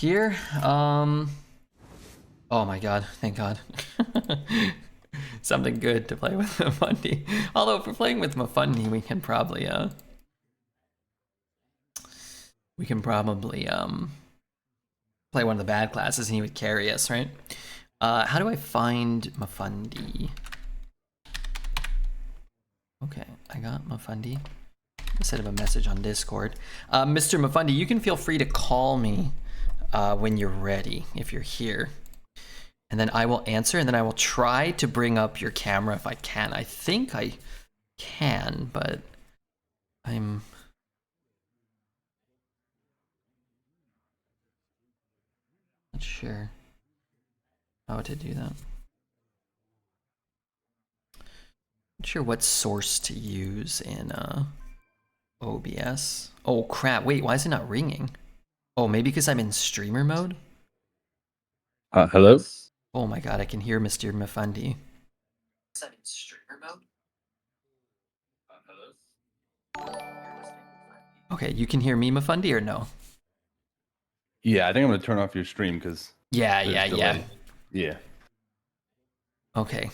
Here, oh my god, thank god. Something good to play with Mifundi. Although if we're playing with Mifundi, we can probably play one of the bad classes and he would carry us, right? How do I find Mifundi? Okay, I got Mifundi. Instead of a message on Discord. Mr. Mifundi, you can feel free to call me when you're ready, if you're here. And then I will answer, and then I will try to bring up your camera if I can. I think I can, but I'm... not sure how to do that. Not sure what source to use in OBS. Oh crap, wait, why is it not ringing? Oh, maybe because I'm in streamer mode? Hello? Oh my god, I can hear Mr. Mifundi. I'm in streamer mode? Hello? Okay, you can hear me, Mifundi, or no? Yeah, I think I'm gonna turn off your stream because Yeah. Okay.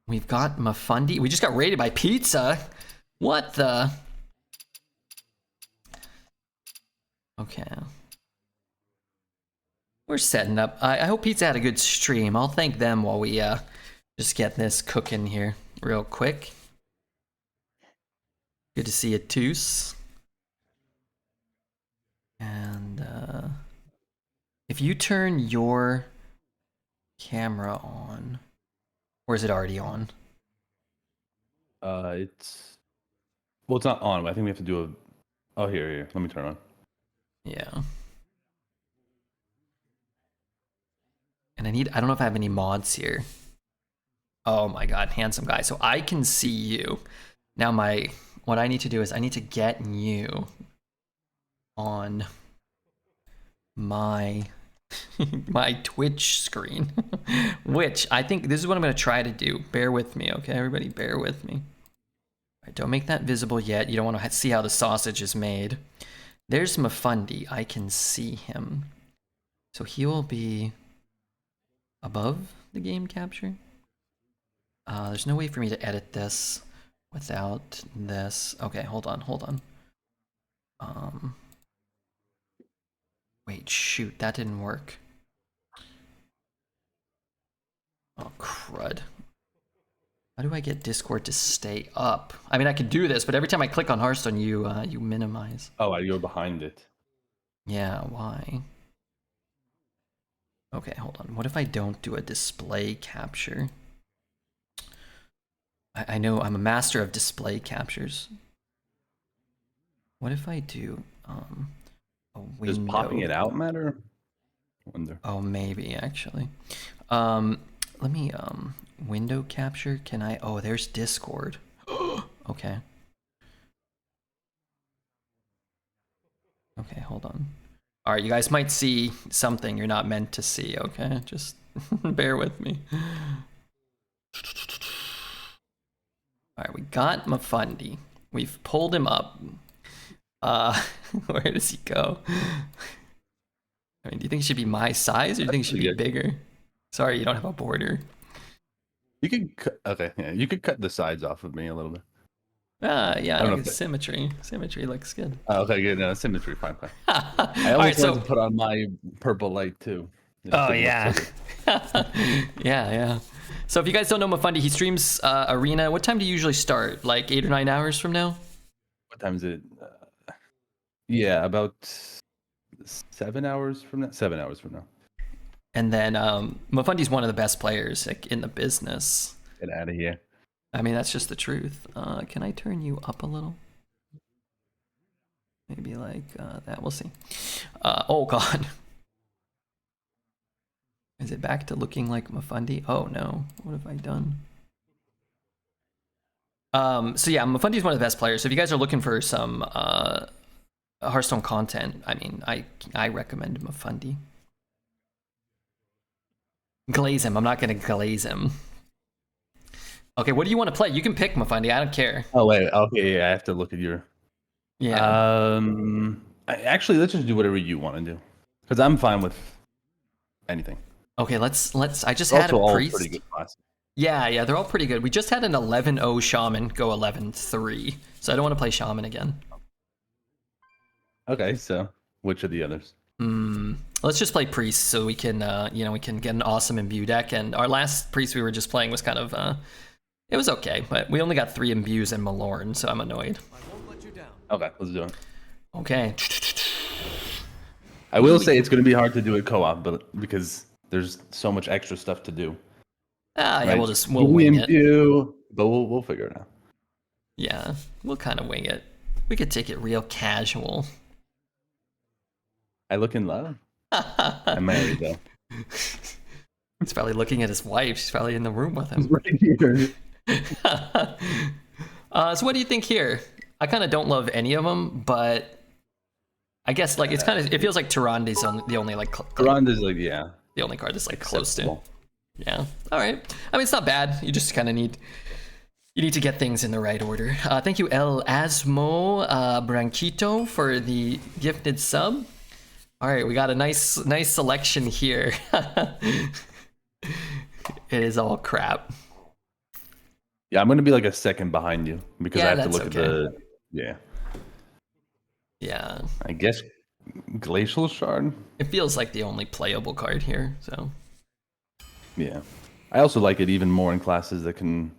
We've got Mifundi. We just got raided by Pizza. What the? Okay. We're setting up. I hope Pizza had a good stream. I'll thank them while we just get this cooking here real quick. Good to see you, Toos. And if you turn your camera on, or is it already on? It's not on, but I think we have to do a. Oh, here. Let me turn on. Yeah. And I don't know if I have any mods here. Oh my god, handsome guy. So I can see you. Now what I need to do is I need to get you on my my Twitch screen. Which I think this is what I'm gonna try to do. Bear with me, okay? Everybody bear with me. All right, don't make that visible yet. You don't want to see how the sausage is made. There's Mifundi. I can see him. So he will be above the game capture. There's no way for me to edit this without this. Okay, hold on. Wait, shoot, that didn't work. Oh, crud. How do I get Discord to stay up? I mean, I could do this, but every time I click on Hearthstone, you minimize. Oh, you're behind it. Yeah, why? Okay, hold on. What if I don't do a display capture? I know I'm a master of display captures. What if I do a window? Does popping it out matter? I wonder. Oh, maybe actually. Let me window capture. Can I? Oh, there's Discord. Okay. Okay, hold on. All right, you guys might see something you're not meant to see. Okay, just bear with me. All right, we got Mifundi. We've pulled him up. Where does he go? I mean, do you think he should be my size, or do you think he should be bigger? Sorry, you don't have a border. You could you could cut the sides off of me a little bit. Yeah, like symmetry. Symmetry looks good. Okay, good. No, symmetry, fine. I always wanted to put on my purple light too. Oh yeah. yeah. So if you guys don't know Mifundi, he streams Arena. What time do you usually start? Like 8 or 9 hours from now? What time is it? Yeah, about 7 hours from now. 7 hours from now. And then Mifundi's one of the best players like, in the business. Get out of here. I mean, that's just the truth. Can I turn you up a little? Maybe like that. We'll see. Oh god. Is it back to looking like Mifundi? Oh no. What have I done? So yeah, Mifundi's one of the best players. So if you guys are looking for some Hearthstone content, I mean, I recommend Mifundi. Glaze him. I'm not gonna glaze him. Okay, what do you want to play? You can pick Mifundi. I don't care. Oh wait. Okay, yeah, I have to look at your. Yeah. Actually, let's just do whatever you want to do. Because I'm fine with anything. Okay, let's. I just They're had also a all priest. pretty good classes. Yeah, they're all pretty good. We just had an 11-0 shaman go 11-3, so I don't want to play shaman again. Okay, so which are the others? Let's just play priest so we can, we can get an awesome imbue deck. And our last priest we were just playing was kind of, it was okay, but we only got 3 imbues and Malorn, so I'm annoyed. Okay, let's do it. Okay. I will say it's going to be hard to do it co-op, but because there's so much extra stuff to do. Yeah, right? we'll wing it. But we'll figure it out. Yeah, we'll kind of wing it. We could take it real casual. I look in love. I'm married though. He's probably looking at his wife. She's probably in the room with him. Right here. So what do you think here? I kind of don't love any of them, but I guess like it feels like Tyrande's the only like Tyrande's like the only card that's like acceptable. close to. Yeah. All right. I mean, it's not bad. You just kind of need to get things in the right order. Thank you, El Asmo Branquito, for the gifted sub. All right, we got a nice selection here. It is all crap. Yeah, I'm gonna be like a second behind you because I have to look okay. at the Yeah. I guess Glacial Shard. It feels like the only playable card here. So. Yeah, I also like it even more in classes that can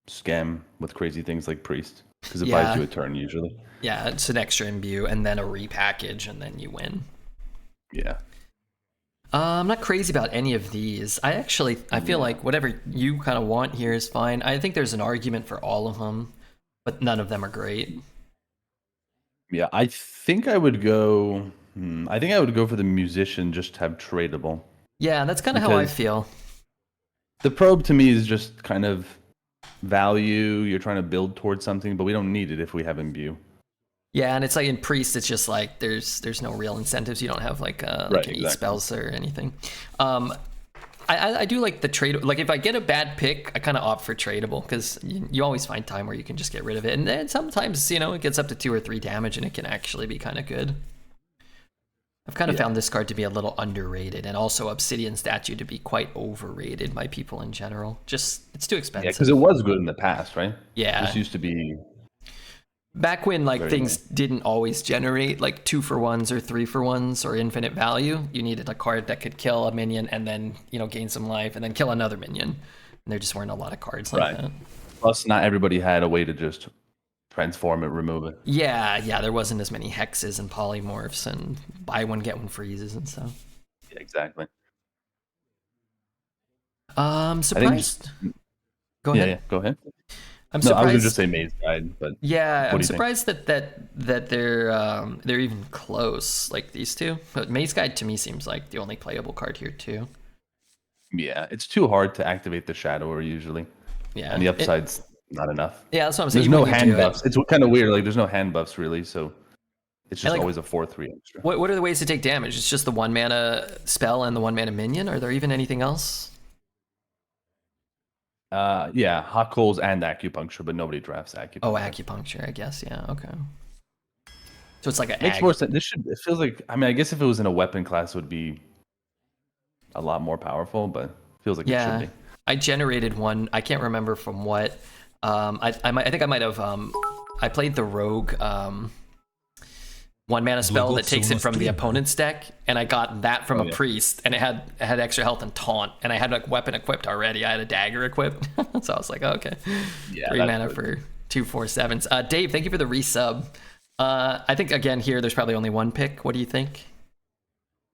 scam with crazy things like Priest because it buys you a turn usually. Yeah, it's an extra imbue and then a repackage and then you win. Yeah. I'm not crazy about any of these. I feel like whatever you kind of want here is fine. I think there's an argument for all of them, but none of them are great. Yeah, I think I would go. I think I would go for the musician just to have tradable. Yeah, that's kind of how I feel. The probe to me is just kind of value. You're trying to build towards something, but we don't need it if we have imbue. Yeah, and it's like in priest, it's just like there's no real incentives. You don't have like any spells or anything. I do like the trade. Like if I get a bad pick, I kind of opt for tradable because you always find time where you can just get rid of it. And then sometimes it gets up to 2 or 3 damage and it can actually be kind of good. I've kind of found this card to be a little underrated, and also Obsidian Statue to be quite overrated by people in general. Just it's too expensive. Yeah, because it was good in the past, right? Yeah, this used to be. Back when things didn't always generate like 2-for-1s or 3-for-1s or infinite value, you needed a card that could kill a minion and then gain some life and then kill another minion. And there just weren't a lot of cards like that. Plus, not everybody had a way to just transform it, remove it. Yeah, there wasn't as many hexes and polymorphs and buy one get one freezes and stuff. Yeah, exactly. Surprised. Go ahead. Yeah, go ahead. I'm surprised. I was gonna just say Maze Guide, but yeah, I'm surprised that they're even close, like these two. But Maze Guide to me seems like the only playable card here too. Yeah, it's too hard to activate the Shadower usually. Yeah, and the upside's not enough. Yeah, that's what I'm saying. There's no hand buffs. It's kind of weird. Like there's no hand buffs really, so it's just always a 4/3 extra. What are the ways to take damage? It's just the 1 mana spell and the 1 mana minion. Are there even anything else? Yeah, hot coals and acupuncture, but nobody drafts acupuncture. Oh, acupuncture, I guess. Yeah, okay. So it's like a makes more sense. It feels like, I mean, I guess if it was in a weapon class, it would be a lot more powerful, but it feels like it should be. I generated one. I can't remember from what. I think I might have. I played the rogue 1 mana spell that takes it from the opponent's deck, and I got that from a priest, and it had extra health and taunt, and I had like weapon equipped already. I had a dagger equipped, so I was like, oh, okay, 3 mana for 2 4/7s. Dave, thank you for the resub. I think again here, there's probably only one pick. What do you think?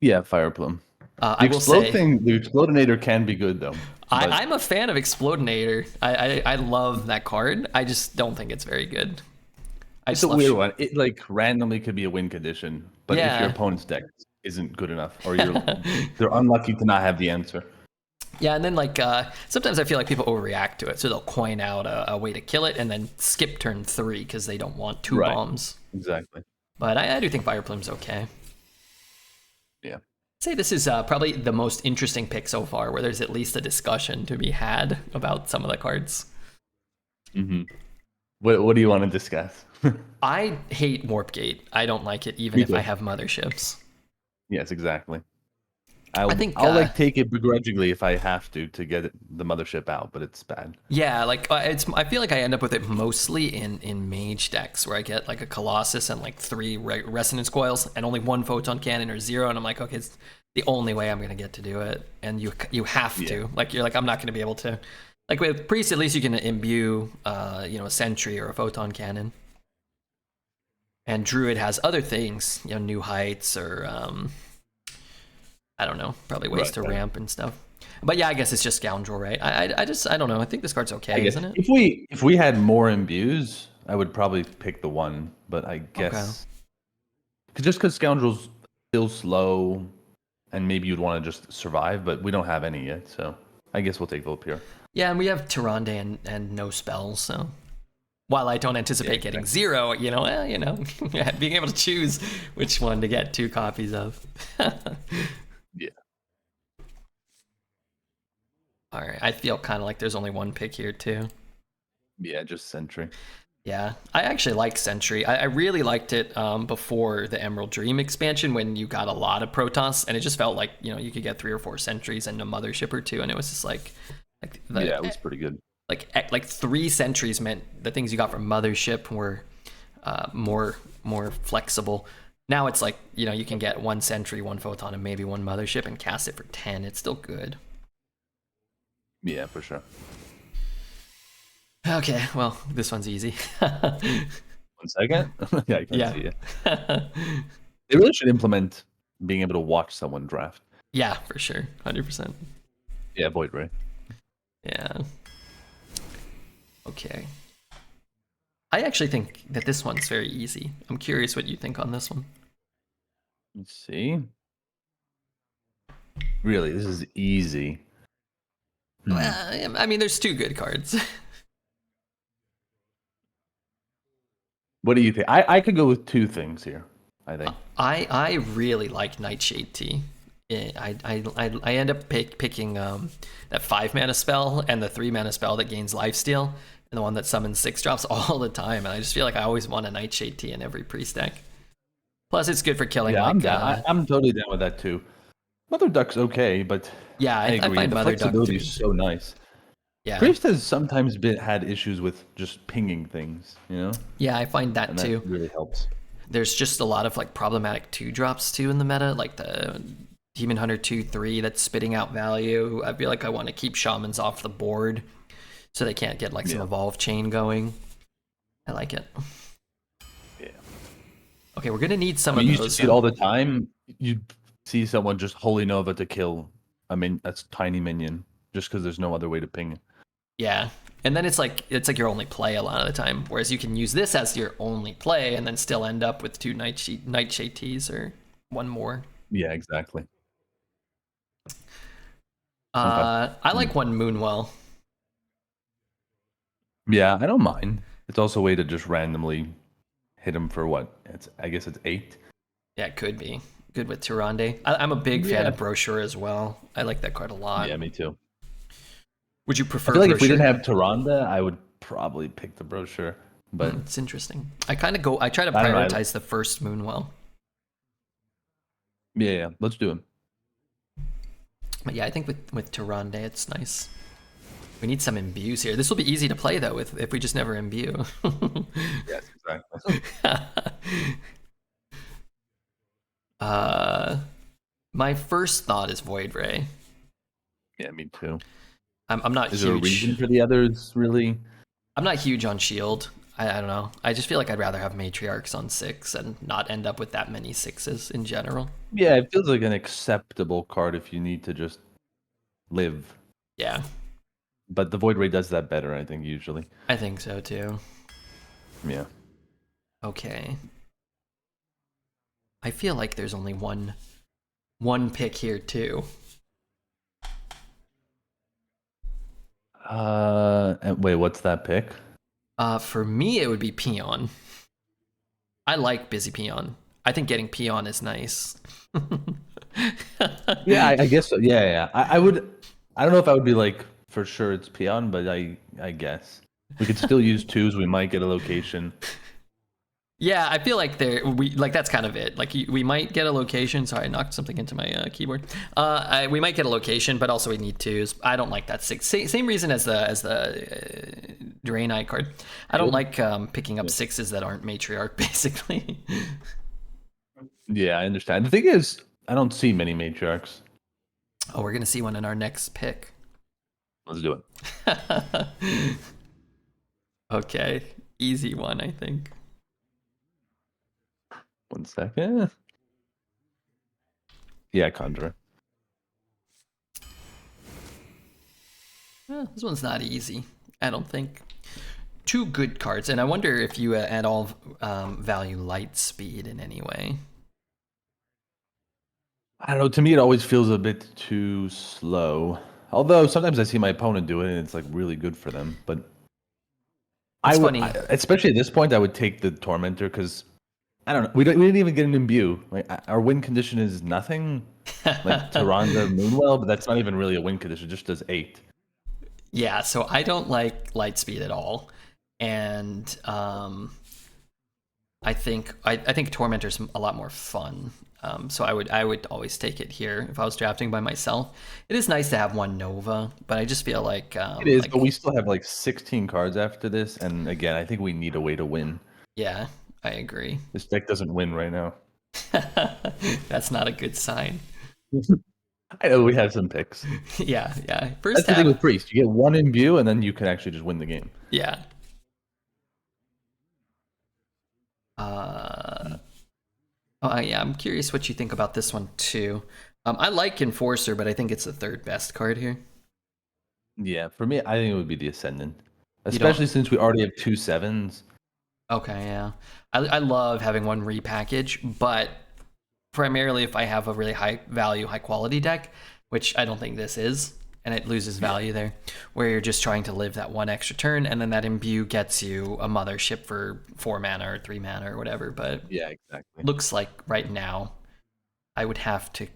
Yeah, Fire Plume. I will say the Explodinator can be good though. I'm a fan of Explodinator. I love that card. I just don't think it's very good. It's a weird one. It like randomly could be a win condition, but if your opponent's deck isn't good enough, or they're unlucky to not have the answer. Yeah, and then like sometimes I feel like people overreact to it, so they'll coin out a way to kill it and then skip turn 3 because they don't want 2 bombs. Exactly. But I do think Fire Plume's okay. Yeah. I'd say this is probably the most interesting pick so far, where there's at least a discussion to be had about some of the cards. Mm-hmm. What do you want to discuss? I hate Warp Gate. I don't like it, even if I have motherships. Yes, exactly. I think I'll like take it begrudgingly if I have to get the mothership out, but it's bad. Yeah, like I feel like I end up with it mostly in mage decks where I get like a Colossus and like 3 resonance coils and only 1 photon cannon or 0, and I'm like, okay, it's the only way I'm gonna get to do it, and you have to, like, you're like, I'm not gonna be able to, like, with priest at least you can imbue a sentry or a photon cannon, and druid has other things, new heights or I don't know, probably ways to ramp and stuff. But yeah, I guess it's just scoundrel, right? I don't know. I think this card's okay, isn't it? If we had more imbues, I would probably pick the 1. But I guess just because scoundrel's still slow, and maybe you'd want to just survive, but we don't have any yet, so I guess we'll take Vulpure. Yeah, and we have Tyrande and no spells, so while I don't anticipate getting 0, being able to choose which one to get 2 copies of. Yeah. All right, I feel kind of like there's only 1 pick here too. Yeah, just Sentry. Yeah, I actually like Sentry. I really liked it before the Emerald Dream expansion when you got a lot of Protoss, and it just felt like, you could get 3 or 4 sentries and a mothership or 2, and it was just like yeah, it was pretty good. Like 3 sentries meant the things you got from mothership were more flexible. Now it's like, you can get 1 sentry, 1 photon, and maybe 1 mothership and cast it for 10. It's still good. Yeah, for sure. Okay, well, this one's easy. 1 second. Yeah, I can see it. They really should implement being able to watch someone draft. Yeah, for sure. 100%. Yeah, Void Ray. Yeah. Okay. I actually think that this one's very easy. I'm curious what you think on this one. Let's see. Really, this is easy. Well, I mean, there's 2 good cards. What do you think? I could go with 2 things here, I think. I really like Nightshade Tea. I end up picking that 5 mana spell and the 3 mana spell that gains lifesteal and the one that summons 6 drops all the time, and I just feel like I always want a Nightshade Tea in every priest deck. Plus, it's good for killing. Yeah, I'm totally down with that too. Mother Duck's okay, but yeah, I agree. Find the Mother flexibility Duck is so nice. Yeah, Priest has sometimes had issues with just pinging things, Yeah, I find that too. That really helps. There's just a lot of like problematic 2 drops too in the meta, like the Demon Hunter 2/3 that's spitting out value. I feel like I want to keep shamans off the board so they can't get like some evolve chain going. I like it. Yeah. Okay, we're gonna need some of those. You used to see it all the time. You see someone just Holy Nova to kill that's tiny minion just because there's no other way to ping it. Yeah, and then it's like your only play a lot of the time. Whereas you can use this as your only play and then still end up with 2 Nightshade Teas or 1 more. Yeah, exactly. Okay. I like 1 Moonwell. Yeah, I don't mind. It's also a way to just randomly hit him for what? I guess it's 8. Yeah, it could be good with Tyrande. I'm a big fan of Brochure as well. I like that card a lot. Yeah, me too. Would you prefer? I feel like if we didn't have Tyrande, I would probably pick the Brochure. But it's interesting. I try to prioritize the first Moonwell. Yeah, let's do it. But yeah, I think with Tyrande, it's nice. We need some imbues here. This will be easy to play though if we just never imbue. Yes, exactly. My first thought is Void Ray. Yeah, me too. I'm not huge. Is there a reason for the others, really? I'm not huge on Shield. I don't know. I just feel like I'd rather have Matriarchs on 6 and not end up with that many 6s in general. Yeah, it feels like an acceptable card if you need to just live. Yeah. But the Void Ray does that better, I think, usually. I think so, too. Yeah. Okay. I feel like there's only one pick here, too. Wait, what's that pick? For me, it would be Peon. I like Busy Peon. I think getting Peon is nice. Yeah, I guess so. Yeah. I don't know if I would be like for sure it's Peon, but I guess we could still use 2s. We might get a location. Yeah, I feel like that's kind of it. Like we might get a location. Sorry, I knocked something into my keyboard. We might get a location, but also we need twos. I don't like that six. Same reason as the Draenei card. I don't like picking up sixes that aren't matriarch, basically. Yeah, I understand. The thing is, I don't see many matriarchs. Oh, we're gonna see one in our next pick. Let's do it. Okay, easy one, I think. 1 second. Yeah, Conjurer. This one's not easy, I don't think. Two good cards, and I wonder if you at all value light speed in any way. I don't know. To me, it always feels a bit too slow. Although sometimes I see my opponent do it, and it's like really good for them. But It's funny. Especially at this point, I would take the Tormentor because I don't know. We didn't even get an imbue. Like our win condition is nothing. Like Tyrande, Moonwell, but that's not even really a win condition. It just does 8. Yeah, so I don't like light speed at all, and I think Tormentor's a lot more fun. So I would always take it here if I was drafting by myself. It is nice to have one Nova, but I just feel like it is. But we still have like 16 cards after this, and again, I think we need a way to win. Yeah, I agree. This deck doesn't win right now. That's not a good sign. I know we have some picks. Yeah. That's the thing with Priest. You get one imbue, and then you can actually just win the game. Yeah. Yeah, I'm curious what you think about this one too. I like Enforcer, but I think it's the third best card here. Yeah, for me, I think it would be the Ascendant, especially since we already have 2 7s. Okay, yeah. I love having one repackage, but primarily if I have a really high value, high quality deck, which I don't think this is, and it loses value there, where you're just trying to live that one extra turn, and then that imbue gets you a mothership for 4 mana or 3 mana or whatever. But yeah, exactly. Looks like right now I would have to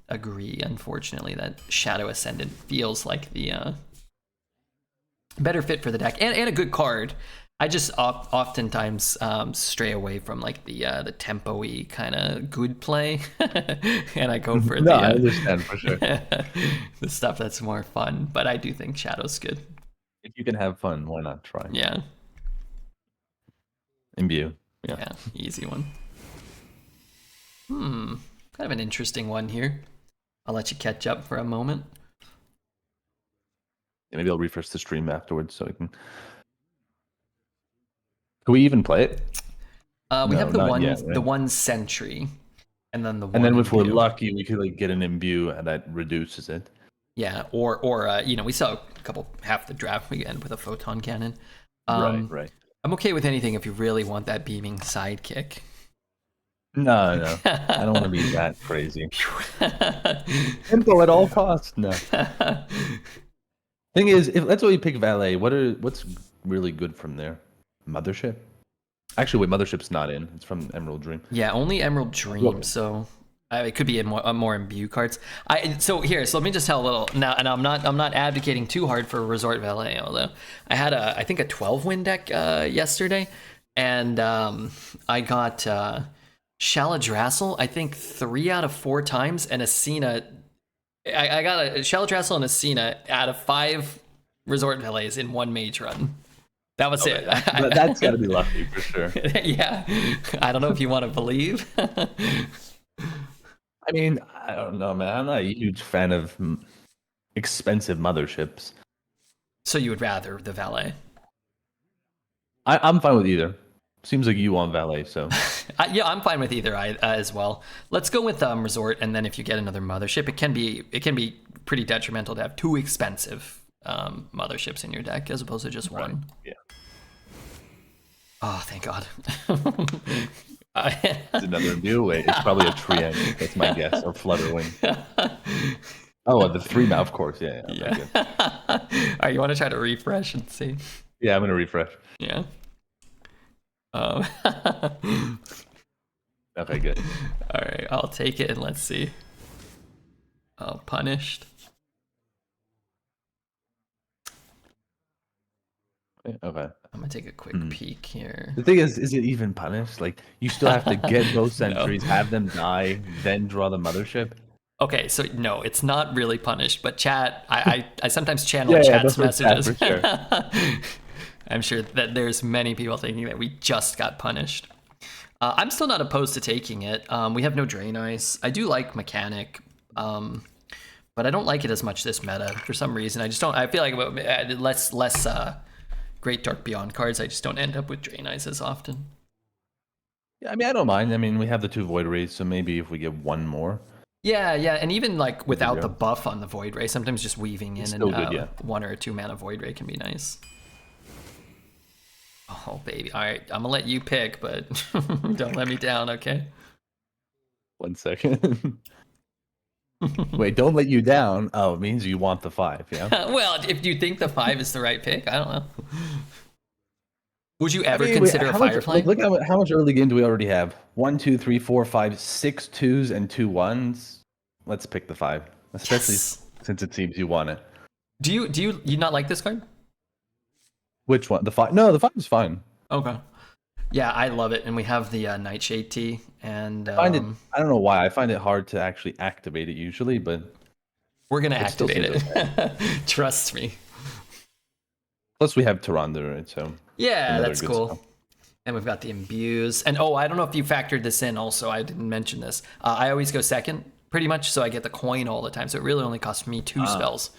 agree, unfortunately, that Shadow Ascendant feels like the better fit for the deck and a good card. I just oftentimes stray away from like the tempo-y kind of good play, and I go for I understand for sure. the stuff that's more fun. But I do think Shadow's good. If you can have fun, why not try? Yeah. Imbue. Yeah, easy one. Kind of an interesting one here. I'll let you catch up for a moment. Yeah, maybe I'll refresh the stream afterwards so I can. Can we even play it? We have the one sentry, and then the one. And then if we're lucky, we could like get an imbue, and that reduces it. Yeah, or we saw a couple half the draft we end with a photon cannon. Right. I'm okay with anything if you really want that beaming sidekick. No, I don't want to be that crazy. Tempo at all costs. No. Thing is, if let's only pick Valet, what's really good from there? Mothership. Actually, wait, Mothership's not in. It's from Emerald Dream. Yeah, only Emerald Dream. So it could be a more imbue cards. So let me just tell a little now, and I'm not advocating too hard for Resort Valet, although I had I think a 12-win deck yesterday, and I got Shaladrassel, I think 3 out of 4 times, and Asina. I got a Shaladrassel and Asina out of 5 Resort Valets in one mage run. That was it. That's got to be lucky for sure. Yeah. I don't know if you want to believe. I mean, I don't know, man. I'm not a huge fan of expensive motherships. So you would rather the Valet? I'm fine with either. Seems like you want Valet, so. Yeah, I'm fine with either as well. Let's go with Resort, and then if you get another mothership, it can be pretty detrimental to have 2 expensive motherships in your deck as opposed to just one. Yeah. Oh, thank God. It's another new way. It's probably a Tyrande. That's my guess, or Flutterwing. Oh, the 3 now, of course. Yeah. All right, you want to try to refresh and see? Yeah, I'm gonna refresh. Yeah. Okay, good. All right, I'll take it and let's see. Oh, punished. Okay. I'm gonna take a quick peek here. The thing is it even punished? Like, you still have to get both No. sentries, have them die, then draw the mothership? Okay, so no, it's not really punished, but chat, I sometimes channel Yeah, chat's but for chat, messages. for sure. I'm sure that there's many people thinking that we just got punished. I'm still not opposed to taking it. We have no Drain Ice. I do like Mechanic, but I don't like it as much this meta for some reason. I just don't. I feel like less Great Dark Beyond cards. I just don't end up with Drain Ice as often. Yeah, I mean, I don't mind. I mean, we have the 2 Void Rays, so maybe if we get one more. Yeah, and even like without the buff on the Void Ray, sometimes just weaving in and good, yeah. 1 or 2 mana Void Ray can be nice. Oh baby, all right, I'm gonna let you pick, but don't let me down, okay? 1 second. Wait, don't let you down. Oh, it means you want the 5, yeah? Well, if you think the 5 is the right pick, I don't know. Would you ever consider a Firefly? Look how much early game do we already have? 1, 2, 3, 4, 5, 6 2s and 2 1s. Let's pick the 5, especially since it seems you want it. Do you not like this card? Which one? The 5? No, the 5 is fine. Okay. Yeah, I love it, and we have the Nightshade Tea, and I find it. I don't know why. I find it hard to actually activate it usually, but we're gonna activate it. Okay. Trust me. Plus, we have Tyrande, right? So yeah, that's cool. Stuff. And we've got the imbues, and I don't know if you factored this in. Also, I didn't mention this. I always go second, pretty much, so I get the coin all the time. So it really only costs me 2 spells.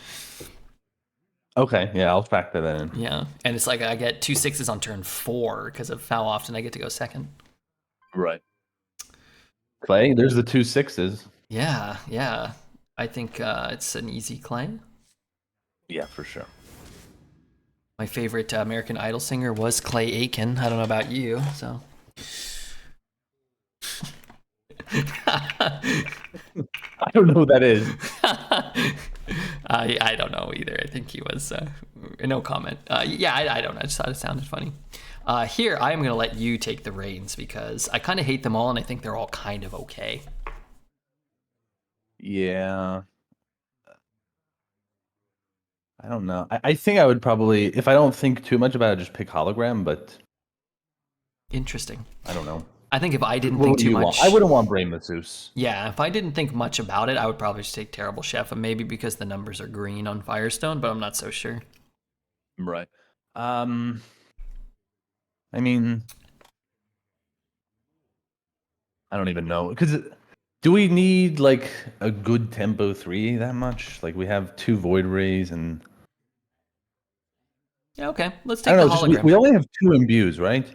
Okay, yeah, I'll factor that in. Yeah, and it's like I get 2 6s on turn 4 because of how often I get to go second. Right. Clay, there's the 2 6s. Yeah. I think it's an easy Clay. Yeah, for sure. My favorite American Idol singer was Clay Aiken. I don't know about you, so. I don't know who that is. I don't know either. I think he was no comment. Yeah, I don't know. I just thought it sounded funny. Here, I'm going to let you take the reins because I kind of hate them all and I think they're all kind of okay. Yeah. I don't know. I think I would probably, if I don't think too much about it, just pick Hologram, but... Interesting. I don't know. I think if I didn't think too much... I wouldn't want Brain Masseuse. Yeah, if I didn't think much about it, I would probably just take Terrible Chef, and maybe because the numbers are green on Firestone, but I'm not so sure. Right. I mean... I don't even know. Because do we need, like, a good Tempo 3 that much? Like, we have 2 Void Rays and... Yeah, okay. Let's take the Hologram. We only have 2 imbues, right?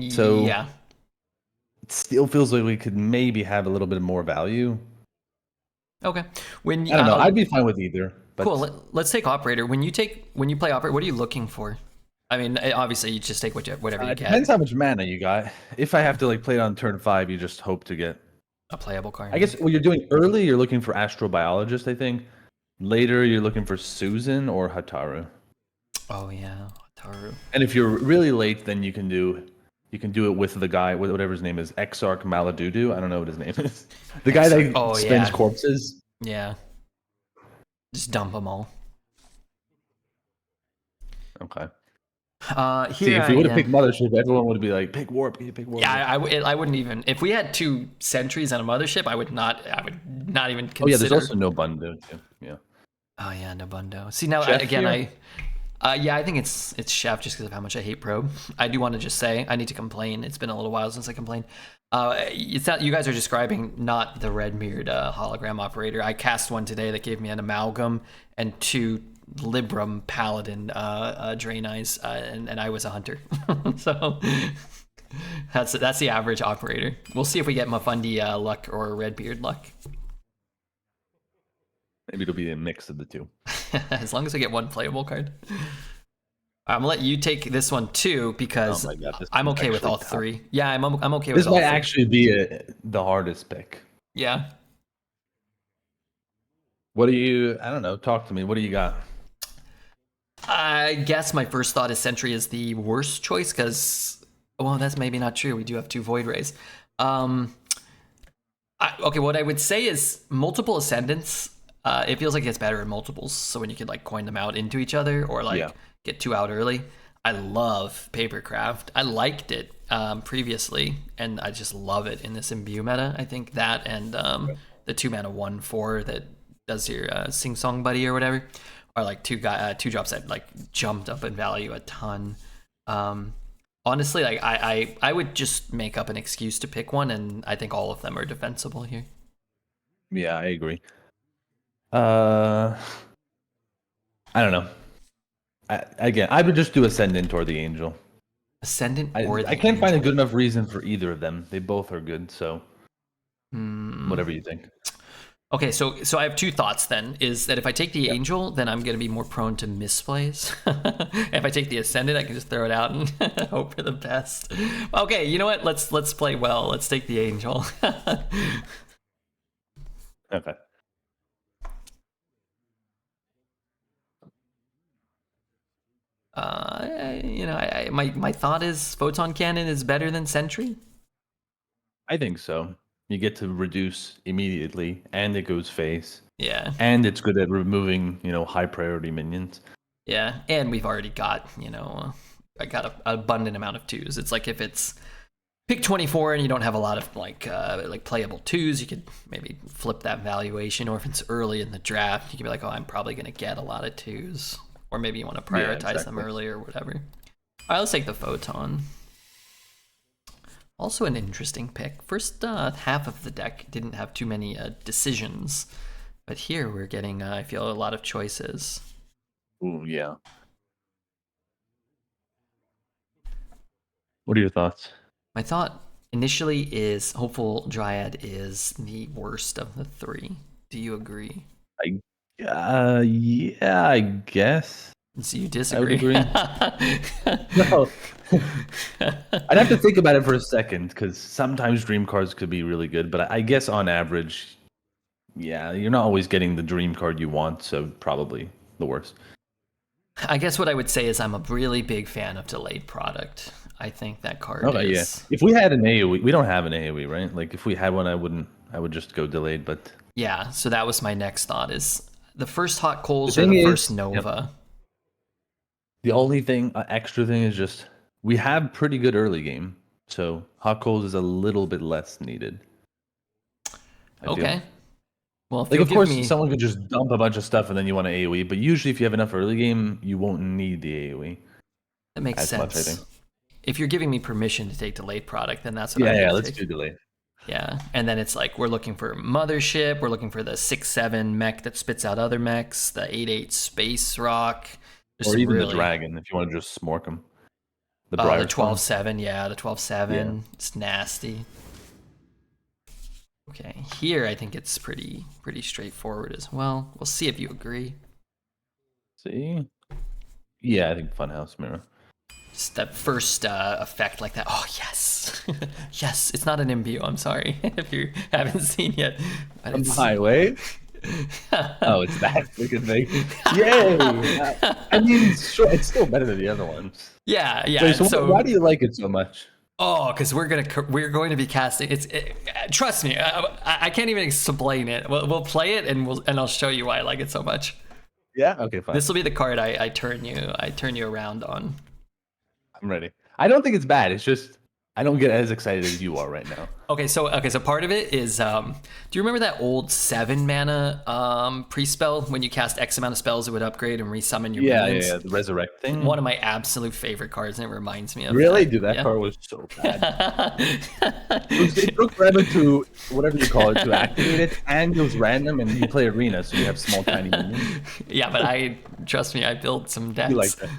So yeah. It still feels like we could maybe have a little bit more value. Okay. I don't know. I'd be fine with either. But... Cool. Let's take Operator. When you play Operator, what are you looking for? I mean, obviously, you just take whatever you get. Depends how much mana you got. If I have to play it on turn 5, you just hope to get a playable card. I guess what you're doing early, you're looking for Astrobiologist, I think. Later, you're looking for Susan or Hataru. Oh yeah, Hataru. And if you're really late, then you can do it with the guy, whatever his name is, Exarch Maladudu. I don't know what his name is. The guy that spins corpses. Yeah. Just dump them all. Okay. See, if you would have picked Mothership, everyone would be like, pick Warp, pick Warp. Yeah, I wouldn't even. If we had 2 sentries on a Mothership, I would not even consider. Oh yeah, there's also no Bundo too. Yeah. Oh yeah, no Bundo. See now Chef again, here? I think it's Chef just because of how much I hate Probe. I do want to just say I need to complain. It's been a little while since I complained. It's not you guys are describing not the red mirrored hologram operator. I cast one today that gave me an amalgam and 2 Libram Paladin Drain Eyes, and I was a hunter. So that's the average operator. We'll see if we get Mifundi luck or Redbeard luck. Maybe it'll be a mix of the 2. As long as I get 1 playable card. I'm gonna let you take this one too because I'm okay with all tough. 3. Yeah, I'm okay with all 3. This might actually be the hardest pick. Yeah. What do you? I don't know. Talk to me. What do you got? I guess my first thought is Sentry is the worst choice because, well, that's maybe not true. We do have 2 Void Rays. Okay, what I would say is multiple Ascendants. It feels like it gets better in multiples. So when you can coin them out into each other or get 2 out early, I love Papercraft. I liked it previously, and I just love it in this imbue meta. I think that and the 2-mana 1/4 that does your Sing Song Buddy or whatever are like two drops that like jumped up in value a ton. Honestly, like I would just make up an excuse to pick one, and I think all of them are defensible here. Yeah, I agree. I don't know. I would just do Ascendant or the Angel. Ascendant or the I can't find a Angel. good enough reason for either of them. They both are good, so whatever you think. Okay, so I have two thoughts then. Is that if I take the Angel, then I'm going to be more prone to misplays. If I take the Ascendant, I can just throw it out and hope for the best. Okay, you know what? Let's play well. Let's take the Angel. Okay. My thought is Photon Cannon is better than Sentry. I think so. You get to reduce immediately, and it goes face. Yeah. And it's good at removing, high priority minions. Yeah, and we've already got, I got an abundant amount of 2s. It's like if it's pick 24 and you don't have a lot of like playable 2s, you could maybe flip that valuation. Or if it's early in the draft, you could be like, oh, I'm probably going to get a lot of 2s. Or maybe you want to prioritize them early or whatever. All right, let's take the Photon. Also an interesting pick. First half of the deck didn't have too many decisions. But here we're getting, I feel, a lot of choices. Ooh, yeah. What are your thoughts? My thought initially is Hopeful Dryad is the worst of the 3. Do you agree? Yeah, I guess. So you disagree? I would agree. No. I'd have to think about it for a second, because sometimes dream cards could be really good, but I guess on average, yeah, you're not always getting the dream card you want, so probably the worst. I guess what I would say is I'm a really big fan of Delayed Product. I think that card is... Yeah. If we had an AoE, we don't have an AoE, right? Like, if we had one, I would just go Delayed, but... Yeah, so that was my next thought, is the first Hot Coals or the first Nova. Yep. The only thing, extra thing is just, we have pretty good early game, so Hot Coals is a little bit less needed. Okay. Well, if like, of course, someone could just dump a bunch of stuff and then you want an AoE, but usually if you have enough early game, you won't need the AoE. That makes sense. Much, I think. If you're giving me permission to take Delayed Product, then that's what I'm Yeah, let's do Delayed. Yeah, and then it's like we're looking for Mothership, we're looking for the 6/7 mech that spits out other mechs, the 8/8 Space Rock. Or even the Dragon, if you want to just smork them. The 12/7, yeah, the 12/7. Yeah. It's nasty. Okay, here I think it's pretty straightforward as well. We'll see if you agree. See? Yeah, I think Funhouse Mirror. Just that first effect like that. Oh, yes. Yes, it's not an imbue, I'm sorry, if you haven't seen yet. But it's... Highway? Oh, it's that freaking thing. Yay! I mean, sure, it's still better than the other ones. Yeah. So why do you like it so much? Oh, because we're going to be casting. Trust me, I can't even explain it. We'll play it and I'll show you why I like it so much. Yeah. Okay. Fine. This will be the card I turn you around on. I'm ready. I don't think it's bad. It's just I don't get as excited as you are right now. Okay, so part of it is, do you remember that old 7-mana pre-spell? When you cast X amount of spells, it would upgrade and resummon your minions? Yeah, the Resurrect thing. One of my absolute favorite cards, and it reminds me of Really? Dude, that card was so bad. It took forever to, whatever you call it, to activate it, and it was random, and you play Arena, so you have small, tiny minions. Yeah, but trust me, I built some decks. You like that.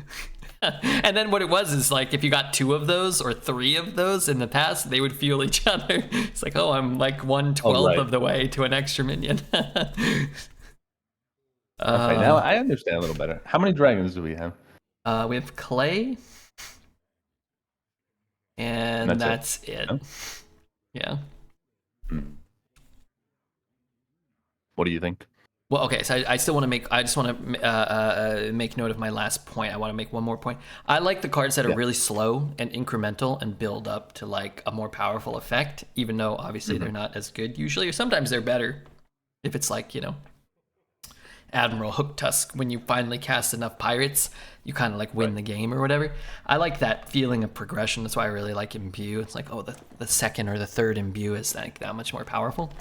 And then what it was is like if you got 2 of those or 3 of those in the past, they would fuel each other. It's like, oh, I'm like 1/12 of the way to an extra minion. Okay, now I understand a little better. How many dragons do we have? We have Clay, and that's it. Yeah. What do you think? Well, okay, so I still want to make. I just want to make note of my last point. I want to make one more point. I like the cards that are really slow and incremental and build up to like a more powerful effect, even though obviously they're not as good usually, or sometimes they're better. If it's like Admiral Hook Tusk, when you finally cast enough pirates, you kind of like win the game or whatever. I like that feeling of progression. That's why I really like Imbue. It's like, oh, the second or the third Imbue is like that much more powerful.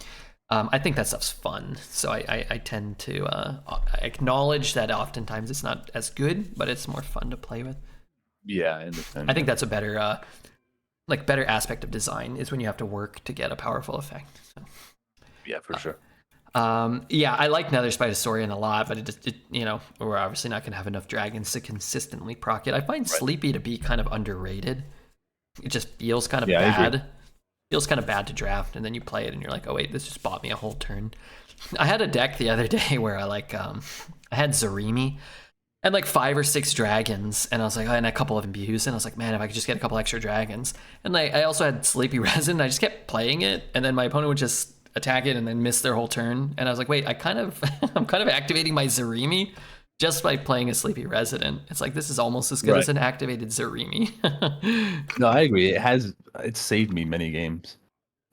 I think that stuff's fun, so I tend to acknowledge that oftentimes it's not as good, but it's more fun to play with. Yeah, I understand. I think that's a better better aspect of design is when you have to work to get a powerful effect. So. Yeah, for sure. Yeah, I like Nether Spidosauria a lot, but we're obviously not going to have enough dragons to consistently proc it. I find Sleepy to be kind of underrated. It just feels kind of bad. Feels kind of bad to draft, and then you play it and you're like, oh wait, this just bought me a whole turn. I had a deck the other day where I had Zarimi and like 5 or 6 dragons, and I was like, and a couple of imbues, and I was like, man, if I could just get a couple extra dragons. And I also had Sleepy Resin, and I just kept playing it, and then my opponent would just attack it and then miss their whole turn, and I was like, wait, I'm kind of activating my Zarimi just by playing a Sleepy Resident. It's like, this is almost as good as an activated Zarimi. No, I agree. It's saved me many games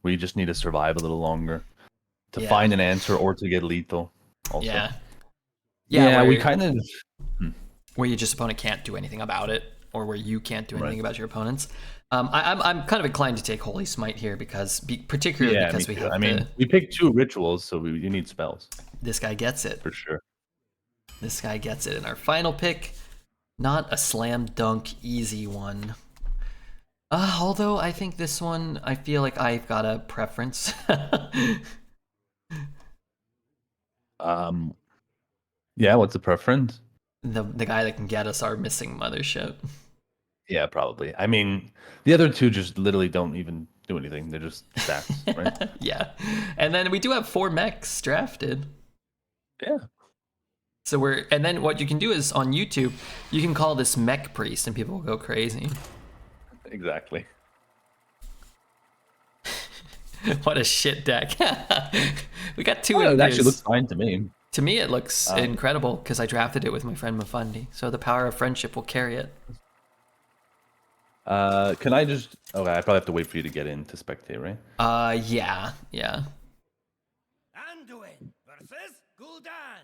where you just need to survive a little longer to find an answer or to get lethal. Also. Yeah, we kind of where your opponent can't do anything about it, or where you can't do anything about your opponents. I'm kind of inclined to take Holy Smite here particularly because we have. I mean, we picked 2 rituals, so you need spells. This guy gets it for sure. This guy gets it. And our final pick, not a slam dunk easy one. Although I think this one, I feel like I've got a preference. Yeah, what's the preference? The guy that can get us our missing mothership. Yeah, probably. I mean, the other 2 just literally don't even do anything. They're just stats, right? Yeah. And then we do have 4 mechs drafted. Yeah. So and then what you can do is on YouTube, you can call this Mech Priest and people will go crazy. Exactly. What a shit deck. We got 2 It actually looks fine to me. To me, it looks incredible because I drafted it with my friend Mifundi. So the power of friendship will carry it. Can I just... Okay, I probably have to wait for you to get in to spectate, right? Yeah. Anduin versus Gul'dan.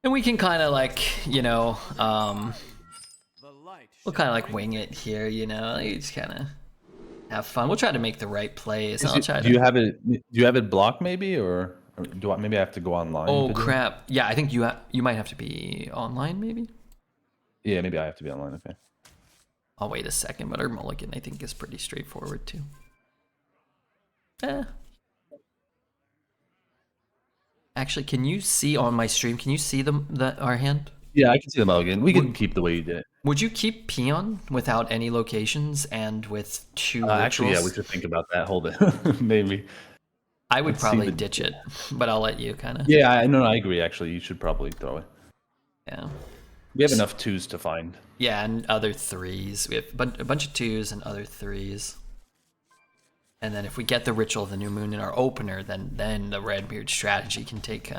And we can kind of we'll kind of wing it here, you just kind of have fun. We'll try to make the right plays. Do you have it blocked maybe, or maybe I have to go online? Oh crap! Yeah, I think you might have to be online maybe. Yeah, maybe I have to be online. Okay. I'll wait a second, but our mulligan I think is pretty straightforward too. Actually, can you see on my stream? Can you see our hand? Yeah, I can see the mulligan. We can keep the way you did it. Would you keep Peon without any locations and with 2 rituals? Actually, yeah, we should think about that. Hold it, maybe. I would probably ditch it, but I'll let you kind of. Yeah, I agree. Actually, you should probably throw it. Yeah. We have enough 2s to find. Yeah, and other 3s. We have a bunch of 2s and other 3s. And then if we get the Ritual of the New Moon in our opener, then the Redbeard strategy can take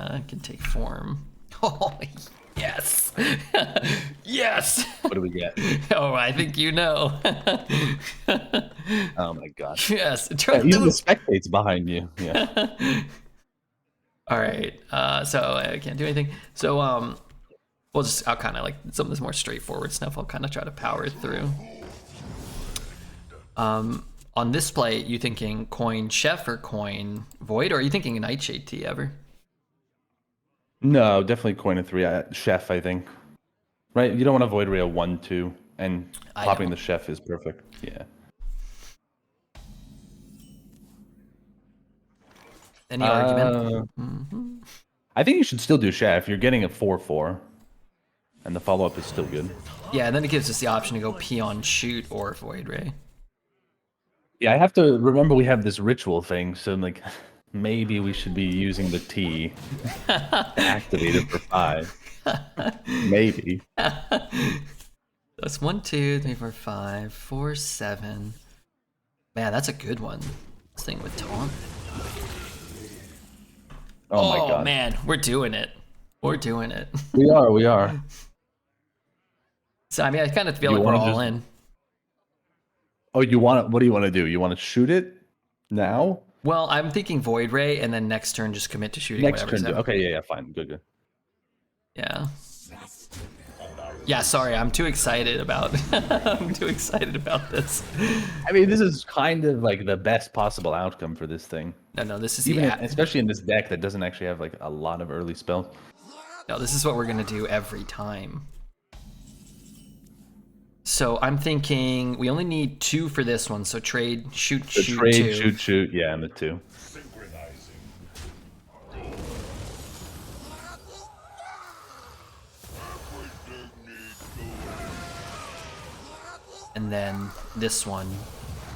form. Oh, yes. Yes. What do we get? Oh, I think you know. Oh my gosh. Yes. Even the spectates behind you. Yeah. All right. So I can't do anything. So I'll kind of some of this more straightforward stuff. I'll kind of try to power through. On this play, you thinking coin Chef or coin Void, or are you thinking Nightshade Tea ever? No, definitely coin a 3. Chef, I think. Right? You don't want to Void Ray a 1/2, and popping the Chef is perfect. Yeah. Any argument? I think you should still do Chef. You're getting a 4/4, and the follow-up is still good. Yeah, and then it gives us the option to go Peon Shoot or Void Ray. Yeah, I have to remember we have this ritual thing, so maybe we should be using the T to activate it for 5. Maybe. That's 1, 2, 3, 4, 5, 4, 7. Man, that's a good one. This thing with taunt. Oh my god. Oh man, we're doing it. We're doing it. We are. So I mean, I kind of feel like we're all in. Oh, what do you want to do? You want to shoot it now? Well, I'm thinking Void Ray, and then next turn just commit to shooting. Next turn, okay, yeah, fine, good. Yeah. Yeah, sorry, I'm too excited about I'm too excited about this. I mean, this is kind of like the best possible outcome for this thing. No, this is Even especially in this deck that doesn't actually have like a lot of early spells. No, this is what we're gonna do every time. So I'm thinking we only need 2 for this one, so trade, shoot, So shoot, trade, 2. shoot, yeah, and the 2. And then this one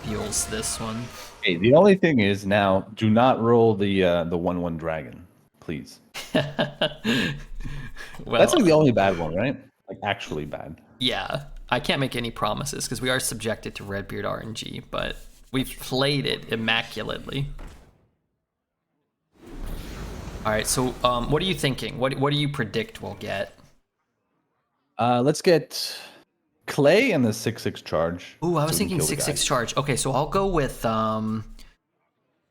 fuels this one. Hey, the only thing is now, do not roll the 1/1 dragon, please. Well, that's like the only bad one, right? Like actually bad. Yeah, I can't make any promises because we are subjected to Redbeard RNG, but we've played it immaculately. All right, so what are you thinking? What do you predict we'll get? Let's get Clay and the 6/6 charge. Ooh, I was so we can thinking kill the 6/6 guy. charge. Okay, so I'll go with I'll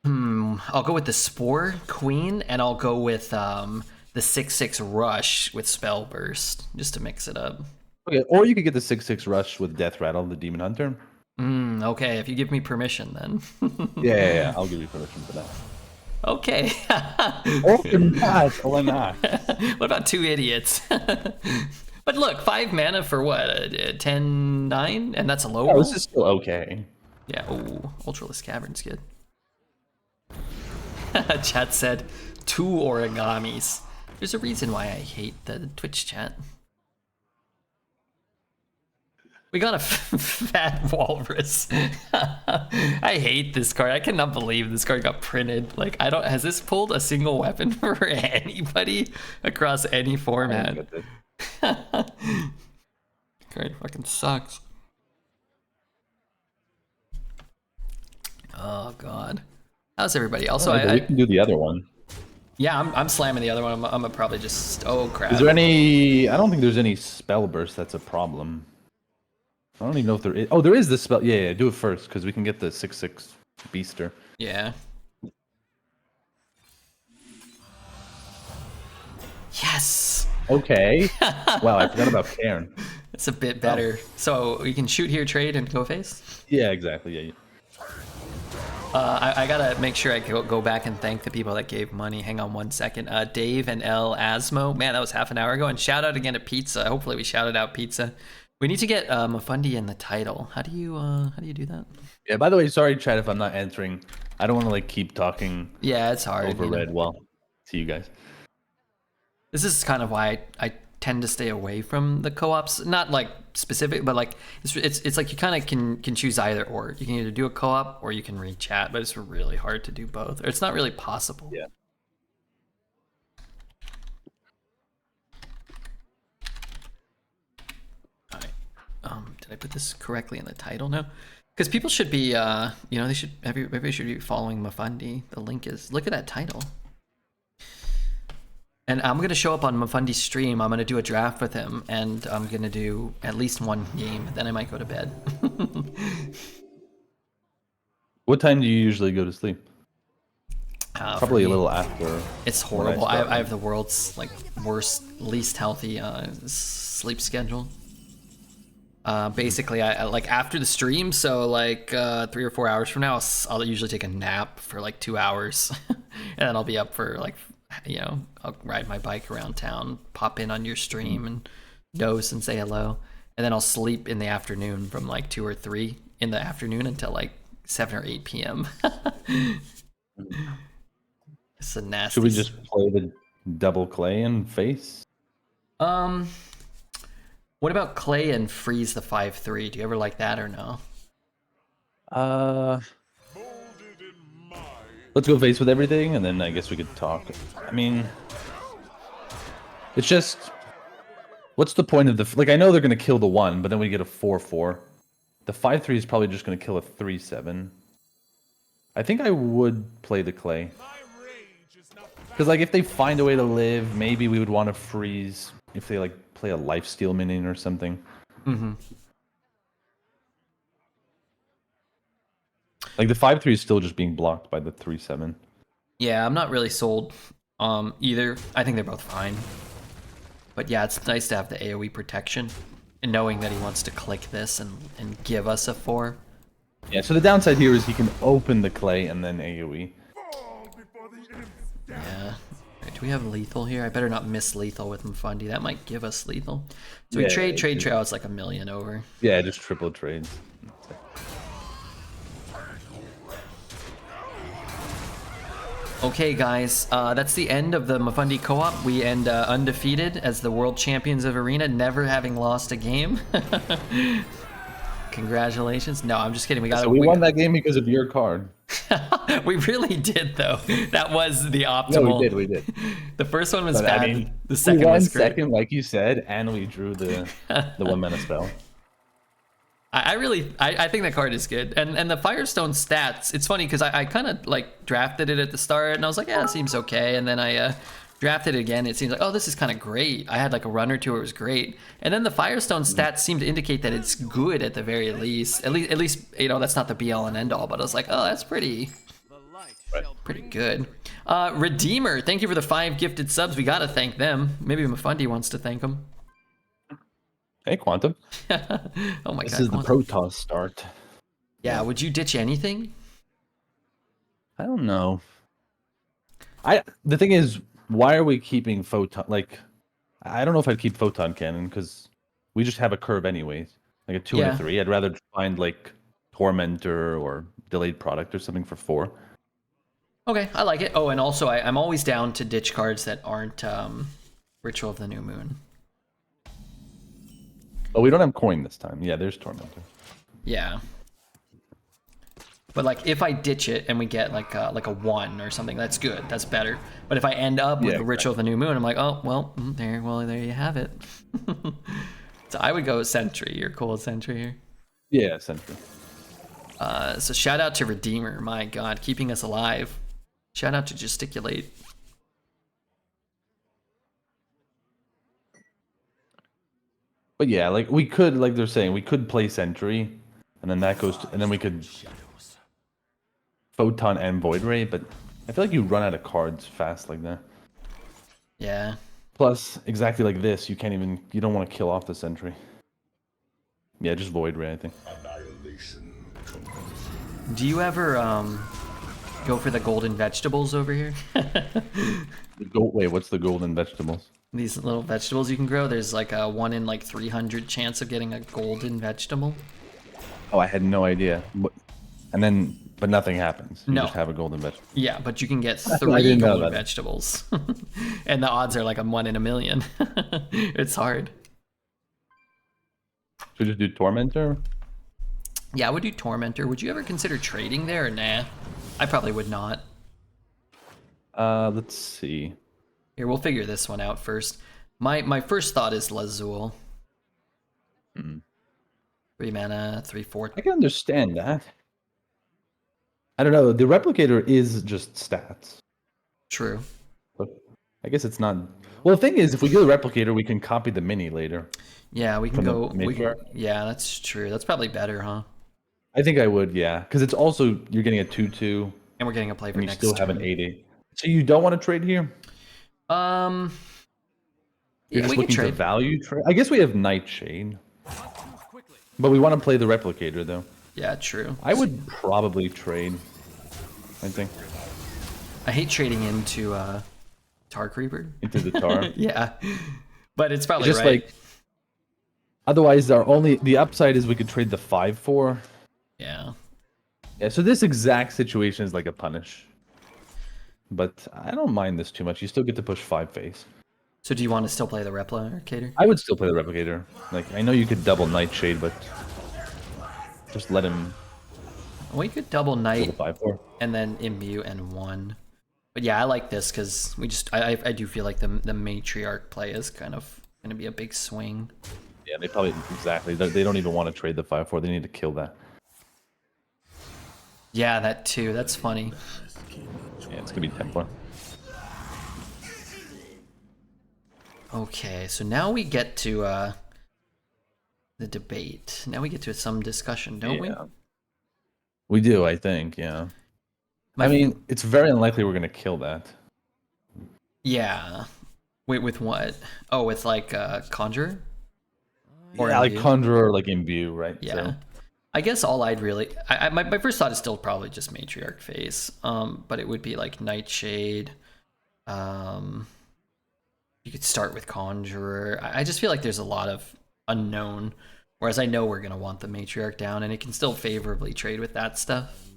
go with the Spore Queen, and I'll go with the 6/6 rush with Spell Burst just to mix it up. Okay, or you could get the 6/6 rush with Death Rattle, the Demon Hunter. Okay, if you give me permission, then. Yeah, I'll give you permission for that. Okay. Or not. What about 2 idiots? But look, 5 mana for what? 10-9? And that's a low roll? This is still okay. Yeah, ooh, Ultralisk Cavern's good. Chat said 2 origamis. There's a reason why I hate the Twitch chat. We got a fat walrus. I hate this card. I cannot believe this card got printed. Like, has this pulled a single weapon for anybody across any format? Card fucking sucks. Oh god. How's everybody? Also, we can do the other one. Yeah, I'm slamming the other one. I'm gonna probably just. Oh crap. Is there any? I don't think there's any spell burst. That's a problem. I don't even know if there is. Oh, there is the spell. Yeah, do it first because we can get the 6/6 beaster. Yeah. Yes. Okay. Wow, I forgot about Cairn. It's a bit better. So we can shoot here, trade, and go face. Yeah, exactly. Yeah. I gotta make sure I go back and thank the people that gave money. Hang on one second. Dave and L Asmo. Man, that was half an hour ago. And shout out again to Pizza. Hopefully we shouted out Pizza. We need to get Mifundi in the title. How do you do that? Yeah. By the way, sorry, chat, if I'm not answering. I don't want to like keep talking. Yeah, it's hard. Overread. Well, see you guys. This is kind of why I tend to stay away from the co-ops. Not like specific, but like it's like you kind of can choose either or. You can either do a co-op or you can read chat, but it's really hard to do both. Or it's not really possible. Yeah. All right. Did I put this correctly in the title now? Because people should be, everybody should be following Mifundi. The link is, look at that title. And I'm going to show up on Mifundi's stream. I'm going to do a draft with him, and I'm going to do at least 1 game. Then I might go to bed. What time do you usually go to sleep? Probably a little after. It's horrible. I have the world's worst, least healthy sleep schedule. Basically, I like after the stream, so 3 or 4 hours from now, I'll usually take a nap for 2 hours, and then I'll be up for I'll ride my bike around town, pop in on your stream and dose and say hello. And then I'll sleep in the afternoon from 2 or 3 in the afternoon until 7 or 8 p.m. It's a nasty. Should we just play the double Clay and face? What about Clay and freeze the 5/3? Do you ever like that or no? Let's go face with everything, and then I guess we could talk. I mean, it's just, what's the point of the... I know they're going to kill the 1, but then we get a 4/4. The 5/3 is probably just going to kill a 3/7. I think I would play the Clay. Because, if they find a way to live, maybe we would want to freeze if they, play a lifesteal minion or something. Mm-hmm. The 5/3 is still just being blocked by the 3/7. Yeah, I'm not really sold either. I think they're both fine. But yeah, it's nice to have the AoE protection. And knowing that he wants to click this and give us a 4. Yeah, so the downside here is he can open the clay and then AoE. Yeah. Right, do we have lethal here? I better not miss lethal with Mifundi. That might give us lethal. So we Yeah, trade, oh, it's like 1,000,000 over. Yeah, just triple trades. Okay, guys, that's the end of the Mifundi co-op. We end undefeated as the world champions of Arena, never having lost a game. Congratulations. No, I'm just kidding. So we won that game because of your card. We really did, though. That was the optimal. No, we did. The first one was bad. I mean, the second was great. Second, like you said, and we drew the 1-mana spell. I think that card is good, and the Firestone stats. It's funny because I kind of like drafted it at the start, and I was like, yeah, it seems okay, and then I drafted it again. It seems like, oh, this is kind of great. I had like a run or two where it was great, and then the Firestone stats seem to indicate that it's good at the very least. At least you know that's not the be all and end all, but I was like, oh, that's pretty good. Redeemer, thank you for the 5 gifted subs. We gotta thank them. Maybe Mifundi wants to thank them. Hey, Quantum. Oh my god. This is the Protoss start. Yeah, would you ditch anything? I don't know. The thing is, why are we keeping Photon? Like, I don't know if I'd keep Photon Cannon because we just have a curve anyways. Like a 2 and a 3. I'd rather find like Tormentor or Delayed Product or something for 4. Okay, I like it. Oh, and also I'm always down to ditch cards that aren't Ritual of the New Moon. Oh, we don't have coin this time. Yeah, there's Tormentor. Yeah. But like, if I ditch it and we get like a 1 or something, that's good. That's better. But if I end up with a Ritual of the New Moon, I'm like, oh well, there you have it. So I would go with Sentry. You're cool with Sentry here. Yeah, Sentry. So shout out to Redeemer. My God, keeping us alive. Shout out to Gesticulate. But yeah, like we could, like they're saying, we could play Sentry, and then that goes, and then we could Photon and Void Ray. But I feel like you run out of cards fast like that. Yeah. Plus, exactly like this, you don't want to kill off the Sentry. Yeah, just Void Ray, I think. Do you ever go for the golden vegetables over here? Wait, what's the golden vegetables? These little vegetables you can grow. There's like a 1 in like 300 chance of getting a golden vegetable. Oh, I had no idea. But nothing happens. You just have a golden vegetable. Yeah, but you can get 3 golden vegetables. And the odds are like a 1 in 1,000,000. It's hard. Should we just do Tormentor? Yeah, I would do Tormentor. Would you ever consider trading there or nah? I probably would not. Let's see. Here, we'll figure this one out first. My first thought is Lazul. 3 mana, 3/4. I can understand that. I don't know. The replicator is just stats. True. But I guess it's not. Well, the thing is, if we do the replicator, we can copy the mini later. Yeah, we can go. Yeah, that's true. That's probably better, huh? I think I would, yeah, because it's also you're getting a 2/2, and we're getting a play for next. You still have an 8/8. So you don't want to trade here? Yeah, you're just looking to value trade. I guess we have Nightshade, but we want to play the replicator though. Yeah, true. I would probably trade. I think. I hate trading into Tar Creeper. Into the Tar. Yeah, but it's probably just right. Like. Otherwise, the upside is we could trade the 5/4. Yeah. Yeah. So this exact situation is like a punish. But I don't mind this too much. You still get to push 5 face. So do you want to still play the replicator? I would still play the replicator. Like I know you could double Nightshade, but just let him. We could double Night 5/4 and then imbue and 1. But yeah, I like this because I do feel like the matriarch play is kind of going to be a big swing. Yeah, they probably they don't even want to trade the 5/4. They need to kill that. Yeah, that too. That's funny. Yeah, it's gonna be Templar. Okay, so now we get to the debate. Now we get to some discussion, don't we? We do, I think. Yeah. I mean, it's very unlikely we're gonna kill that. Yeah. Wait, with what? Oh, with like conjure or Yeah, like imbue? conjurer, like imbue, right? Yeah. So I guess all I'd really, my first thought is still probably just matriarch phase. But it would be like nightshade. Um, you could start with conjurer. I just feel like there's a lot of unknown. Whereas I know we're gonna want the matriarch down, and it can still favorably trade with that stuff.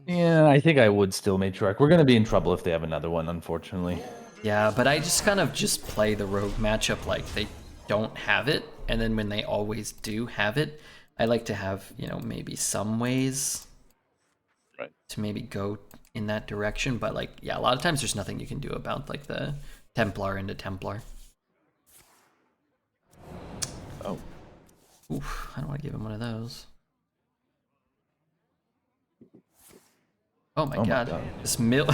yeah, I think I would still matriarch. We're gonna be in trouble if they have another one, unfortunately. Yeah, but I just kind of just play the rogue matchup like they don't have it, and then when they always do have it, I like to have, you know, maybe some ways Right. to maybe go in that direction, but like, yeah, a lot of times there's nothing you can do about like the Templar into Templar. Oh. Oof, I don't want to give him one of those. Oh my god. This mill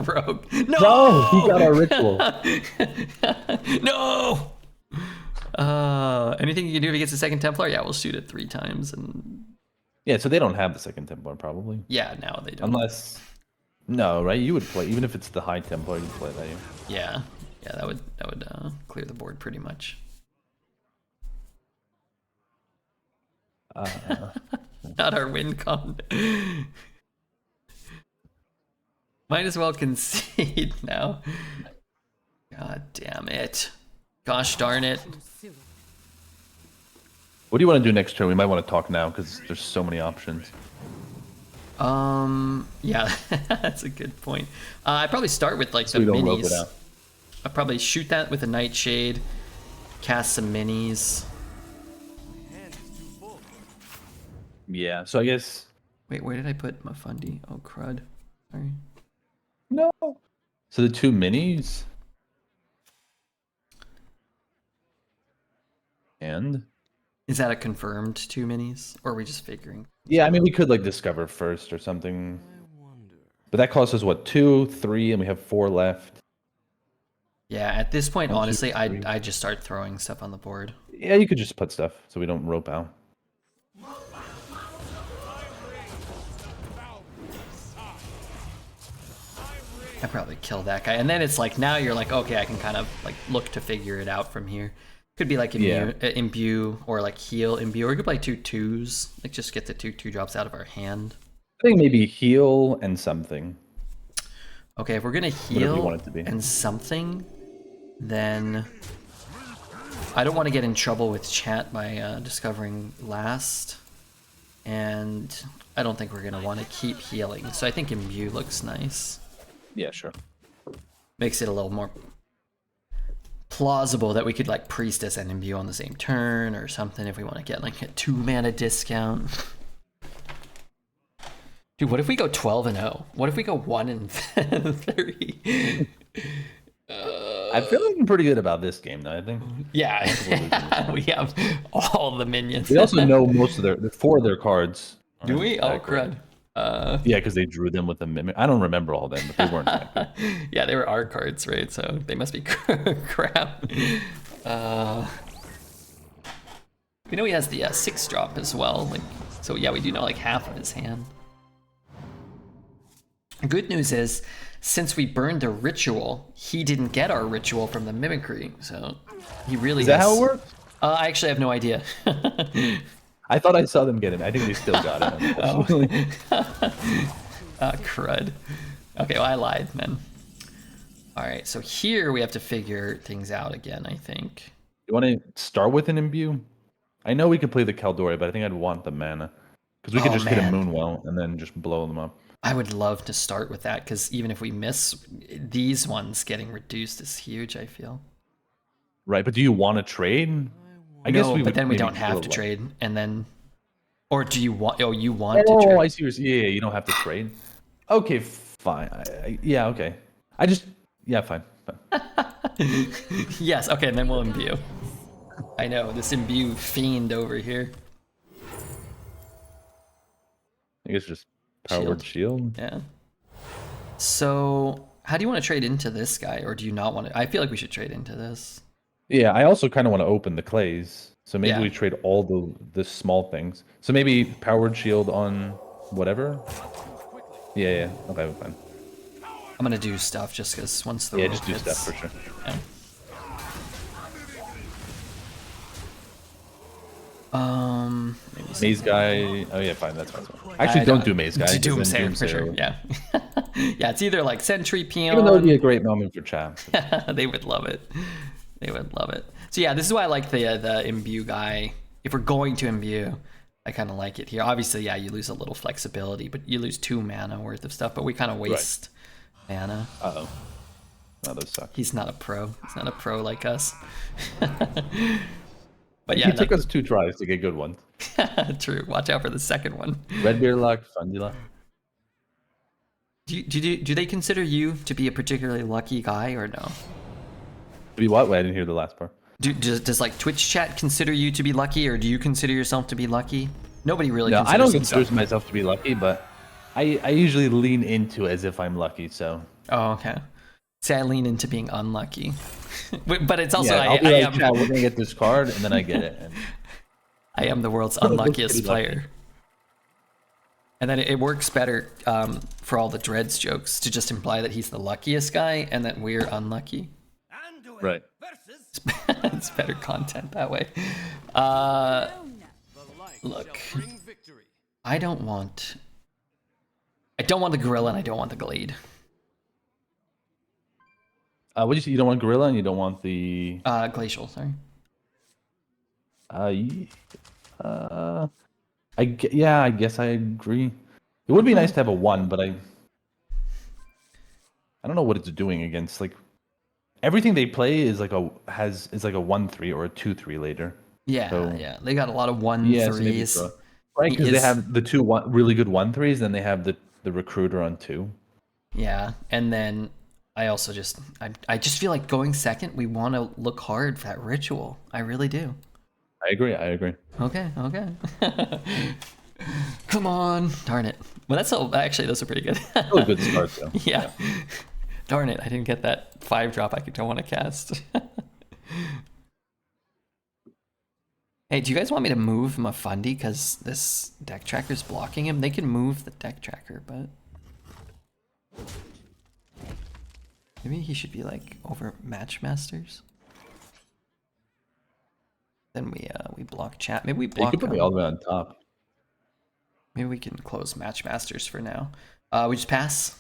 rogue. No! No, he got our ritual. No! Anything you can do if he gets a second Templar? Yeah, we'll shoot it 3 times and Yeah, so they don't have the second Templar, probably. yeah, no, they don't. Unless... No, right? You would play, even if it's the high Templar, you'd play that. Yeah. Yeah, that would clear the board pretty much. Not our win con. Might as well concede now. God damn it. Gosh darn it. What do you want to do next turn? We might want to talk now because there's so many options. Yeah, that's a good point. I'd probably start with like So the we don't rope it minis. out. I'd probably shoot that with a Nightshade, cast some minis. Yeah, so I guess... Wait, where did I put Mifundi? Oh, crud. Sorry. No. So the 2 minis... And... Is that a confirmed 2 minis? Or are we just figuring? Yeah, I mean, we could like discover first or something. But that costs us what, 2, 3, and we have 4 left. Yeah, at this point, 1, 2, honestly, 3. I'd just start throwing stuff on the board. Yeah, you could just put stuff so we don't rope out. I'd probably kill that guy. And then it's like, now you're like, okay, I can kind of like look to figure it out from here. Could be like imbue or like heal imbue, or you could play 2 2s, like just get the 2 2-drops out of our hand. I think maybe heal and something. Okay, if we're gonna you heal want it to be. and something, then I don't want to get in trouble with chat by discovering last, and I don't think we're gonna want to keep healing. So I think imbue looks nice. Yeah, sure. Makes it a little more plausible that we could like priestess and imbue on the same turn or something if we want to get like a 2 mana discount. Dude, what if we go 12-0? What if we go 1-3? I feel like I'm pretty good about this game, though, I think. Yeah, we have all the minions. We also know most of their 4 of their cards. Do we? Oh, crud. Yeah, because they drew them with a mimic. I don't remember all of them, but they weren't that good. Yeah, they were our cards, right? So they must be crap. We know he has the 6-drop as well. Like, so yeah, we do know like half of his hand. Good news is, since we burned a ritual, he didn't get our ritual from the mimicry, so he really Is that how it works? I actually have no idea. I thought I saw them get it. I think they still got it. Crud. Okay, well, I lied, man. All right, so here we have to figure things out again, I think. You want to start with an imbue? I know we could play the Caldori, but I think I'd want the mana. Because we could just hit a Moonwell and then just blow them up. I would love to start with that, because even if we miss, these ones getting reduced is huge, I feel. Right, but do you want to trade? I guess but then we don't have to trade, and then... Or do you want... Oh, you want to trade? Oh, I see. Yeah, you don't have to trade. Okay, fine. Yeah, okay. Yeah, fine. Yes, okay, and then we'll imbue. I know, this imbue fiend over here. I guess just powered shield. Yeah. So, how do you want to trade into this guy, or do you not want to? I feel like we should trade into this. Yeah, I also kind of want to open the clays. So maybe we trade all the small things. So maybe powered shield on whatever. Yeah. Okay, fine. I'm gonna do stuff just because once the Yeah, rope just do hits, stuff for sure. yeah. Maybe Maze guy. Oh yeah, fine. That's fine. Actually, don't do maze guy. 'cause then Doomsayer for sure. Yeah. Yeah, it's either like Sentry Peon. Even though it'd be a great moment for chat. They would love it. They would love it. So yeah, this is why I like the imbue guy. If we're going to imbue, I kind of like it here. Obviously, yeah, you lose a little flexibility, but you lose 2 mana worth of stuff. But we kind of waste mana. Uh-oh. Oh, those suck. He's not a pro. He's not a pro like us. But yeah, He took us 2 tries to get good ones. true. Watch out for the second one. Red beer luck, Fundy luck. Do they consider you to be a particularly lucky guy or no? To be what? Wait, I didn't hear the last part. Does like Twitch chat consider you to be lucky, or do you consider yourself to be lucky? Nobody really. No, considers I don't himself. consider myself to be lucky, but I usually lean into it as if I'm lucky. So. Oh, okay. See, I lean into being unlucky, but it's also Yeah, I'll be like, chat, we're gonna get this card, and then I get it. And... I am the world's unluckiest player. And then it works better for all the Dreads jokes to just imply that he's the luckiest guy and that we're unlucky. Right. It's better content that way. Look, I don't want the gorilla and I don't want the glade. What do you say? You don't want gorilla and you don't want the glacial. Sorry. Yeah, I guess I agree. It would be nice to have a 1, but I don't know what it's doing against like everything they play is like a 1/3 or a 2/3 later. Yeah, so, yeah. They got a lot of 1/3s. So right, because they have the 2 really good 1/3s, then they have the recruiter on 2. Yeah, and then I also I just feel like going second, we want to look hard for that ritual. I really do. I agree. Okay. Come on. Darn it. Well, actually, those are pretty good. Still a good start, though. Yeah. Darn it. I didn't get that 5-drop I don't want to cast. Hey, do you guys want me to move Mifundi because this deck tracker's blocking him? They can move the deck tracker, but... maybe he should be, like, over Matchmasters? Then we block chat. Maybe we block... You could put me all the way on top. Maybe we can close Matchmasters for now. We just pass?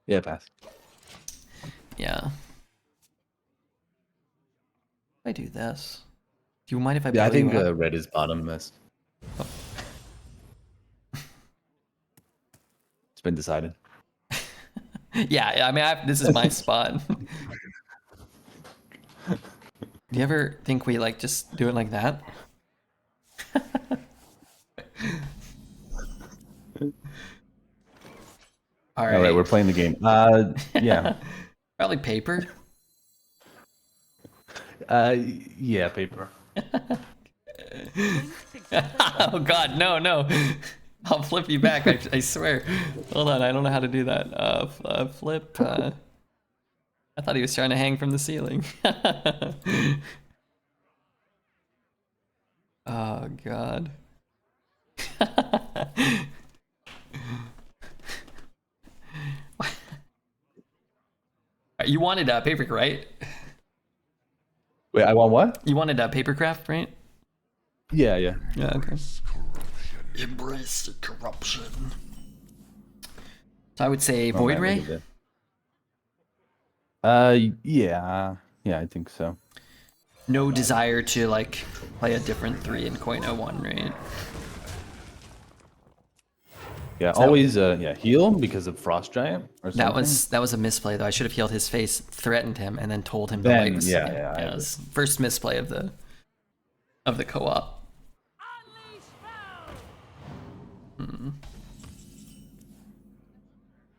Yeah, pass. Yeah. I do this. Do you mind if I? Yeah, I think red is bottom list. Oh. It's been decided. Yeah, I mean, this is my spot. Do you ever think we like just do it like that? All right, we're playing the game. Yeah. Probably paper. Yeah, paper. Oh God, no! I'll flip you back. I swear. Hold on, I don't know how to do that. Flip. I thought he was trying to hang from the ceiling. Oh God. You wanted paper, right? Wait, I want what? You wanted papercraft, right? Yeah. Yeah, okay. Embrace the corruption. So I would say Void Ray? Yeah, I think so. No desire to like play a different 3 in Coin 01, right? Yeah, always heal because of Frost Giant or something. That was a misplay though. I should have healed his face, threatened him, and then told him the light was it was first misplay of the co-op.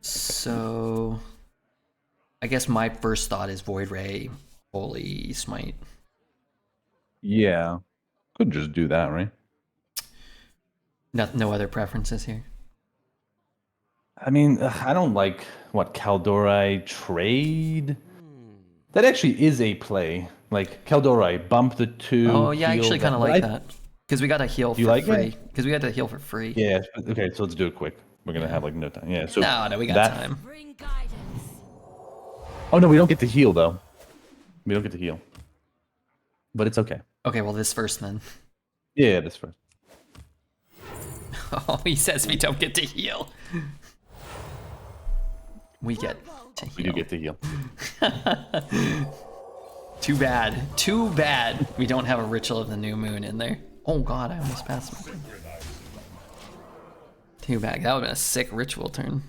So I guess my first thought is Void Ray, Holy Smite. Yeah. Could just do that, right? No other preferences here. I mean, I don't like what Kaldorai trade. That actually is a play. Like Kaldorai, bump the 2. Oh yeah, I actually kind of like that because we got to heal for free. Because we got to heal for free. Yeah. Okay, so let's do it quick. We're gonna have like no time. Yeah. So no, we got time. Oh no, we don't get to heal though. We don't get to heal. But it's okay. Okay, well this first then. Yeah, this first. Oh, he says we don't get to heal. We get to heal. We do get to heal. Too bad. Too bad we don't have a Ritual of the New Moon in there. Oh god, I almost passed my turn. Too bad. That would have been a sick ritual turn.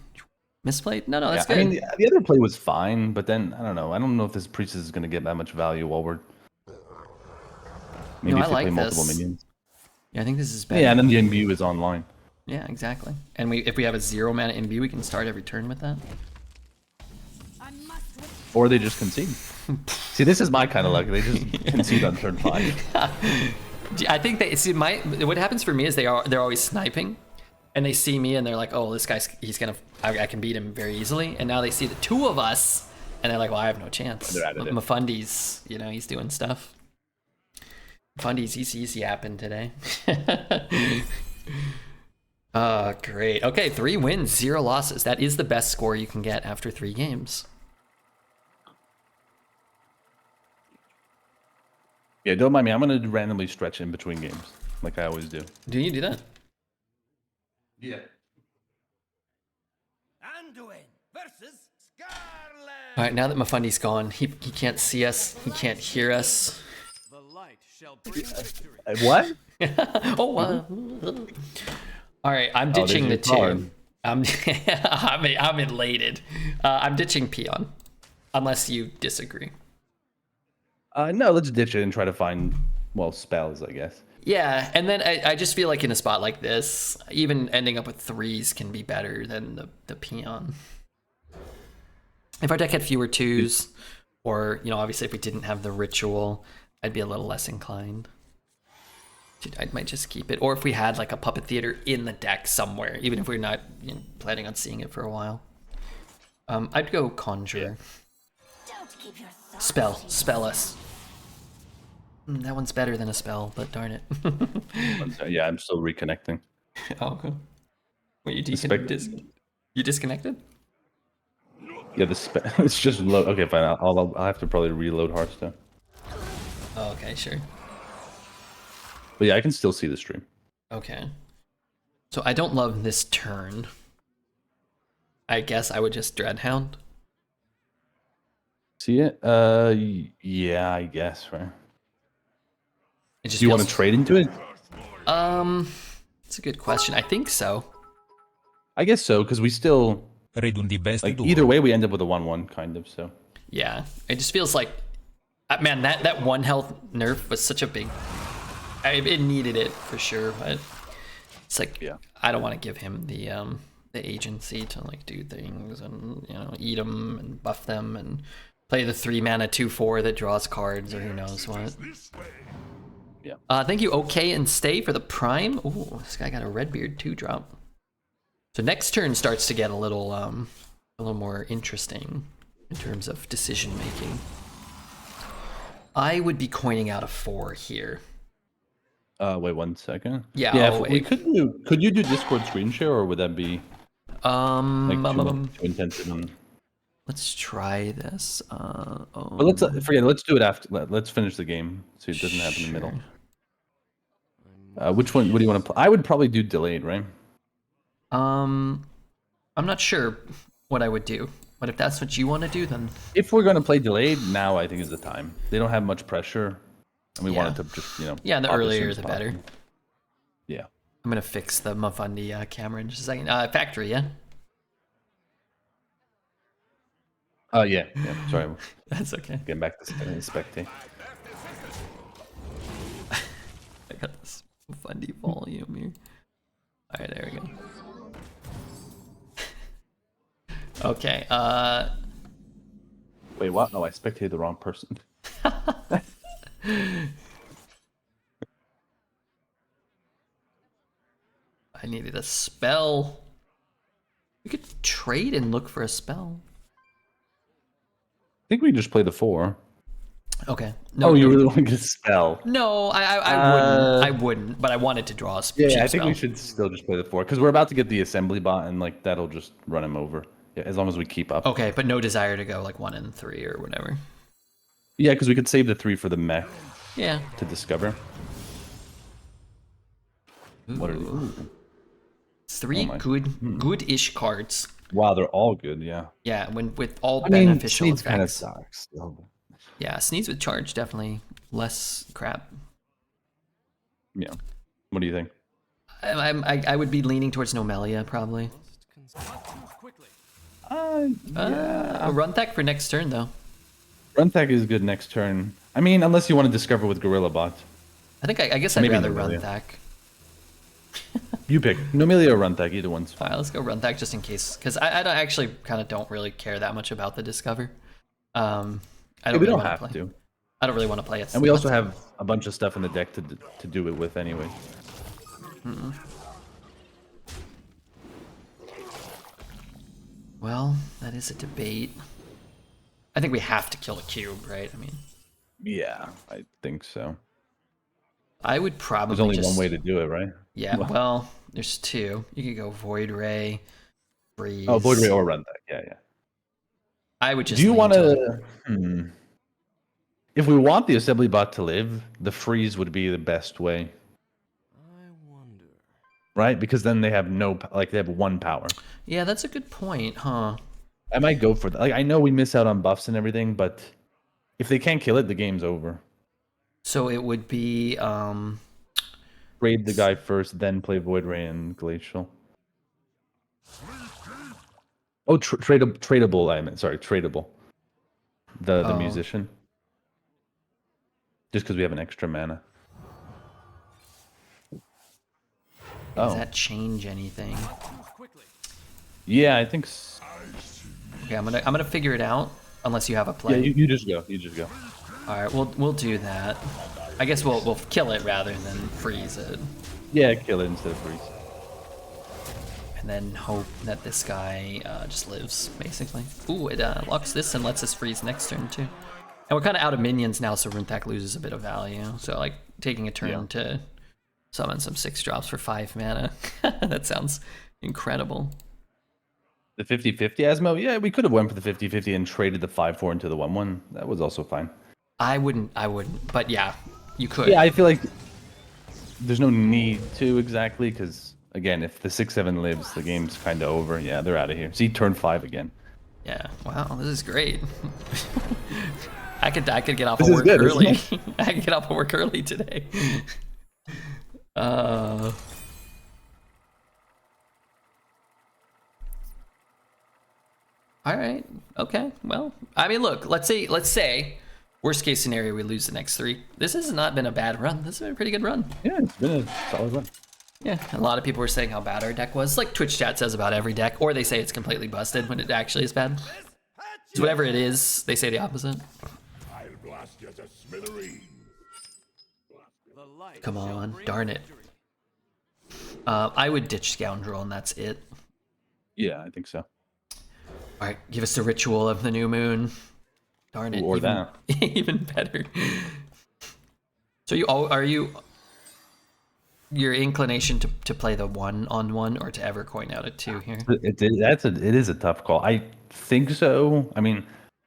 Misplayed? No, that's good. I mean, the other play was fine, but then, I don't know. I don't know if this priestess is going to get that much value while we're... Maybe No, if I they like play multiple this. minions. Yeah, I think this is better. Yeah, and then the imbue is online. Yeah, exactly. And if we have a 0 mana imbue, we can start every turn with that. Or they just concede. See, this is my kind of luck. They just concede on turn 5. I think they see what happens for me is they're always sniping, and they see me and they're like, oh, this guy's I can beat him very easily. And now they see the two of us, and they're like, well, I have no chance. Mifundi's, he's doing stuff. Mifundi's he's yapping today. Great. Okay, 3 wins, 0 losses. That is the best score you can get after 3 games. Yeah, don't mind me. I'm going to randomly stretch in between games, like I always do. Do you do that? Yeah. Anduin versus Scarlet. All right, now that Mifundi's gone, he can't see us, he can't hear us. The light shall bring victory. What? Oh, wow. All right, I'm ditching the 2. I'm elated. I'm ditching Peon, unless you disagree. No, let's ditch it and try to find, well, spells, I guess. Yeah, and then I just feel like in a spot like this, even ending up with 3s can be better than the Peon. If our deck had fewer 2s, or, obviously if we didn't have the ritual, I'd be a little less inclined. I might just keep it. Or if we had like a Puppet Theater in the deck somewhere, even if we're not planning on seeing it for a while. I'd go Conjure. Yeah. Spell us. That one's better than a spell, but darn it. Yeah, I'm still reconnecting. Oh, cool. Wait, you disconnected? Yeah, it's just load. Okay, fine. I'll have to probably reload Hearthstone. Oh, okay, sure. But yeah, I can still see the stream. Okay. So I don't love this turn. I guess I would just Dreadhound. See it? Yeah, I guess, right? It just Do you want to trade into it? It's a good question. I think so. I guess so, because we still... Like, either way, we end up with a 1-1, kind of, so... Yeah, it just feels like... Man, that 1 health nerf was such a big... it needed it, for sure, but... It's like, yeah. I don't want to give him the agency to, like, do things and, eat them and buff them and play the 3 mana 2/4 that draws cards or who knows what. Yeah. Thank you, OK and Stay, for the Prime. Ooh, this guy got a Redbeard 2-drop. So next turn starts to get a little more interesting in terms of decision making. I would be coining out a 4 here. Wait 1 second. Yeah, we could do. Could you do Discord screen share, or would that be too intensive? Let's try this. But let's forget it. Let's do it after. Let's finish the game so it doesn't happen in the middle. Which one? What do you want to play? I would probably do delayed, right? I'm not sure what I would do, but if that's what you want to do, then if we're gonna play delayed, now I think is the time. They don't have much pressure, and we wanted to just Yeah, the earlier the better. Yeah. I'm gonna fix the Mifundi camera in just a second. Factory, yeah. Yeah. Sorry. That's okay. Getting back to spectate. I got this Mifundi volume here. All right, there we go. Okay. Wait, what? Oh, I spectated the wrong person. I needed a spell. We could trade and look for a spell. I think we just play the 4. Okay. No, you really want to get a spell? No, I wouldn't. But I wanted to draw a Yeah, I think spell. we should still just play the 4 because we're about to get the assembly bot, and like that'll just run him over Yeah, as long as we keep up. Okay, but no desire to go like 1 and 3 or whatever. Yeah, because we could save the 3 for the mech Yeah. to discover. What are Ooh. these? 3 my- good-ish cards. Wow, they're all good. Yeah. Yeah, when with all I mean, beneficial Sneed's kind of effects. sucks. Still. Yeah, Sneeze with charge definitely less crap. Yeah. What do you think? I would be leaning towards Nomelia probably. Not too quickly. Yeah. Run Tech for next turn though. Runtech is good next turn. I mean, unless you want to discover with Gorilla Bot. I think I guess I'd Maybe rather Run Nomelia. Tech. You pick Nomelia or Runtech, either one's fine. All right, let's go Run Tech just in case, because I don't actually kind of don't really care that much about the Discover. I don't Yeah, we really don't wanna have play. to. I don't really want to play it. And we also have a bunch of stuff in the deck to do it with anyway. Well, that is a debate. I think we have to kill a cube, right? I mean, Yeah, I think so. I would probably There's only just... one way to do it, right? Yeah, well, there's 2. You could go Void Ray, Freeze. Oh, Void Ray or Runtech. Yeah, yeah. I would just. Do you lean want to? to? If we want the assembly bot to live, the freeze would be the best way, I wonder. right? Because then they have they have 1 power. Yeah, that's a good point, huh? I might go for that. Like, I know we miss out on buffs and everything, but if they can't kill it, the game's over. So it would be Raid the guy first, then play Void Ray and Glacial. Oh, tradable. I meant tradable. The Oh. musician. Just because we have an extra mana. Does Oh, that change anything? Too quickly. yeah, I think. Okay, I'm gonna figure it out. Unless you have a Yeah, play. you just go. You just go. All right, we'll do that. I guess we'll kill it rather than freeze it, Yeah, kill it instead of freeze. and then hope that this guy just lives, basically. Ooh, it locks this and lets us freeze next turn too. And we're kind of out of minions now, so Runtak loses a bit of value. So like taking a turn to summon some 6 drops for 5 mana. That sounds incredible. The 50-50 Asmo? Yeah, we could have went for the 50-50 and traded the 5-4 into the 1-1. That was also fine. I wouldn't, but yeah, you could. Yeah, I feel like there's no need to exactly, because, again, if the 6-7 lives, the game's kind of over. Yeah, they're out of here. See, turn 5 again. Yeah. Wow, this is great. I could get off This of is work good, isn't early. I could get off of work early today. All right. Okay. Well, I mean, look. Let's say, worst case scenario, we lose the next 3. This has not been a bad run. This has been a pretty good run. Yeah, it's been a solid run. Yeah. A lot of people were saying how bad our deck was. Like Twitch chat says about every deck, or they say it's completely busted when it actually is bad. So whatever it is, they say the opposite. I'll blast you to smithereens. The light Come shall on, bring darn it. victory. I would ditch Scoundrel, and that's it. Yeah, I think so. All right, give us the ritual of the new moon. Darn it, Or even, that. even better. So your inclination to play the 1-on-1 or to ever coin out a 2 here? It is a tough call. I think so. I mean,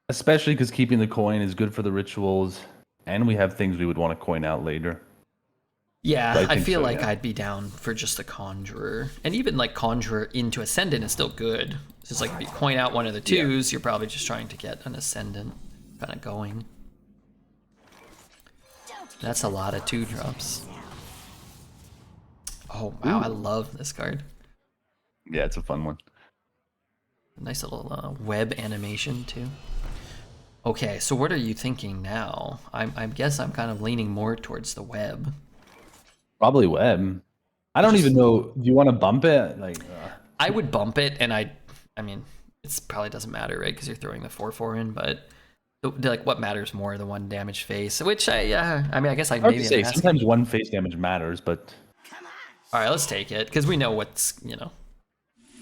especially because keeping the coin is good for the rituals, and we have things we would want to coin out later. Yeah, I I think feel so, like yeah. I'd be down for just the Conjurer. And even like Conjurer into Ascendant is still good. It's just like if you coin out one of the 2s, you're probably just trying to get an Ascendant kind of going. That's a lot of 2-drops. Oh, wow, I love this card. Yeah, it's a fun one. Nice little web animation too. Okay, so what are you thinking now? I guess I'm kind of leaning more towards the web. Probably web. I don't even know. Do you want to bump it? I would bump it, and I mean, it probably doesn't matter, right? Because you're throwing the 4/4 in, but like, what matters more, the 1 damage face? Which I mean, I guess Hard maybe to say. I'm asking. Sometimes 1 face damage matters, but All right, let's take it because we know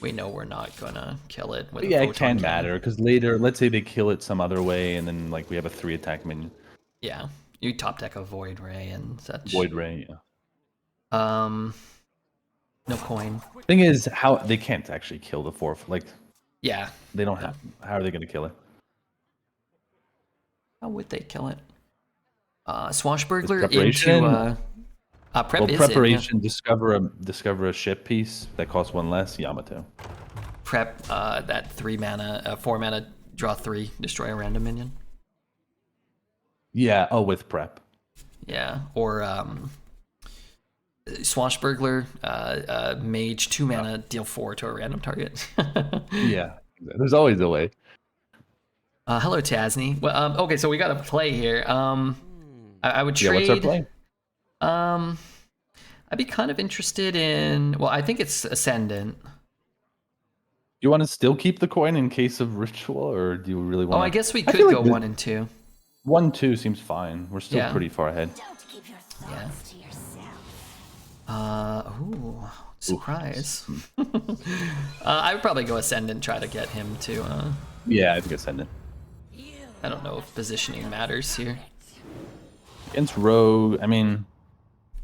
we know we're not gonna kill it with. yeah, a it photon can cannon. matter because later, let's say they kill it some other way, and then like we have a 3 attack minion, Yeah, you top deck a Void Ray and such. Void Ray. Yeah. No coin. Thing is, how they can't actually kill the 4. Like Yeah. They don't have. How are they going to kill it? How would they kill it? Swashbuckler Is preparation into prep Well, is preparation. Discover a ship piece that costs one less. Yamato. prep that 3 mana, 4 mana, draw 3, destroy a random minion. Yeah. Oh, with prep. Yeah, or Swashbuckler, mage 2 mana, deal 4 to a random target. Yeah. There's always a way. Hello, Tasney. Well, okay, so we got a play here. I would Yeah. trade. What's our play? I'd be kind of interested in. Well, I think it's Ascendant. You want to still keep the coin in case of ritual, or do you really want? Oh, I guess we feel could like go the- 1 and 2. 1-2 seems fine. We're still Yeah. pretty far ahead. Don't keep your Yeah. thoughts to yourself. Ooh, surprise. I would probably go Ascendant, try to get him to. Yeah, I think Ascendant. I don't know if positioning matters here. Against Rogue, I mean,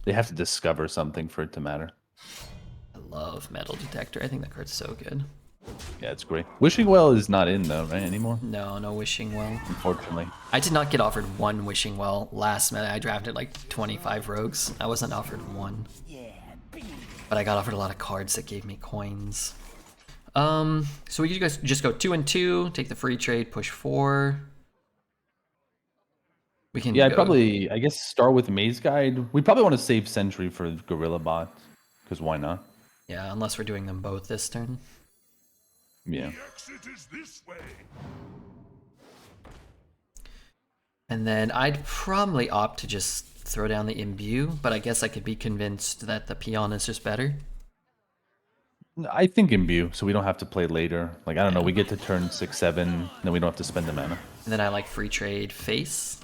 they have to discover something for it to matter. I love Metal Detector. I think that card's so good. Yeah, it's great. Wishing Well is not in though, right, anymore? No Wishing Well. Unfortunately. I did not get offered 1 Wishing Well last minute. I drafted like 25 rogues. I wasn't offered 1. But I got offered a lot of cards that gave me coins. So we could guys just go 2 and 2, take the free trade, push 4. We can Yeah, go, I guess start with Maze Guide. We probably want to save Sentry for Gorilla Bot, because why not? yeah, unless we're doing them both this turn. Yeah. The exit is this way. And then I'd probably opt to just throw down the Imbue, but I guess I could be convinced that the Peon is just better. I think Imbue, so we don't have to play later. Like, I don't know, we get to turn 6-7, then we don't have to spend the mana. And then I like free trade Face.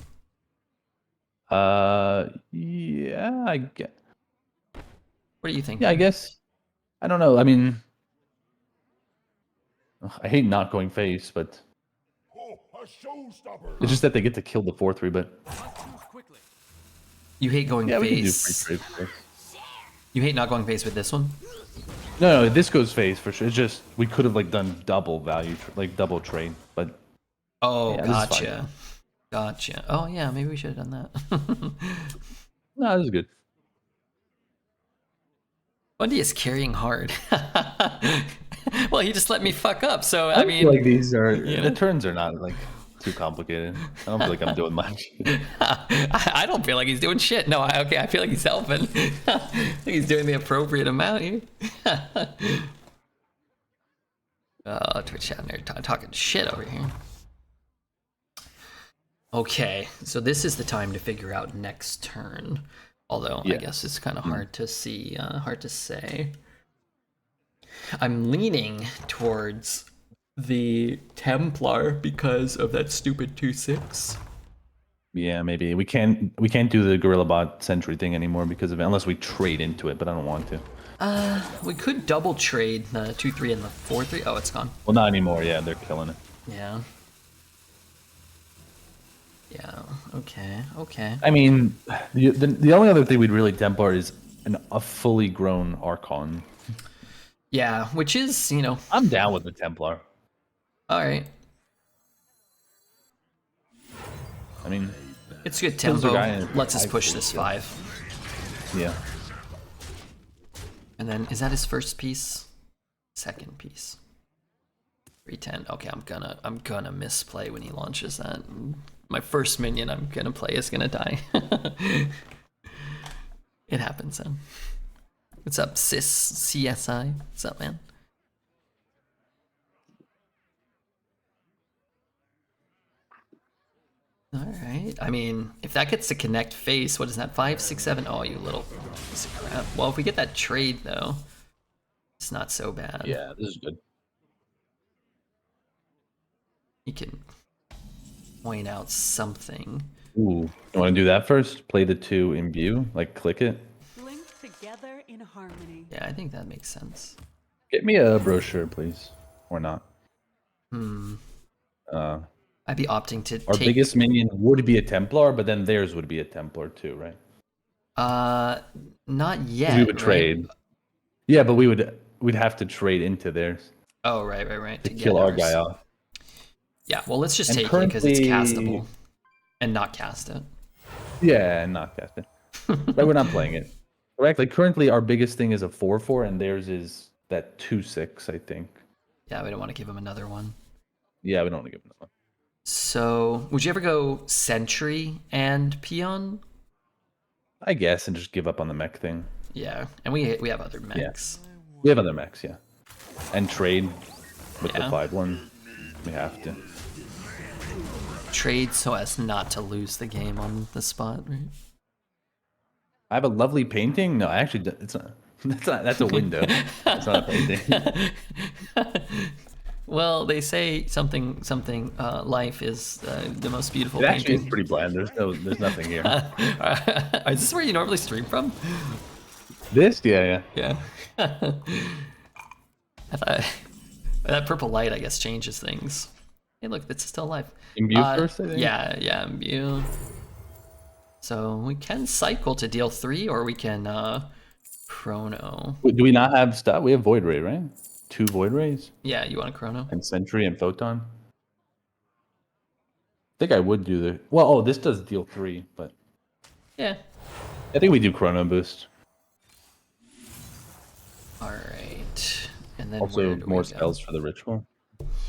Yeah, I get. What do you think? Yeah, I guess. I don't know. I mean, I hate not going face, but Oh, a showstopper. it's just that they get to kill the 4/3. But Must choose quickly. You hate going yeah, we can do face. free trade. Face. You hate not going face with this one? No, this goes face for sure. It's just we could have like done double value, like double trade, but Oh, Yeah, this is fine. gotcha. Gotcha. Oh, yeah, maybe we should have done that. no, this is good. Bundy is carrying hard. Well, he just let me fuck up, so I I mean, feel like these are know. the turns are not like too complicated. I don't feel like I'm doing much. I don't feel like he's doing shit. No, I feel like he's helping. I think he's doing the appropriate amount here. Oh, Twitch chat nerd talking shit over here. Okay, so this is the time to figure out next turn. Although I Yeah. guess it's kind of hard to see, hard to say. I'm leaning towards the Templar because of that stupid 2/6. Yeah, maybe we can't do the Gorilla Bot Sentry thing anymore because of it, unless we trade into it. But I don't want to. We could double trade the 2/3 and the 4/3. Oh, it's gone. Well, not anymore. Yeah, they're killing it. Yeah. Yeah. Okay. Okay. I mean, the only other thing we'd really Templar is a fully grown Archon. Yeah, which is, I'm down with the Templar. all right. I mean, It's good Kills a tempo. guy in Lets us 5 push full this kill. 5. yeah. And then is that his first piece? Second piece. 310. Okay, I'm gonna misplay when he launches that. My first minion I'm gonna play is gonna die. It happens then. What's up, CSI? What's up, man? All right. I mean, if that gets to connect face, what is that? 5, 6, 7? Oh, you little piece of crap. Well, if we get that trade though, it's not so bad. Yeah, this is good. You can point out something. Ooh, you want to do that first? Play the 2 imbue, like click it. Linked together in harmony. Yeah, I think that makes sense. Get me a brochure, please, or not. I'd be opting to Our take. biggest minion would be a Templar, but then theirs would be a Templar too, right? Not yet. We would right? trade. Yeah, but we'd have to trade into theirs. Oh, right. to kill our guy off. Yeah, well, let's just And take it because it's currently- castable. And not cast it. Yeah, and not cast it. But we're not playing it. Correctly. Currently, our biggest thing is a 4/4, and theirs is that 2/6, I think. Yeah, we don't want to give him another one. Yeah, we don't want to give them that one. So, would you ever go Sentry and Peon? I guess, and just give up on the mech thing. Yeah, and we have other mechs. We have other mechs, yeah. And trade with the Yeah. 5/1. We have to. Trade so as not to lose the game on the spot, right? I have a lovely painting. No, actually, it's not. That's a window. It's not a painting. Well, they say something. Life is the most beautiful It actually is painting. pretty bland. There's nothing here. Is this where you normally stream from? This, yeah. Yeah. I thought that purple light, I guess, changes things. Hey, look, it's still alive. Imbue first, I think? Yeah, imbue. So we can cycle to deal 3, or we can chrono. Wait, do we not have stuff? We have Void Ray, right? 2 Void Rays Yeah, you want a chrono? and Sentry and Photon. I think I would do the. Well, oh, this does deal 3, but Yeah. I think we do Chrono Boost. All right. And then Also, where do we more go? spells for the ritual.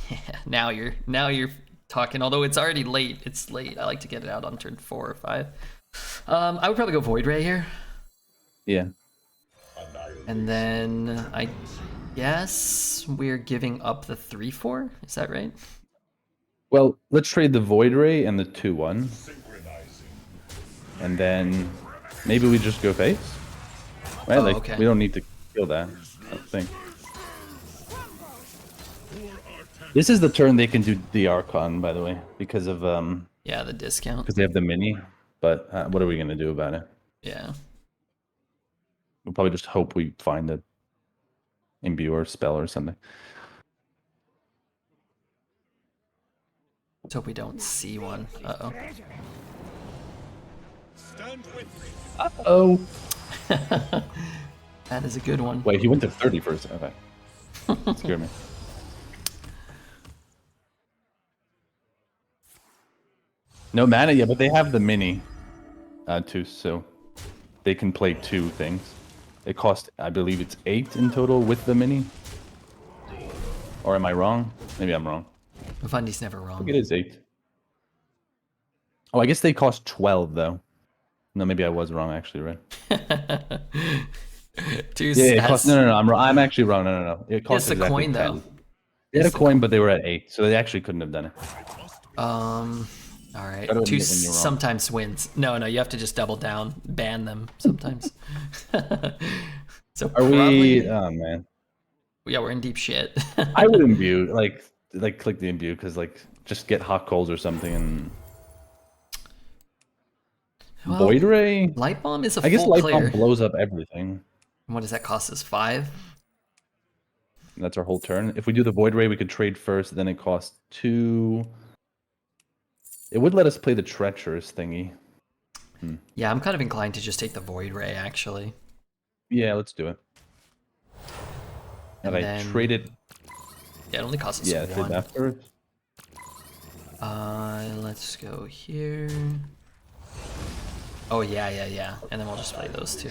Yeah, now you're talking. Although it's already late. It's late. I like to get it out on turn 4 or 5. I would probably go Void Ray here, Yeah. and then I guess we're giving up the 3/4. Is that right? Well, let's trade the Void Ray and the 2/1. And then maybe we just go face. Right? Oh, like, okay. we don't need to kill that, I don't think. This is the turn they can do the Archon, by the way, because of Yeah, the discount. because they have the mini. But what are we gonna do about it? Yeah. We'll probably just hope we find a imbue or spell or something. Let's hope we don't see one. Uh-oh. Stand with me. Oh, That is a good one. wait, he went to 30 first. Okay, that scared me. No mana, yeah, but they have the mini too, so they can play 2 things. It costs, I believe it's 8 in total with the mini. Or am I wrong? Maybe I'm wrong. Mifundi's never I wrong. think it is 8. Oh, I guess they cost 12 though. No, maybe I was wrong actually, right? Deuce Yeah, it has- cost, no, I'm wrong. I'm actually wrong. No. It It's cost the exactly coin 10. though. They had a It's the coin, but they were at 8, so they actually couldn't have done it. All right. Try to admit Deuce when you're wrong. sometimes wins. No, you have to just double down, ban them sometimes. So Are probably, we? Oh man, yeah, we're in deep shit. I would imbue. Like click the imbue because just get hot coals or something and Well, Void Ray. Light Bomb is a I guess full Light clear. Bomb blows up everything. What does that cost us? 5? That's our whole turn. If we do the Void Ray, we could trade first. Then it costs 2. It would let us play the Treacherous thingy. Yeah, I'm kind of inclined to just take the Void Ray actually. Yeah, let's do it. And And I then- traded. Yeah, it only costs us Yeah, trade 1. afterwards. Let's go here. Oh yeah. And then we'll just play those 2.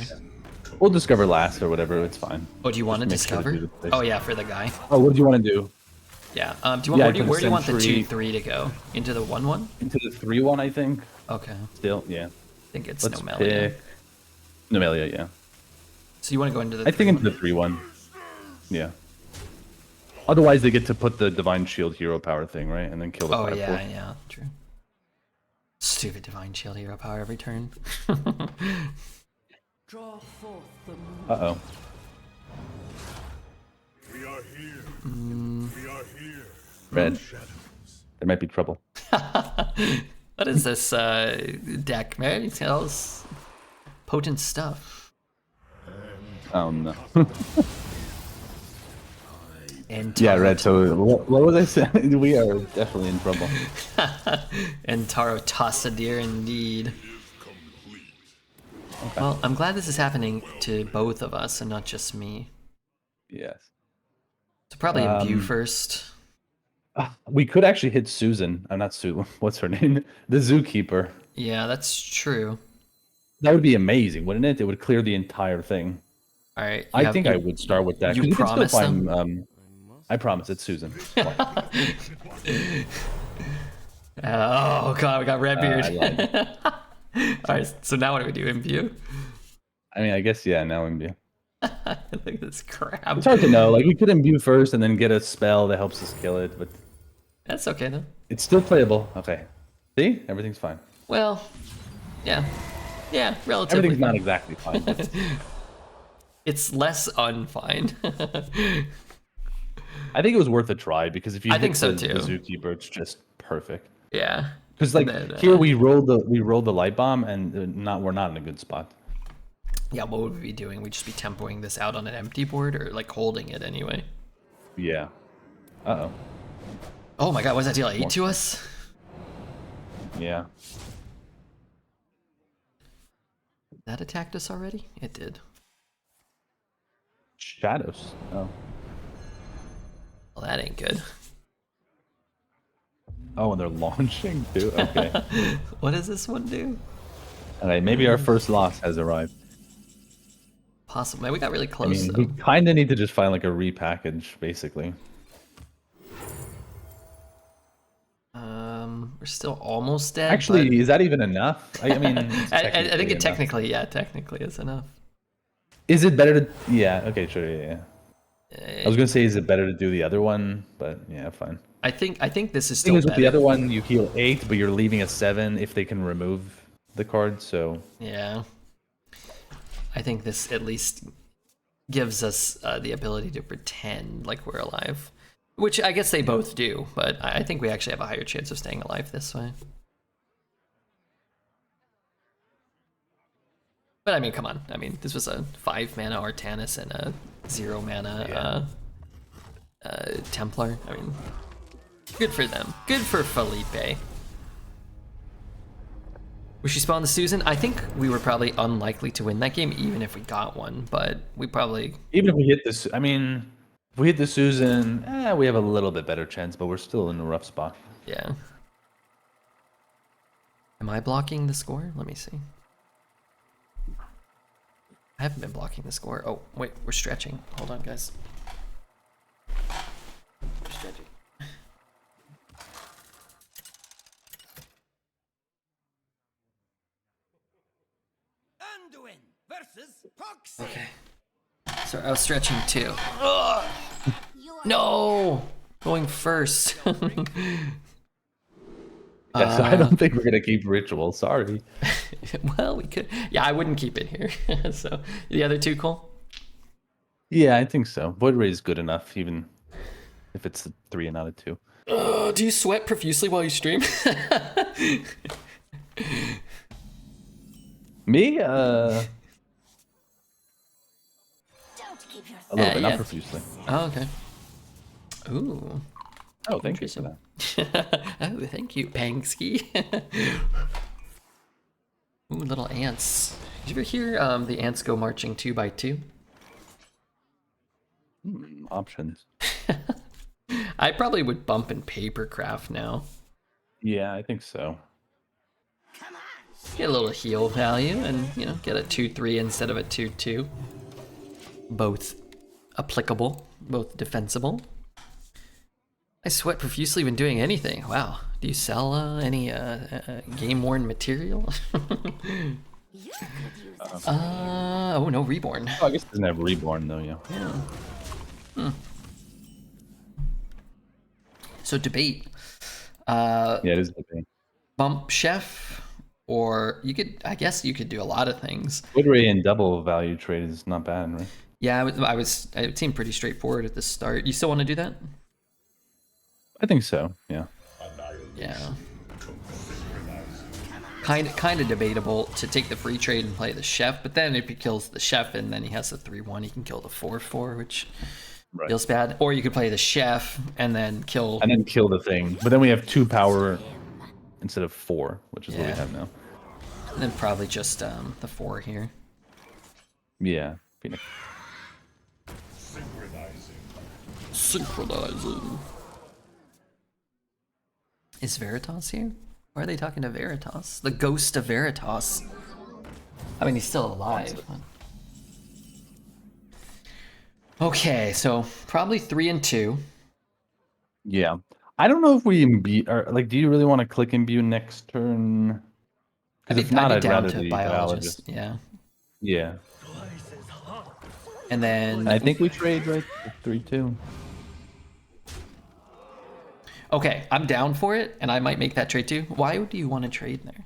We'll discover last or whatever. It's fine. Oh, do you want to Just make sure to discover? do the place. Oh yeah, for the guy. Oh, what do you want to do? Yeah. Do you want, Yeah, where I do put you want the Sentry- 2/3 to go? Into the 1/1? Into the 3/1, I think. Okay. Still, yeah. I think it's Let's Nomelia. pick Nomelia, yeah. So you want to go into the I think into 3/1? the 3/1. Yeah. Otherwise, they get to put the Divine Shield hero power thing, right? And then kill the Oh 5/4. yeah, true. Stupid Divine Shield hero power every turn. Draw forth the moon. Uh-oh. We are here. We are here. Red. There might be trouble. What is this deck, man? It tells potent stuff. Oh, no. And Yeah, Taro- Red, so what was I saying? We are definitely in trouble. And Taro Tassadir indeed. Well, I'm glad this is happening to both of us and not just me. Yes. So probably imbue first. We could actually hit Susan. I'm not Sue. What's her name? The zookeeper. Yeah, that's true. That would be amazing, wouldn't it? It would clear the entire thing. All right. I think I would start with that. You 'cause can still promise them? find, I promise it's Susan. Oh god, we got Redbeard. I lied. All right, so now what do we do? Imbue? I mean, I guess yeah. Now imbue. Look at this crap. It's hard to know. Like we could imbue first and then get a spell that helps us kill it, but That's okay though. it's still playable. Okay. See, everything's fine. Well, yeah, relatively. Everything's not fine. exactly fine. But It's less unfine. I think it was worth a try because if you I hit think so, the too. zookeeper, it's just perfect. Yeah. Because like And then, here we rolled the light bomb and we're not in a good spot. Yeah, what would we be doing? We'd just be tempoing this out on an empty board or like holding it anyway. Yeah. Uh-oh. Oh my god, was that deal 8 to us? Yeah. That attacked us already? It did. Shadows. Oh. Well, that ain't good. Oh, and they're launching too. Okay. What does this one do? All right. Maybe our first loss has arrived. Possibly. We got really I close mean, though. we kind of need to just find like a repackage, basically. We're still almost dead. Actually, but is that even enough? I mean, it's I think technically it enough. technically is enough. Is it better to? Yeah. Okay. Sure. Yeah. I was gonna say, is it better to do the other one? But yeah, fine. I think this is The thing still is, with better. the other one, you heal 8, but you're leaving a 7 if they can remove the card. So Yeah. I think this at least gives us the ability to pretend like we're alive. Which I guess they both do, but I think we actually have a higher chance of staying alive this way. But I mean, come on. I mean, this was a 5 mana Artanis and a 0 mana Templar. I mean, good for them. Good for Felipe. Was she spawned the Susan? I think we were probably unlikely to win that game, even if we got one. But we probably... even if we hit this, I mean, if we hit the Susan, we have a little bit better chance, but we're still in a rough spot. Yeah. Am I blocking the score? Let me see. I haven't been blocking the score. Oh, wait, we're stretching. Hold on, guys. We're stretching. Anduin versus Proxy. Okay. Sorry, I was stretching too. You are No! Going first. Yeah, so I don't think we're gonna keep ritual. Sorry. Well, we could. Yeah, I wouldn't keep it here. So, the other two, Cole? Yeah, I think so. Void Ray is good enough, even if it's a 3 and not a 2. Do you sweat profusely while you stream? Me, don't keep your a little bit, yeah. not profusely. Oh, okay. Ooh. Oh, thank you for that. Oh, thank you, Pangsky. Ooh, little ants. Did you ever hear the ants go marching 2 by 2? Options. I probably would bump in papercraft now. Yeah, I think so. Get a little heal value and, you know, get a 2-3 instead of a 2-2. Both applicable, both defensible. I sweat profusely when doing anything. Wow. Do you sell any game-worn material? You could use Oh, no, Reborn. Oh, I guess it doesn't have Reborn, though, yeah. Yeah. So debate. Yeah, it is the thing. Bump Chef, or you could, I guess you could do a lot of things. Void Ray and double value trade is not bad, right? Yeah, it seemed pretty straightforward at the start. You still want to do that? I think so, yeah. Yeah. Kind of debatable to take the free trade and play the chef, but then if he kills the chef and then he has the 3-1, he can kill the 4-4, which feels bad. Or you could play the chef and then kill. And then kill the thing. But then we have 2 power instead of 4, which is what we Yeah. have now. And then probably just the 4 here. Yeah. Phoenix. Synchronizing. Is Veritas here? Why are they talking to Veritas? The ghost of Veritas. I mean, he's still alive. Okay, so probably 3 and 2. Yeah. I don't know if we imbue, or like, do you really want to click imbue next turn? Because if not, I'd rather the biologist. Yeah. Yeah. And then I think we trade, right? 3-2. okay, I'm down for it, and I might make that trade too. Why do you want to trade there?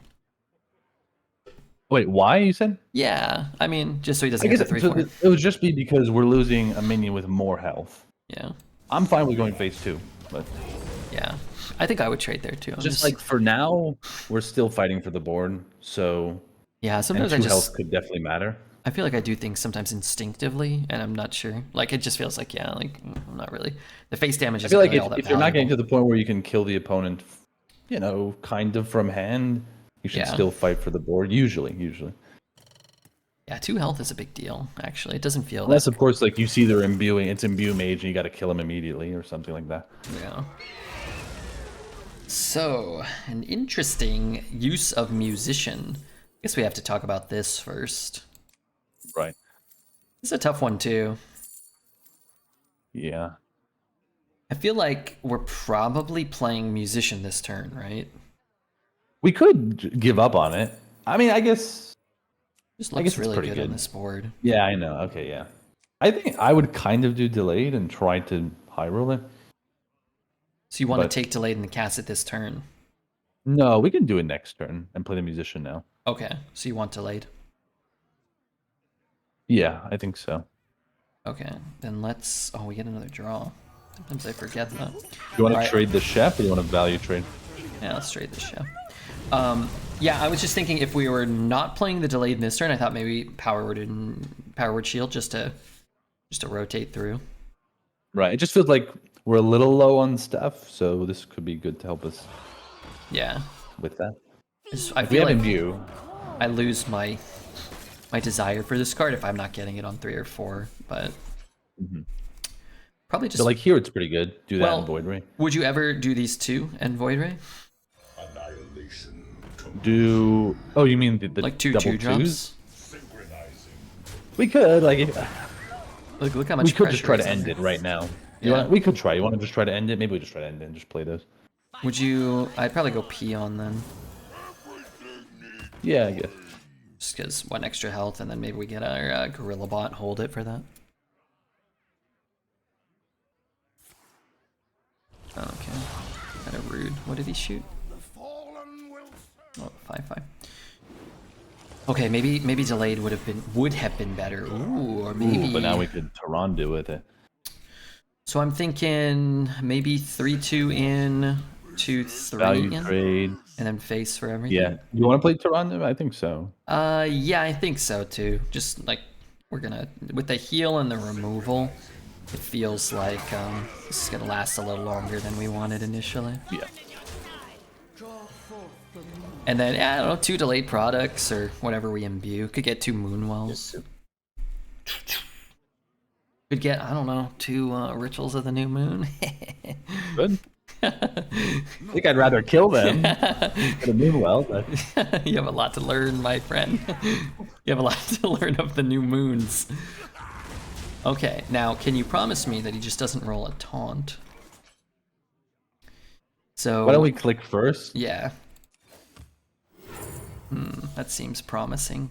Wait, why you said? Yeah, I mean, just so he doesn't I get guess the 3 so 4. it would just be because we're losing a minion with more health. Yeah, I'm fine with going phase 2, but yeah. I think I would trade there too. I'm just like for now, we're still fighting for the board. So yeah, and sometimes 2 I just health could definitely matter. I feel like I do things sometimes instinctively, and I'm not sure. Like it just feels like yeah, like I'm not really. The face damage I is feel like really all that if you're not getting valuable. to the point where you can kill the opponent, you know, kind of from hand, you should Yeah. still fight for the board. Usually. Yeah, 2 health is a big deal. Actually, it doesn't feel Unless, that. of course, like you see they're imbuing, it's imbue mage, and you got to kill him immediately or something like that. Yeah. So, an interesting use of musician. I guess we have to talk about this first. Right. This is a tough one too. Yeah. I feel like we're probably playing musician this turn, right? We could give up on it. I mean, I guess Just I looks guess it's really pretty good on good. this board. Yeah, I know. Okay, yeah. I think I would kind of do delayed and try to high roll it. So you want But- to take delayed and cast it this turn? No, we can do it next turn and play the musician now. Okay, so you want delayed. Yeah, I think so. Okay, then let's. Oh, we get another draw. Sometimes I forget that. You want to Alright. trade the chef or you want to value trade? Yeah, let's trade this show. Yeah, I was just thinking if we were not playing the delayed in this turn, I thought maybe power word shield just to rotate through. Right. It just feels like we're a little low on stuff, so this could be good to help us Yeah, with that. I If we feel have like imbue, I lose my desire for this card if I'm not getting it on 3 or 4, but probably just so like here it's pretty good. Do that well, in Void Ray. Would you ever do these 2 and Void Ray? Annihilation. Do you mean the Like 2 double 2 drops? twos? Synchronizing. We could like Look how much we could just pressure try to is in end there. it right now. Yeah. We could try. You want to just try to end it? Maybe we just try to end it and just play those. Would you? I'd probably go Peon then, Yeah, I guess. just because 1 extra health, and then maybe we get our Gorilla Bot hold it for that. Okay, kind of rude. What did he shoot? Fallen will Oh, 5/5. Okay, maybe delayed would have been better. Ooh, or maybe. Ooh, but now we could Tyrande with it. So I'm thinking maybe 3-2 in, 2-3 Value in, trade. and then face for everything. Yeah. You want to play Tyrande? I think so. Yeah, I think so too. Just like we're gonna with the heal and the removal, it feels like this is gonna last a little longer than we wanted initially. Yeah. Draw forth the moon. And then I don't know, 2 delayed products or whatever we imbue. Could get 2 Moonwells. Could get I don't know 2 Rituals of the New Moon. Good. I think I'd rather kill them than a Moonwell, but You have a lot to learn, my friend. You have a lot to learn of the new moons. Okay, now can you promise me that he just doesn't roll a taunt? So why don't we click first? Yeah. That seems promising.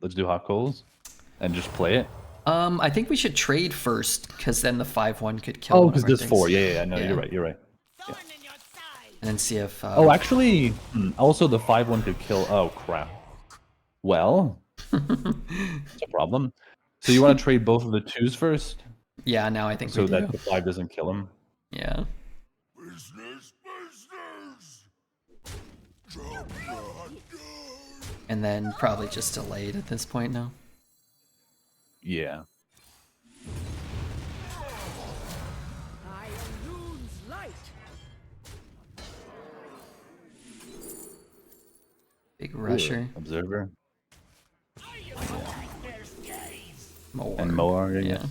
Let's do hot coals and just play it. I think we should trade first, because then the 5/1 could kill. Oh, one of because our there's things. 4. Yeah. No, Yeah. you're right. You're right. Thorn in your side. And then see if. Oh, actually, also the 5/1 could kill. Oh crap. Well, it's a problem. So you want to trade both of the 2s first, yeah. Now I think so we do. that the 5 doesn't kill him. Yeah. Business. Drop the hot gun. And then probably just delayed at this point now. Yeah. I am Rune's light. Big rusher. Observer Mower. and Moar. Yeah.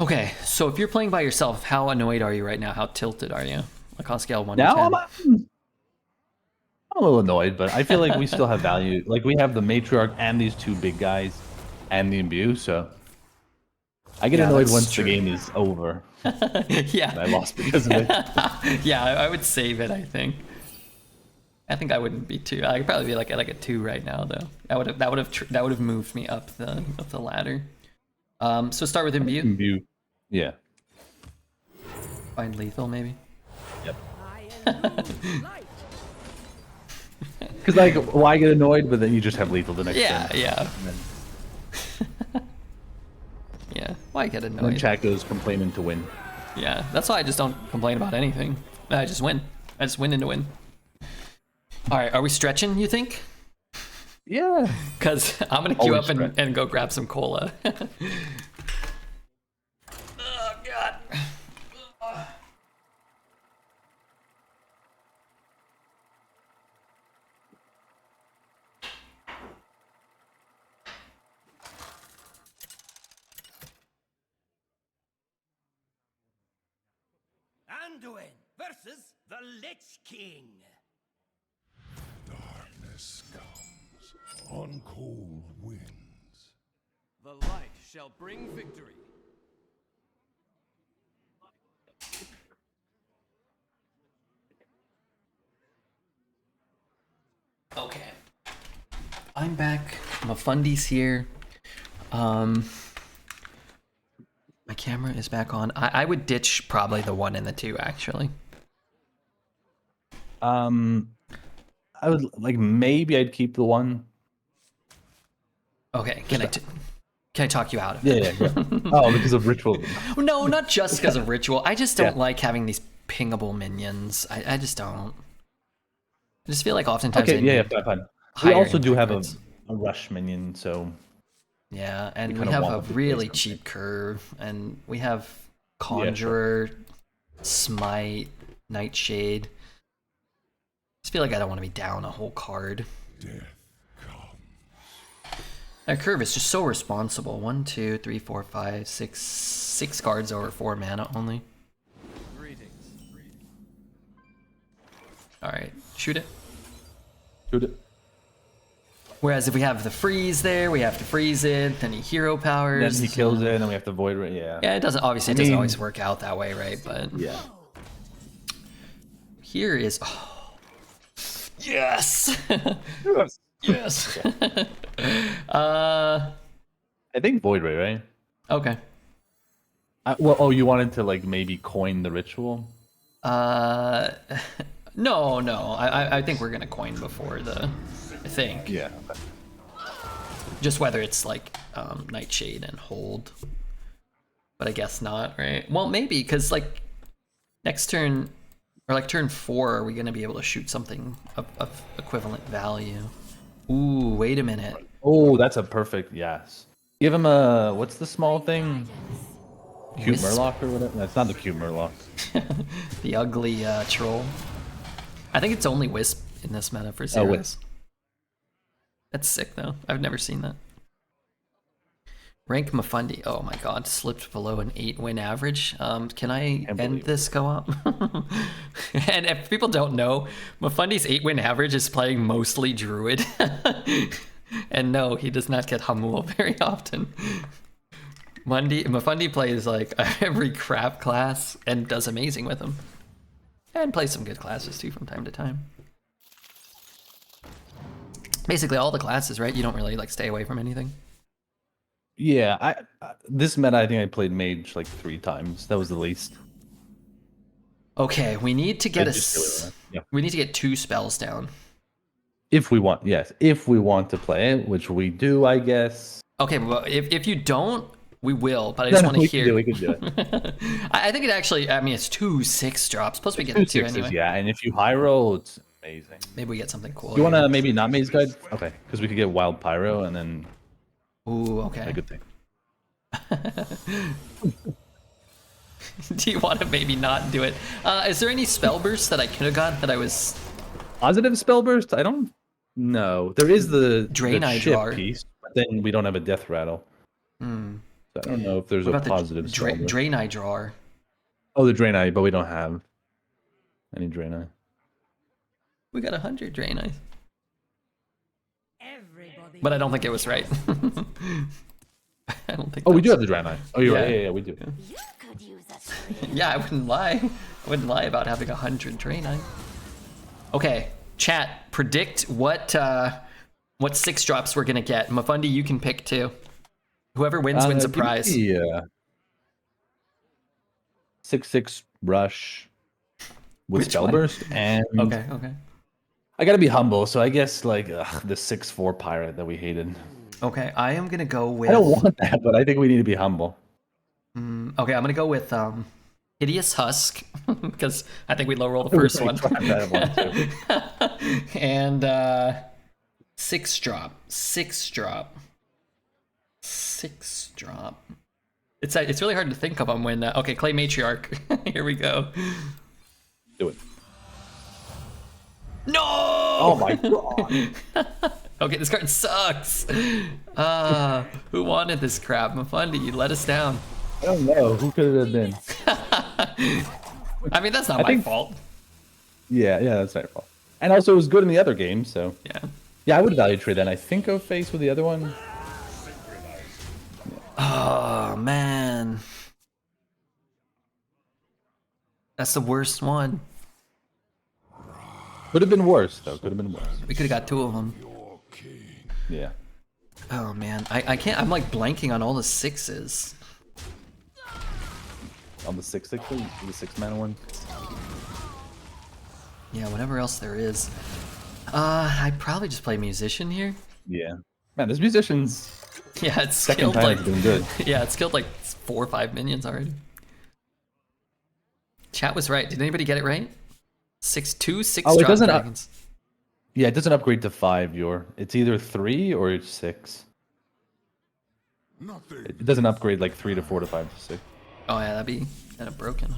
Okay, so if you're playing by yourself, how annoyed are you right now? How tilted are you? Like on a scale of 1 to Now 10. I'm a little annoyed, but I feel like we still have value. Like we have the matriarch and these two big guys and the imbue, so I get Yeah, annoyed that's once true. the game is over. Yeah. And I lost because of it. Yeah, I would save it, I think. I think I wouldn't be too. I'd probably be like at a 2 right now, though. That would have moved me up the ladder. So start with imbue. Imbue. Yeah. Find lethal maybe. Yep. I illume light. Because like, why get annoyed? But then you just have lethal the next Yeah, turn. yeah, And then, yeah. Why get and then annoyed? chat goes complaining to win. Yeah, that's why I just don't complain about anything. I just win. I just win into win. All right, are we stretching? You think? Yeah. Because I'm gonna queue Always up stretch. and go grab some cola. Oh God. Anduin versus the Lich King. Darkness comes on cold winds. The light shall bring victory. Okay. I'm back. Mifundi's here. My camera is back on. I would ditch probably the 1 and the 2 actually. I would like maybe I'd keep the 1. Okay, can I talk you out of it? Yeah. Oh, because of ritual. No, not just because of ritual. I just don't Yeah. like having these pingable minions. I just don't. I just feel like oftentimes Okay, they yeah, need fine. We higher also do impact have rates. a rush minion, so Yeah, and we kinda have want a to really play something. cheap curve, and we have Conjurer, Smite, Nightshade. I just feel like I don't want to be down a whole card. Death comes. That curve is just so responsible. 1, 2, 3, 4, 5, 6, 6 cards over 4 mana only. Greetings. All right, shoot it. shoot it. Whereas if we have the freeze there, we have to freeze it. Then he hero powers. Then he kills it, and then we have to void it. Yeah. Yeah, it doesn't. Obviously, it I doesn't mean- always work out that way, right? But Yeah. here is. Oh, yes. Yes. I think void ray, right? Okay. Well, oh, you wanted to like maybe coin the ritual? No. I think we're gonna coin before the. I think. Yeah. Just whether it's like Nightshade and hold. But I guess not, right? Well, maybe because like next turn or like turn 4, are we gonna be able to shoot something of equivalent value? Ooh, wait a minute. Oh, that's a perfect yes. Give him a what's the small thing? Cute Wisp? Murloc or whatever. That's not the cute Murloc. The ugly troll. I think it's only Wisp in this meta for Oh, zeros. Wisp. That's sick though. I've never seen that. Rank Mifundi. Oh my god, slipped below an 8-win average. Can I Can't end believe this co-op? And if people don't know, Mifundi's 8-win average is playing mostly Druid. And no, he does not get Hamul very often. Mifundi plays like every crap class and does amazing with them. And plays some good classes too from time to time. Basically all the classes, right? You don't really like stay away from anything. Yeah, this meta I think I played mage like 3 times. That was the least. Okay, we need to get I just really yeah. we need to get 2 spells down. If we want, yes, if we want to play it, which we do, I guess. Okay, but if you don't, we will. But I just want to we hear. can do it. I think it actually. I mean, it's 2 6 drops. Plus we get 2 the 2 sixes, anyway. yeah, and if you high roll, it's amazing. Maybe we get something cool. You want here. to maybe not maze guide? Okay, because we could get wild pyro and then Ooh, a okay. good thing. Do you want to maybe not do it? Is there any spell bursts that I could have got that I was? Positive spell burst? I don't know. There is the Drain the Eye ship Jar. piece, but then we don't have a death rattle. Hmm. So I don't know if there's What a about the positive spell there. Draenei drawer? Oh, the Draenei, but we don't have any Draenei. We got 100 Draenei. Everybody. But I don't think it was right. I don't think. Oh, we that's- do have the Draenei. Oh, you're Yeah. right. Yeah, we do. You could use a trade. Yeah, I wouldn't lie. I wouldn't lie about having 100 Draenei. Okay, chat, predict what 6 drops we're gonna get. Mifundi, you can pick 2. Whoever wins wins a prize. Yeah. 6/6 rush with Which one? Spellburst, and Okay. I gotta be humble, so I guess like the 6/4 pirate that we hated. Okay, I am gonna go with. I don't want that, but I think we need to be humble. Okay, I'm gonna go with Hideous Husk because I think we low roll the first one. That one too. And 6 drop. It's really hard to think of them when. Okay, Clay Matriarch. Here we go. Do it. No! Oh my god. Okay, this card sucks. Who wanted this crap? Mifundi, you let us down. I don't know. Who could it have been? I mean, that's not my think- fault. Yeah, that's not your fault. And also, it was good in the other game, so. Yeah. Yeah, I would value trade then. I think I'll face with the other one. Oh, man. That's the worst one. Could have been worse, though. Could have been worse. We could have got 2 of them. Yeah. Oh, man. I can't. I'm like blanking on all the 6s. On the 6/6, the 6-mana one. Yeah, whatever else there is. I'd probably just play Musician here. Yeah. Man, this musician's Yeah, it's second skilled time like. has been good. Yeah, it's killed like 4 or 5 minions already. Chat was right. Did anybody get it right? 6/2, 6 Oh, it drop doesn't- dragons. Yeah, it doesn't upgrade to 5, It's either 3 or it's 6. Nothing. It doesn't upgrade like 3 to 4 to 5 to 6. Oh yeah, that'd be kind of broken,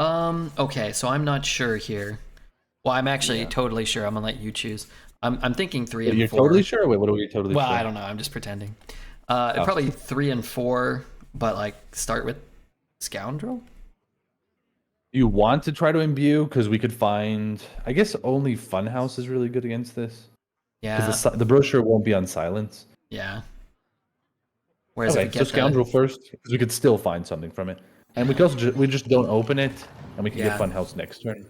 huh? Okay, so I'm not sure here. Well, I'm actually totally sure. I'm gonna let you choose. I'm thinking 3 and You're 4. totally sure? Wait, what are we totally Well, sure? I don't know. I'm just pretending. Probably 3 and 4, but like start with Scoundrel. You want to try to imbue? Because we could find... I guess only Funhouse is really good against this. Yeah, Because the brochure won't be on silence. yeah. Whereas Okay, if so we get Scoundrel first, because we could still find something from it. And we could also we just don't open it, and we can Yeah. get Funhouse next turn.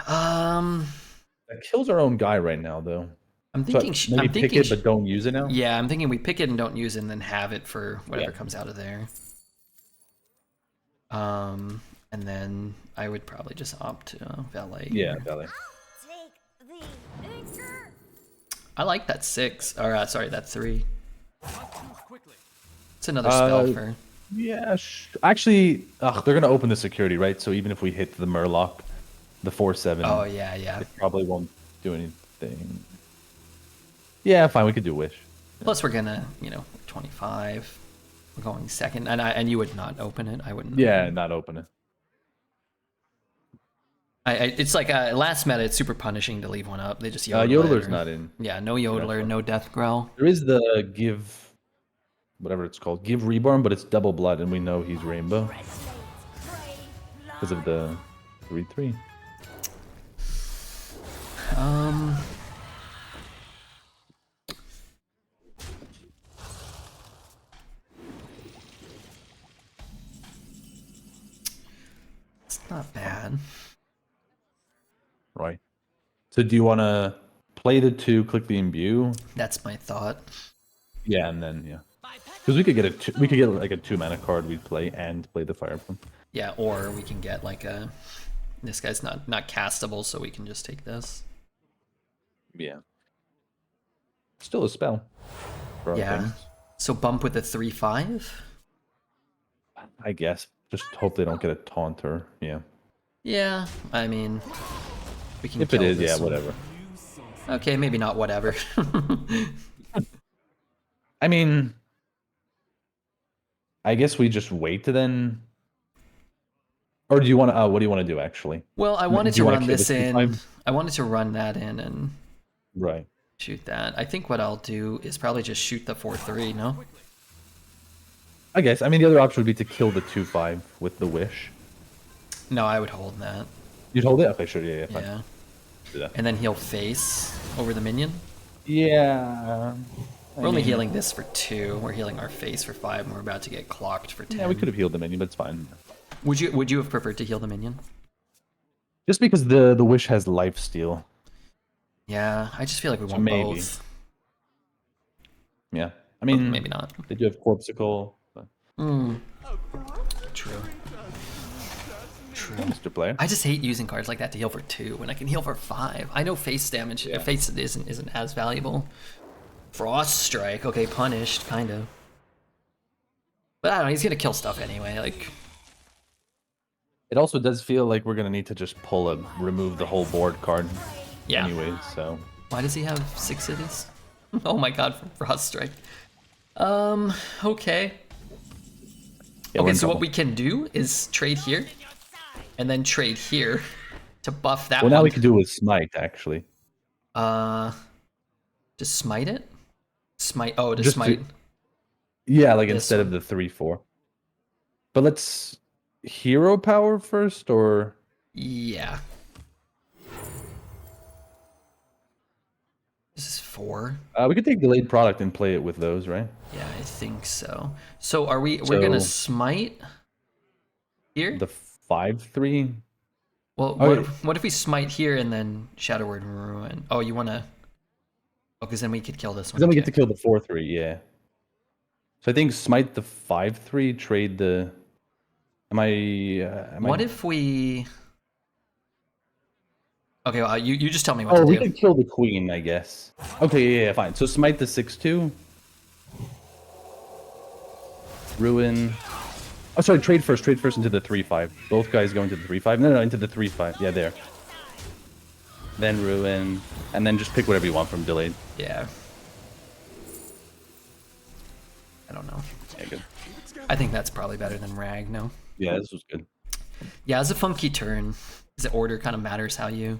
I'm That kills our own guy right now, though. So thinking. maybe I'm pick thinking. it, but don't use it now? Yeah, I'm thinking we pick it and don't use it, and then have it for whatever Yeah. comes out of there. And then I would probably just opt to valet. Yeah, here. Valley. Take the anchor. I like that 6. Or sorry, that 3. Must move quickly. It's another spell Uh, for. Yeah, actually, they're going to open the security, right? So even if we hit the Murloc, the 4/7, Oh yeah, yeah. it probably won't do anything. Yeah, fine, we could do Wish. Plus we're gonna, 25. We're going second, and you would not open it. I wouldn't. Yeah, not open it. It's like last meta. It's super punishing to leave one up. They just yodel it Yodeler's or- not in. Yeah, no yodeler, no death growl. There is the give, whatever it's called, give reborn, but it's double blood, and we know he's rainbow because of the 3/3. It's not bad. Right. So do you want to play the 2, click the imbue? That's my thought. Yeah, and then because we could get like a 2-mana card we'd play and play the Fire Pump. Yeah, or we can get like a. This guy's not castable, so we can just take this. Yeah. Still a spell. For our Yeah. things, So bump with the 3/5. I guess. Just hope they don't get a taunter. Yeah. Yeah, I mean, we can. If it kill is, this yeah, one. whatever. Okay, maybe not whatever. I mean, I guess we just wait to then. Or do you want to? What do you want to do actually? Well, I wanted do you to wanna run kill this the in. 3/5? I wanted to run that in and Right. shoot that. I think what I'll do is probably just shoot the 4/3. No. I guess. I mean, the other option would be to kill the 2/5 with the wish. No, I would hold that. You'd hold it? Okay, sure. Yeah, fine. Yeah. Do that. And then he'll face over the minion. Yeah. We're only healing this for 2. We're healing our face for 5, and we're about to get clocked for 10. Yeah, we could have healed the minion, but it's fine. Would you have preferred to heal the minion? Just because the wish has life steal. Yeah, I just feel like we So want maybe. both. Yeah. I mean, Maybe not. They do have Corpsicle. But... True. True. Mr. Player. I just hate using cards like that to heal for 2 when I can heal for 5. I know face damage, face isn't as valuable. Frost Strike, okay, punished, kind of. But I don't know, he's gonna kill stuff anyway, like... It also does feel like we're gonna need to just remove the whole board card. Yeah. Anyways, so. Why does he have 6 cities? Oh my god, from Frost Strike. Okay. Yeah, Okay, so what we can do is trade here, and then trade here to buff that Well, one. now we can do it with Smite, actually. Just smite it? Smite, oh, to Just smite. Yeah, like This instead of the 3/4. But let's hero power first, or Yeah. This is 4. we could take delayed product and play it with those, right? Yeah, I think so. So are we're gonna So- smite here? The 5/3. Well, Okay. what if we smite here and then Shadow Word and Ruin? Oh, you wanna... Oh, because then we could kill this one. Then we get too. to kill the 4/3, yeah. So I think smite the 5/3, trade the. What if we... Okay, well, you just tell me what Oh, to we do. could kill the queen, I guess. Okay, yeah, fine. So smite the 6/2. Ruin. Oh, sorry. Trade first into the 3/5. Both guys go into the 3/5. No, into the 3/5. Yeah, there. Then ruin, and then just pick whatever you want from delayed. Yeah. I don't know. Yeah, good. I think that's probably better than Rag, no? Yeah, this was good. Yeah, it's a funky turn. The order kind of matters how you...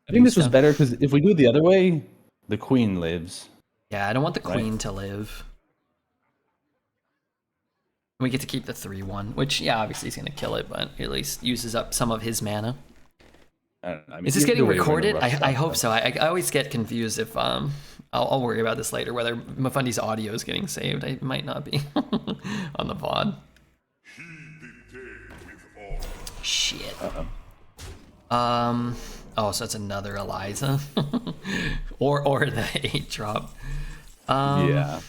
I think this was stuff. better because if we do it the other way, the queen lives. Yeah, I don't want the Right. queen to live. We get to keep the 3/1, which, yeah, obviously he's going to kill it, but at least uses up some of his mana. I don't know. I mean, Is this either getting way, we're gonna recorded? rush I that, hope but- so. I always get confused if I'll worry about this later, whether Mifundi's audio is getting saved. It might not be on the VOD. Shit. Oh, so it's another Eliza. or the 8 drop. Yeah.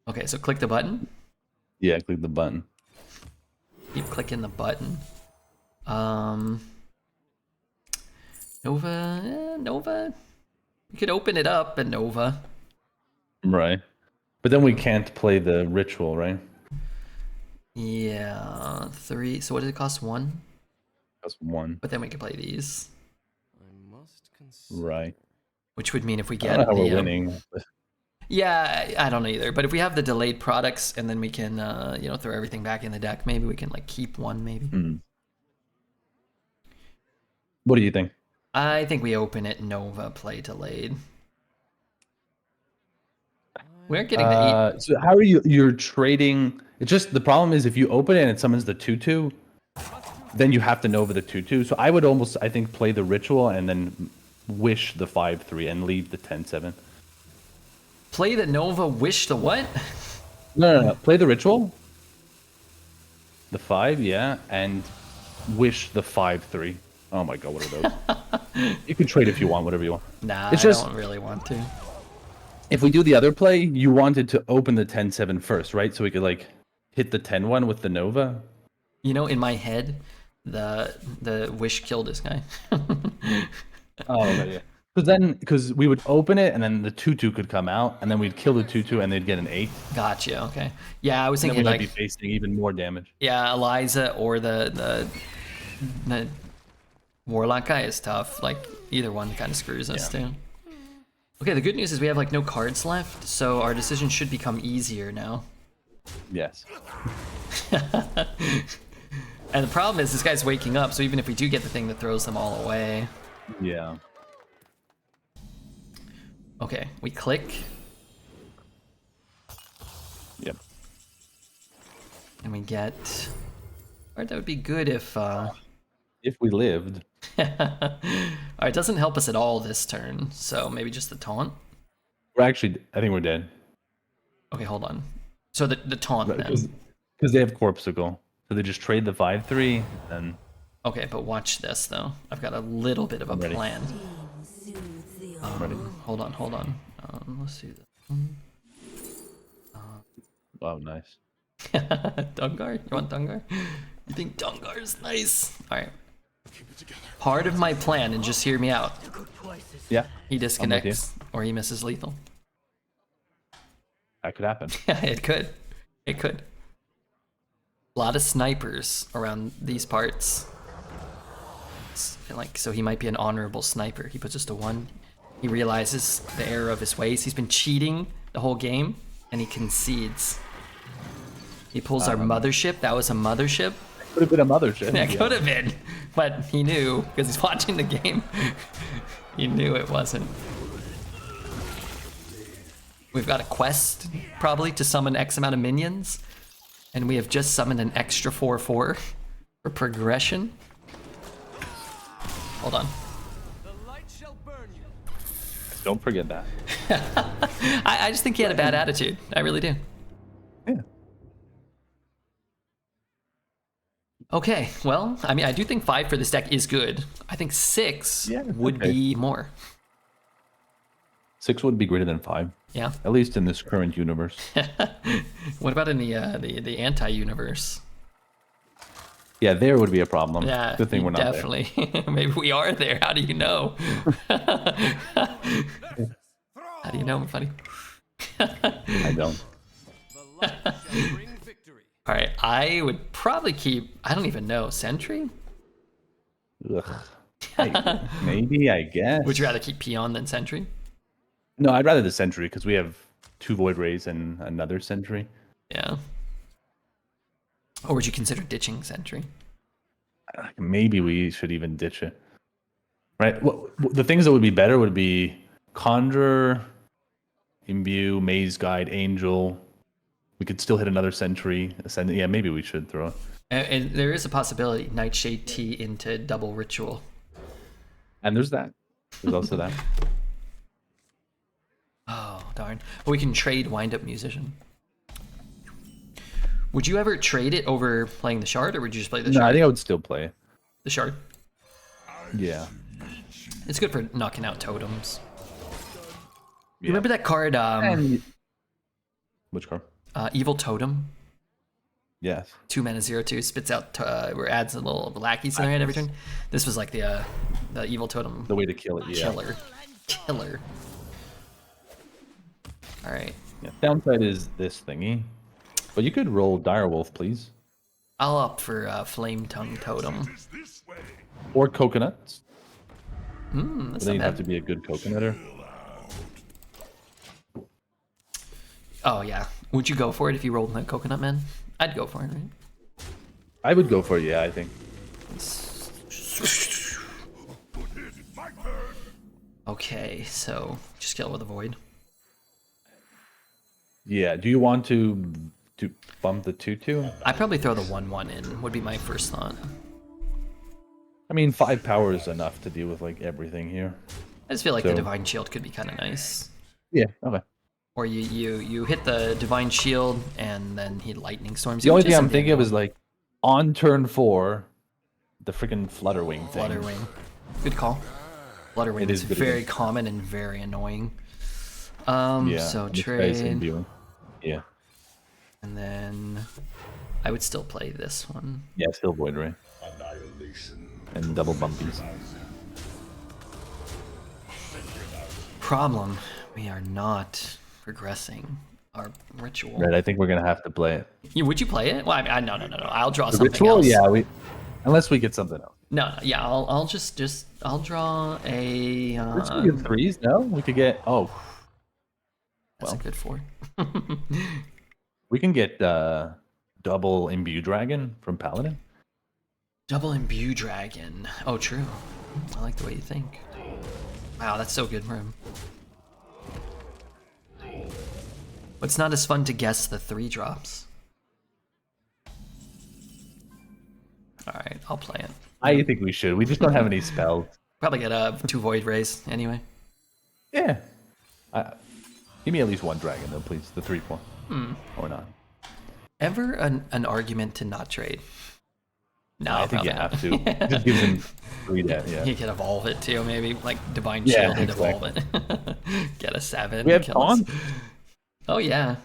Okay, so click the button. Yeah, click the button. Keep clicking the button. Nova. You could open it up at Nova. Right. But then we can't play the ritual, right? Yeah, 3. So what does it cost? 1? That's 1. But then we could play these, I must consider. Right. which would mean if we I get don't know how the we're winning. but- yeah, I don't either. But if we have the delayed products and then we can throw everything back in the deck, maybe we can like keep one. Maybe. What do you think? I think we open it Nova, play delayed. We're getting the 8. So how are you? You're trading. It's just the problem is if you open it and it summons the 2/2, then you have to Nova the 2/2. So I would almost, I think, play the ritual and then wish the 5/3 and leave the 10/7. Play the Nova, wish the what? No. Play the ritual. The 5, yeah, and wish the 5/3. Oh my god, what are those? You can trade if you want, whatever you want. Nah, It's I just- don't really want to. If we do the other play, you wanted to open the 10/7 first, right? So we could like hit the 10/1 with the Nova. You know, in my head, the wish killed this guy. Oh, okay, yeah. Because we would open it and then the 2/2 could come out, and then we'd kill the 2/2 and they'd get an 8. Gotcha. Okay. Yeah, I was And then thinking we might like be facing even more damage. yeah, Eliza or the Warlock guy is tough. Like either one kind of screws us too. Okay, the good news is we have like no cards left, so our decision should become easier now. Yes. And the problem is this guy's waking up, so even if we do get the thing that throws them all away. Yeah. Okay, we click. Yep. And we get... Or that would be good if... If we lived. Alright, it doesn't help us at all this turn, so maybe just the taunt? We're actually, I think we're dead. Okay, hold on. So the taunt then. Because they have Corpsicle. So they just trade the 5/3 and... Okay, but watch this though. I've got a little bit of a ready. plan. I'm ready. Hold on. Let's see this. Wow, nice. Dungar? You want Dungar? You think Dungar is nice? Alright. Part of my plan, and just hear me out. Yeah, He disconnects, or he misses lethal. that could happen. It could. It could. A lot of snipers around these parts. Like, so he might be an honorable sniper. He puts us to 1. He realizes the error of his ways. He's been cheating the whole game, and he concedes. He pulls our mothership. That was a mothership. Could have been a mothership. That could have been, but he knew because he's watching the game. He knew it wasn't. We've got a quest probably to summon X amount of minions, and we have just summoned an extra 4/4 for progression. Hold on. The light shall burn you. Don't forget that. I just think he had a bad attitude. I really do. Yeah. Okay, well, I mean, I do think 5 for this deck is good. I think 6 would be more. 6 would be greater than 5. Yeah. At least in this current universe. What about in the anti-universe? Yeah, there would be a problem. Yeah, Good thing we're not definitely. Maybe we are there. How do you know? How do you know, Mifundi? there. I don't. The light shall bring victory. All right, I would probably keep. I don't even know. Sentry? Ugh. Maybe, I guess. Would you rather keep Peon than Sentry? No, I'd rather the Sentry because we have 2 Void Rays and another Sentry. Yeah. Or would you consider ditching Sentry? Maybe we should even ditch it. Right? The things that would be better would be Conjure, Imbue, Maze Guide, Angel. We could still hit another Sentry. Yeah, maybe we should throw it. And there is a possibility Nightshade Tea into double Ritual. And there's that. There's also that. Oh, darn. Well, we can trade Wind Up Musician. Would you ever trade it over playing the Shard, or would you just play the Shard? No, I think I would still play it. The Shard. Yeah. It's good for knocking out totems. Yeah. You remember that card, Which card? Evil Totem? Yes. 2 mana 0/2, spits out, where it adds a little lackeys in their hand every turn. This was like the Evil Totem The way to kill it, yeah. Killer. Alright. Yeah. Downside is this thingy. But you could roll Direwolf, please. I'll opt for Flame Tongue Totem. Or Coconuts. That's But then not you'd have to bad. be a good coconutter. Oh, yeah. Would you go for it if you rolled that Coconut Man? I'd go for it, right? I would go for it, yeah, I think. Okay, so just kill it with a Void. Yeah, do you want to bump the 2/2? I'd probably throw the 1/1 in, would be my first thought. I mean, 5 power is enough to deal with, like, everything here. I just feel like the So- Divine Shield could be kind of nice. Yeah, okay. Or you hit the Divine Shield and then he Lightning Storms. The only thing I'm thinking of is, like, on turn 4, the freaking Flutterwing thing. Flutterwing. Good call. Flutterwing It is is good very again. common and very annoying. Yeah, So this guy's trade, imbuing. Yeah. and then I would still play this one. Yeah, still Void Ray. Annihilation. And double bumpies. Problem, we are not progressing our ritual. Right, I think we're gonna have to play it. Would you play it? Well, I mean, no. I'll draw The something ritual, else. yeah, unless we get something else. No, yeah, I'll just I'll draw a. Let's get 3s, no? We could get That's a good 4. we can get double Imbue Dragon from Paladin. Double Imbue Dragon. Oh, true. I like the way you think. Wow, that's so good for him. But it's not as fun to guess the 3 drops. All right, I'll play it. I think we should. We just don't have any spells. Probably get 2 Void Rays anyway. Yeah. Give me at least one dragon though, please. The 3/4. Or not. Ever an argument to not trade? No, I think you probably have not. to. It just gives him 3 that, yeah. You could evolve it too, maybe like Divine Yeah, Shield and evolve exactly. it. Get a 7. We have kill us. taunt? Oh yeah,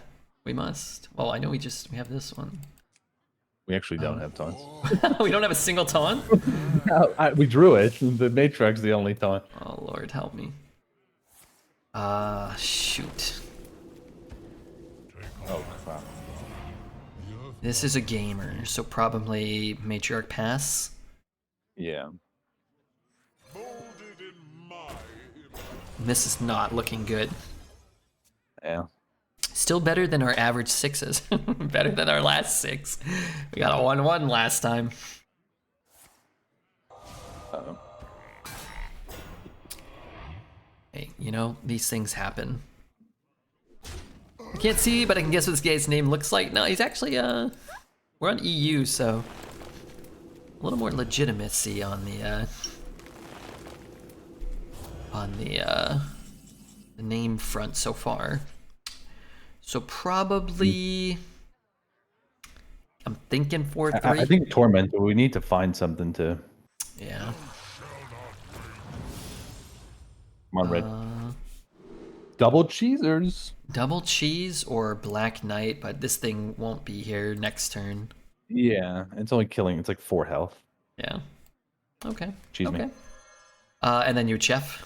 we must. Well, I know we have this one. We actually don't have taunts. We don't have a single taunt. No, we drew it. The Matrix the only taunt. Oh Lord, help me. Shoot. Oh crap. This is a gamer, so probably Matriarch Pass. Yeah. Molded in my This is not looking good. Yeah. Still better than our average 6s. Better than our last 6. We got a 1-1 last time. Uh-oh. Hey, you know, these things happen. I can't see, but I can guess what this guy's name looks like. No, he's actually, we're on EU, so a little more legitimacy on the name front so far. So probably, I'm thinking 4-3. I think Tormentor, we need to find something to... Yeah. Come on, Red. Double cheesers. Double cheese or Black Knight, but this thing won't be here next turn. Yeah, it's only killing. It's like 4 health. Yeah. Okay. Cheese me. Okay. And then you Chef.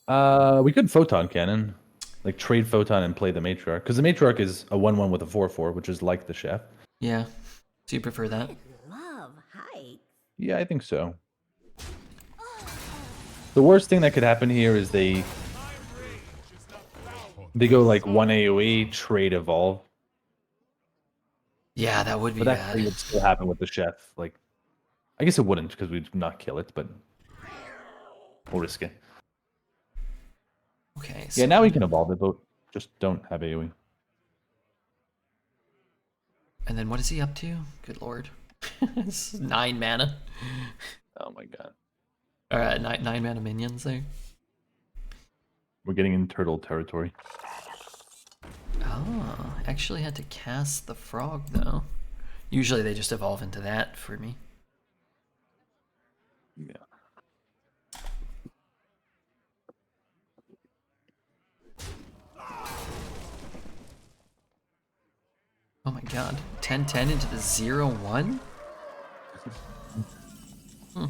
We could Photon Cannon. Like trade Photon and play the Matriarch. Because the Matriarch is a 1/1 with a 4/4, which is like the Chef. Yeah. Do you prefer that? Love heights. Yeah, I think so. The worst thing that could happen here is they go like 1 AoE, trade Evolve. Yeah, that would be But that bad. would still happen with the Chef. Like, I guess it wouldn't because we'd not kill it, but we'll risk it. Okay. So Yeah, now we can evolve it, but just don't have AoE. And then what is he up to? Good lord. It's 9 mana. Oh my god. Alright, 9 mana minions there. We're getting in turtle territory. Oh, actually had to cast the frog though. Usually they just evolve into that for me. Yeah. Oh my god. 10-10 into the 0-1? Okay.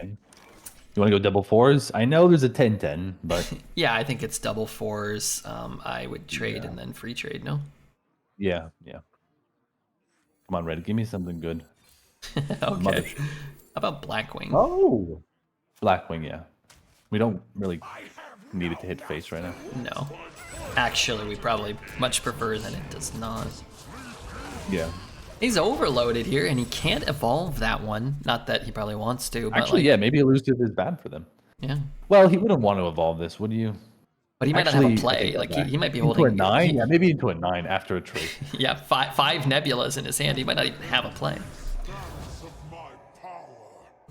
You want to go double 4s? I know there's a 10-10, but Yeah, I think it's double 4s. I would trade and then free trade, no? yeah. Come on, Red, give me something good. Okay. Mother- How about Blackwing? Oh! Blackwing, yeah. We don't really need it to hit face right now. No. Actually, we probably much prefer that it does not. Yeah. He's overloaded here, and he can't evolve that one. Not that he probably wants to, but Actually, like, yeah, maybe elusive is bad for them. yeah. Well, he wouldn't want to evolve this, would you? But he might not have a play. Like he might be into holding a 9. Yeah, maybe into a 9 after a trade. Yeah, five nebulas in his hand. He might not even have a play.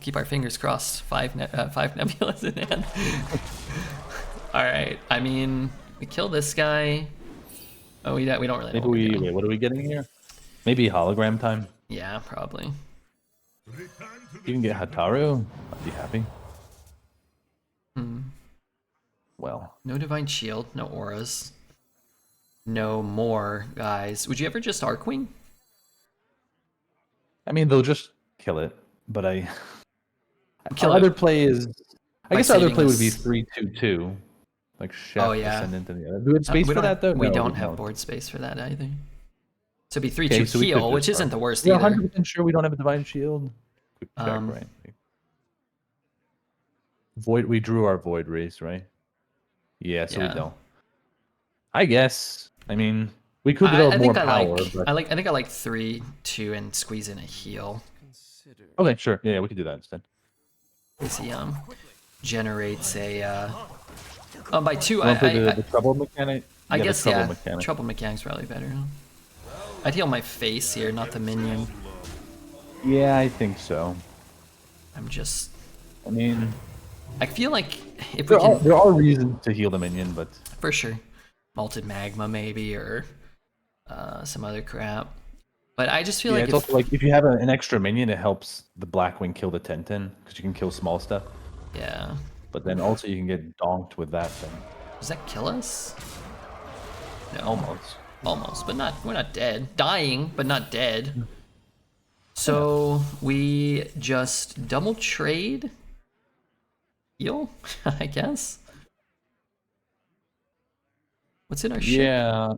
Keep our fingers crossed. Five nebulas in hand. All right. I mean, we kill this guy. Oh, we don't really know. Maybe what we're doing. wait, what are we getting here? Maybe hologram time. Yeah, probably. You can get Hataru. I'd be happy. Well, No divine shield. No auras. No more guys. Would you ever just Arcwing? I mean, they'll just kill it, but Kill our it other play is. I by guess our other saving play would be us. 3/2/2, like Chef Oh, yeah. Ascendant and the other. Do we have space we for don't that though? We No, don't have don't. board space for that either. So it'd be 3-2 Okay, so we could heal, just which isn't Arc. the worst You're either. 100% sure we don't have a divine shield. Quick check, Um, right? Void. We drew our void race, right? Yeah, so Yeah. we don't. I guess. I mean, we could I develop more think power. But... I think I like 3-2 and squeeze in a heal. Consider. Okay, sure. Yeah, we could do that instead. Because he generates a by 2 Want to play the I trouble mechanic? I Yeah, the guess trouble yeah. mechanic. Trouble mechanic's probably better. Huh? I'd heal my face here, not the minion. Yeah, I think so. I'm just. I mean, I feel like if we can, there are reasons to heal the minion, but for sure, malted magma maybe or some other crap. But I just feel yeah, like it's also like if you have an extra minion, it helps the Blackwing kill the 10/10 because you can kill small stuff. yeah. But then also you can get donked with that thing. Does that kill us? No. Almost. Almost, but not. We're not dead. Dying, but not dead. So we just double trade. Heal, I guess. What's in our ship? Yeah.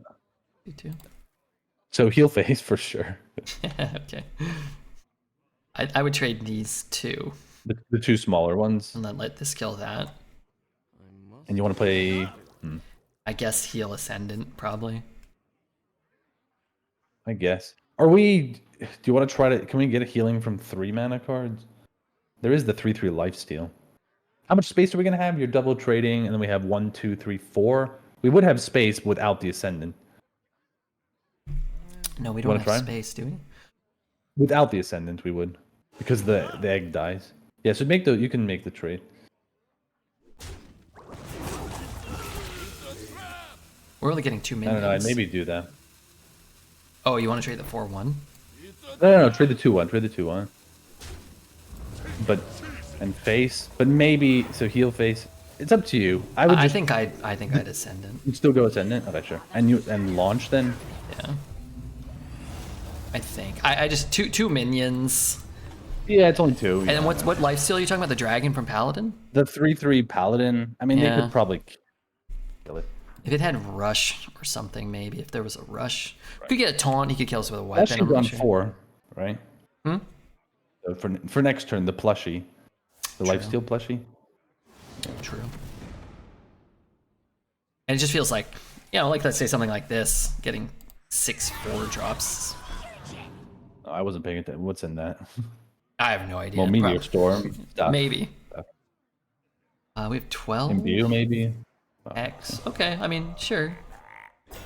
You too. So heal phase for sure. Okay. I would trade these two The two smaller ones. and then let this kill that. And you want to play... I guess heal Ascendant, probably. I guess. Are we... Do you want to try to... Can we get a healing from 3 mana cards? There is the 3/3 lifesteal. How much space are we going to have? You're double trading, and then we have 1, 2, 3, 4. We would have space without the Ascendant. No, we You don't wanna have try? space, do we? Without the Ascendant, we would. Because the egg dies. Yeah, so you can make the trade. We're only getting 2 I minions. don't know, I'd maybe do that. Oh, you want to trade the 4/1? No, trade the 2/1. Trade the 2/1. But... And face. But maybe... So heal face. It's up to you. I would just... I think I'd Ascendant. You'd still go Ascendant? Okay, sure. And launch then? Yeah. I think. I just two minions. Yeah, it's only 2. And then what lifesteal are you talking about? The dragon from Paladin? The 3/3 Paladin. I mean, they Yeah. could probably kill it. If it had rush or something, maybe if there was a rush, could get a taunt. He could kill us with a That weapon. should I'm be not on sure. 4, right? Hmm? So for next turn, the plushie, the True. lifesteal plushie. True. And it just feels like, like let's say something like this, getting 6/4 drops. Oh, I wasn't paying attention. What's in that? I have no idea. Well, Meteor Probably- Storm. Stuff. Maybe. We have 12 Imbue, maybe. X. Okay, I mean, sure. As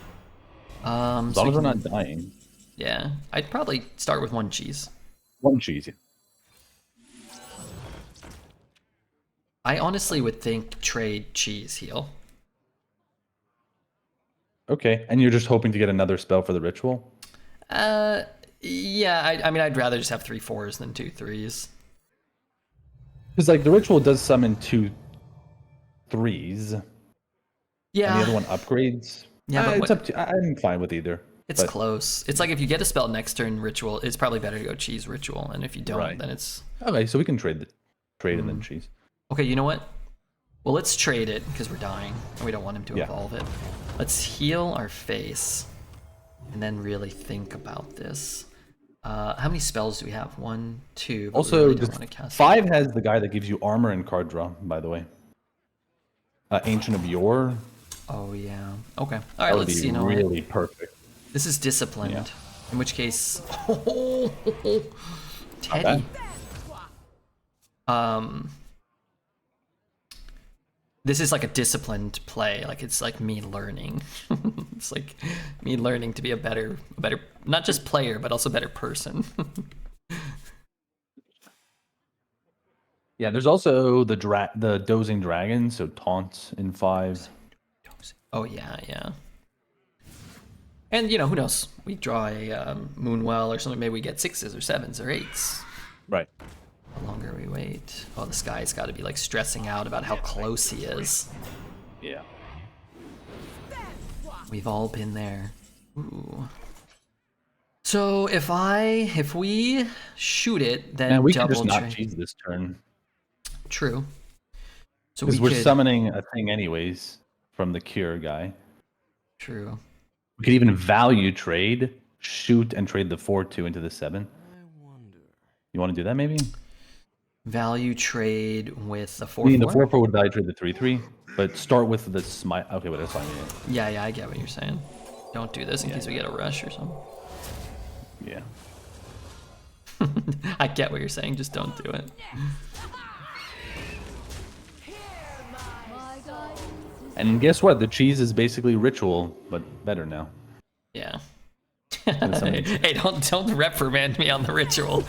so long we as we're can- not dying. Yeah, I'd probably start with 1 cheese. 1 cheese. I honestly would think trade cheese heal. Okay, and you're just hoping to get another spell for the ritual? Yeah, I mean, I'd rather just have 3 4s than 2 3s. Because like the ritual does summon 2 3s, Yeah, and the other one upgrades. Yeah, but it's up to. I'm fine with either. it's but- close. It's like if you get a spell next turn ritual, it's probably better to go cheese ritual, and if you don't, Right. then it's Okay, so we can trade and then cheese. okay. You know what? Well, let's trade it because we're dying and we don't want him to Yeah. evolve it. Let's heal our face, and then really think about this. How many spells do we have? 1, 2. But we Also, really the don't want to cast 5 has the guy that gives you armor and card draw. By the way, Ancient of Yore. Oh yeah. Okay. All right. That would Let's be see. You know what? really perfect. This is disciplined. Yeah. In which case, Teddy. bad. This is like a disciplined play. Like it's like me learning. It's like me learning to be a better, not just player, but also better person. Yeah, there's also the dozing dragon, so taunts in 5. Oh yeah, yeah. And who knows? We draw a Moonwell or something. Maybe we get 6s or 7s or 8s. Right. The longer we wait. Oh, this guy's got to be like stressing out about how close he is. Yeah. We've all been there. Ooh. So if we shoot it, then And we can double just not trade. cheese this turn True. So because we we're could. summoning a thing anyways from the cure guy. True. We could even value trade, shoot, and trade the 4/2 into the 7. You want to do that maybe? Value trade with the I 4/4. mean, the 4/4 would value trade the 3/3, but start with the smite. Okay, but that's fine. Yeah, I get what you're saying. Don't do this in case we get a rush or something. Yeah. I get what you're saying. Just don't do it. And guess what? The cheese is basically ritual, but better now. Yeah. Hey, don't reprimand me on the ritual.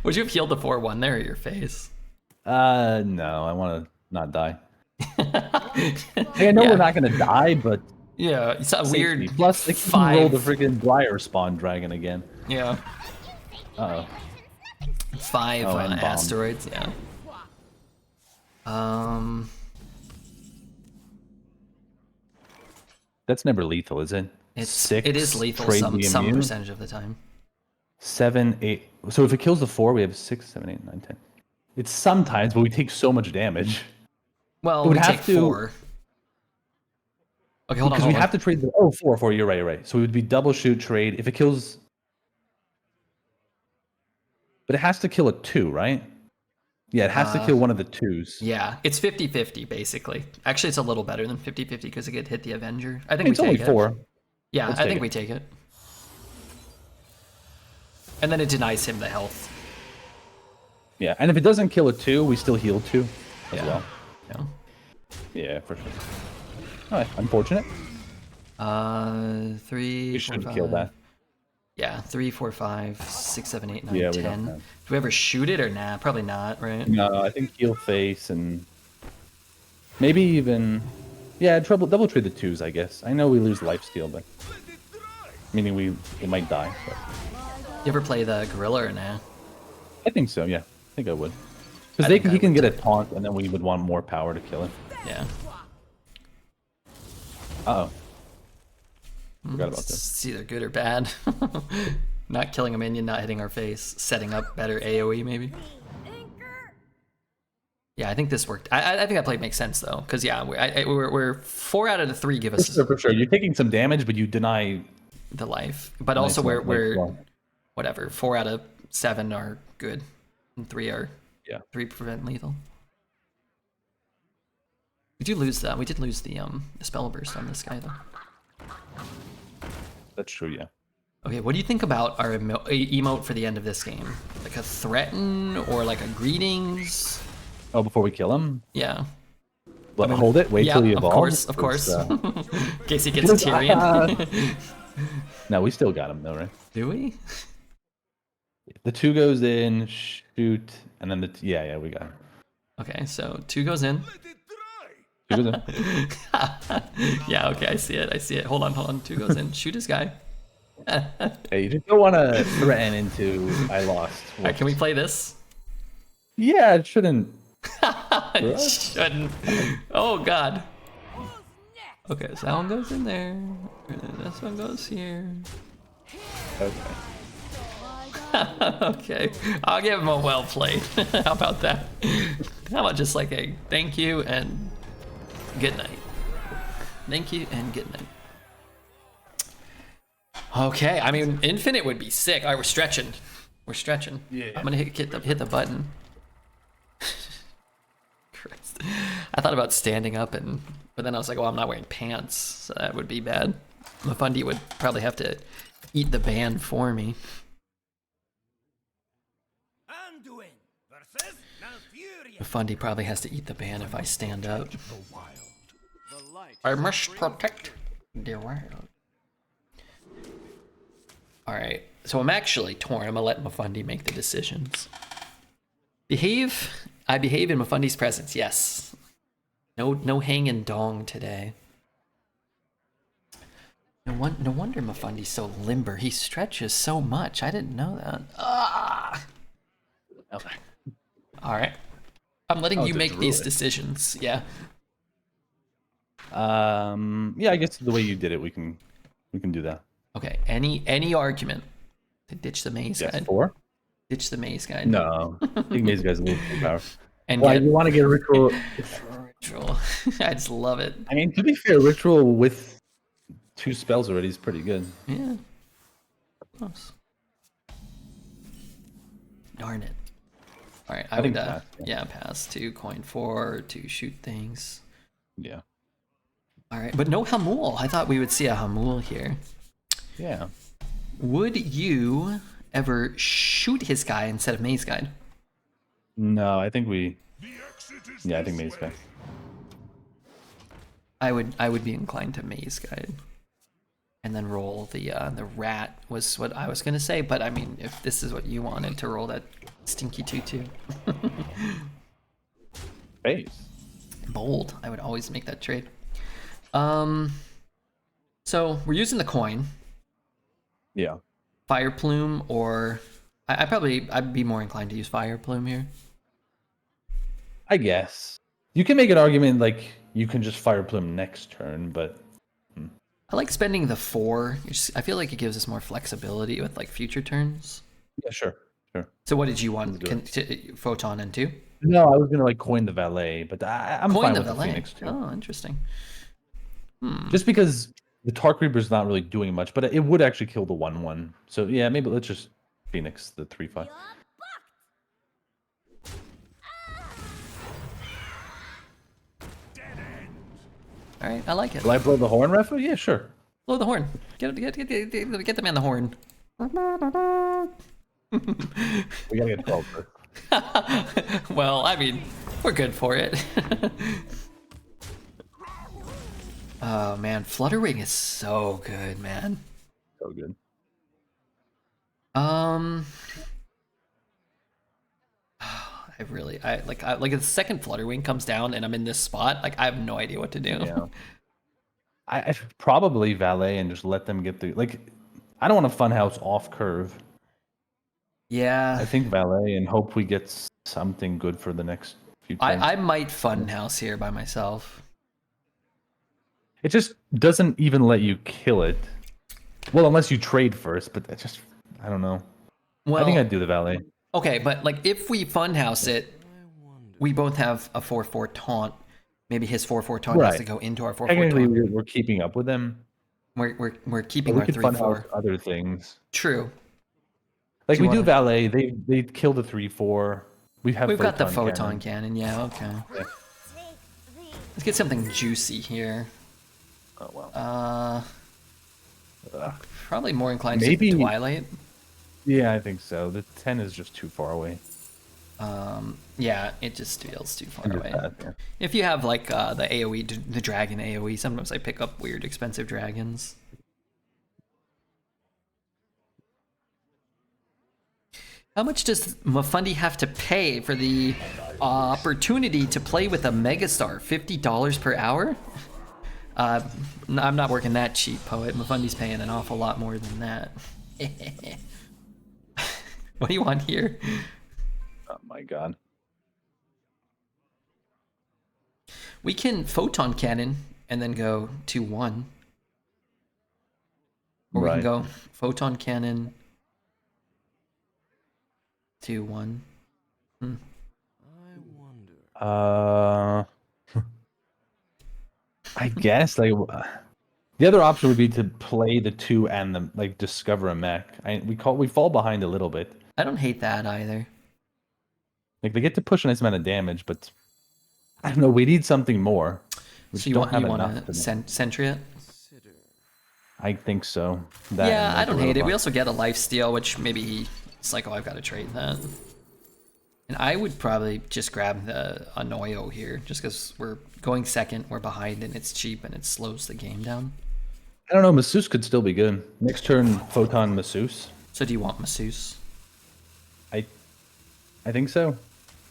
Would you have healed the 4-1 there at your face? No, I want to not die. Hey, I know Yeah. we're not gonna die, but Yeah, it's a safety. weird Plus, they can roll the 5. freaking Briar Spawn Dragon again. Yeah, Uh 5 Oh, and bomb. asteroids. Yeah. That's never lethal, is it? It is lethal trade some the some immune. percentage of the time. 7, 8. So if it kills the 4, we have 6, 7, 8, 9, 10. It's sometimes, but we take so much damage. Well, It would we have take to- 4. Okay, hold on. Because we have to trade the 4. You're right, you're right. So it would be double shoot trade if it kills. But it has to kill a 2, right? Yeah, it has to kill one of the 2s. Yeah, it's 50-50 basically. Actually, it's a little better than 50-50 because it could hit the Avenger. I think It's we only take it. 4. Yeah, Let's I take think it. we take it. And then it denies him the health. Yeah, and if it doesn't kill a 2, we still heal 2 as Yeah. well. Yeah. Yeah, for sure. Alright, unfortunate. 3, We 4, should 5. kill that. Yeah, 3, 4, 5, 6, 7, 8, 9, Yeah, we 10. don't Do have- we ever shoot it or nah? Probably not, right? No, I think heal face and maybe even double trade the 2s, I guess. I know we lose lifesteal, but meaning it might die. But You ever play the gorilla or nah? I think so. Yeah, I think I would. I Because think I he can would get a taunt, and then we would want more power to kill it. Yeah. Uh oh. Forgot about this. It's either good or bad. Not killing a minion, not hitting our face, setting up better AoE maybe. Yeah, I think this worked. I think that play makes sense though, because yeah, we're 4 out of the 3 give us For sure. You're taking some damage, but you deny. the life, but also Nice, we're well, whatever. 4 out of 7 are good, and 3 are Yeah. 3 prevent lethal. We do lose that. We did lose the spell burst on this guy though. That's true. Yeah. Okay, what do you think about our emote for the end of this game? Like a threaten or like a greetings? Oh, before we kill him, Yeah. hold it. Wait Yeah, till he of evolves. course, of course. It's, In case he gets a Tyrion. No, we still got him though, right? Do we? The 2 goes in, shoot, and then yeah, we got him. Okay, so 2 goes in. 2 goes in. Yeah, okay, I see it. Hold on. 2 goes in. Shoot his guy. Hey, you just don't want to threaten into I lost. All right, can we play this? Yeah, it shouldn't. It shouldn't. Oh god. Okay, so that one goes in there. And then this one goes here. Okay. Okay, I'll give him a well played. How about that? How about just like a thank you and good night? Thank you and good night. Okay, I mean, infinite would be sick. All right, we're stretching. Yeah. I'm gonna hit the button. Christ. I thought about standing up but then I was like, well, I'm not wearing pants, so that would be bad. Mifundi would probably have to eat the ban for me. Anduin versus Malfurion. Mifundi probably has to eat the ban if I stand up. The wild. The light I must protect the wild. Alright, so I'm actually torn. I'm gonna let Mifundi make the decisions. I behave in Mifundi's presence, yes. No hanging dong today. No wonder Mifundi's so limber. He stretches so much. I didn't know that. Ah! Okay. Alright. I'm letting you it's a make these druid. decisions. Yeah. Yeah, I guess the way you did it, we can do that. Okay. Any argument to ditch the maze Yes, guide? 4? Ditch the maze guide. No, I think these guys a little too powerful. And Why get you want to get ritual? ritual. I just love it. I mean, to be fair, ritual with 2 spells already is pretty good. Yeah. Close. Darn it. All right, I think would pass, yeah, pass to coin 4 to shoot things. Yeah. All right, but no Hamul. I thought we would see a Hamul here. Yeah. Would you ever shoot his guy instead of Maze Guide? No, I think we. The exit is Yeah, I this think Maze way. Guy. I would be inclined to Maze Guide. and then roll the rat was what I was gonna say. But I mean, if this is what you wanted to roll, that stinky tutu. Face. Bold. I would always make that trade. So we're using the coin, Yeah. Fire Plume, or I'd be more inclined to use Fire Plume here. I guess. You can make an argument like you can just Fire Plume next turn, but I like spending the 4. I feel like it gives us more flexibility with like future turns. yeah, sure. So what did you want? Let's Photon and 2? No, I was gonna like coin the valet, but I'm Coin fine the with the valet. Phoenix too. Oh, interesting. Just because the Tark Reaper's not really doing much, but it would actually kill the 1/1. So yeah, maybe let's just Phoenix the 3/5. All right, I like it. Will I blow the horn, Refa? Yeah, sure. Blow the horn. Get the man the horn. We gotta get 12 first. Well, I mean, we're good for it. Oh man, Flutterwing is so good, man. So good. I like if the second Flutterwing comes down and I'm in this spot, like I have no idea what to do. Yeah. I probably valet and just let them get the like. I don't want to funhouse off curve. Yeah. I think valet and hope we get something good for the next few turns. I might funhouse here by myself. It just doesn't even let you kill it. Well, unless you trade first, but that just I don't know. Well, I think I'd do the valet. okay, but like if we funhouse it, we both have a 4/4 taunt. Maybe his 4/4 taunt has to go into our 4/4 Technically, taunt. we're keeping up with them. We're keeping But our we could 3/4. funhouse other things. True. Like Do you we do wanna- valet, they kill the 3/4. We've got the photon cannon. cannon. Yeah, okay. Yeah. Let's get something juicy here. Oh well. Probably more inclined to Maybe- take the Twilight. Yeah, I think so. The 10 is just too far away. Yeah, it just feels too far Just away. that, yeah. If you have like the AoE, the dragon AoE, sometimes I pick up weird expensive dragons. How much does Mifundi have to pay for the opportunity to play with a megastar? $50 per hour? I'm not working that cheap, Poet. Mifundi's paying an awful lot more than that. What do you want here? Oh my god. We can photon cannon and then go 2/1. Or we can Right. go photon cannon 2/1. I wonder. I guess like the other option would be to play the 2 and the like discover a mech. We fall behind a little bit. I don't hate that either. Like they get to push a nice amount of damage, but I don't know. We need something more. We So just you don't want have to enough. to- Sentry it? Consider. I think so. That Yeah, and, I like, don't a hate it. little We buff. also get a life steal, which maybe it's like, oh, I've got to trade that. And I would probably just grab the Anoyo here, just because we're going second, we're behind, and it's cheap, and it slows the game down. I don't know. Masseuse could still be good. Next turn, Photon Masseuse. So do you want Masseuse? I think so.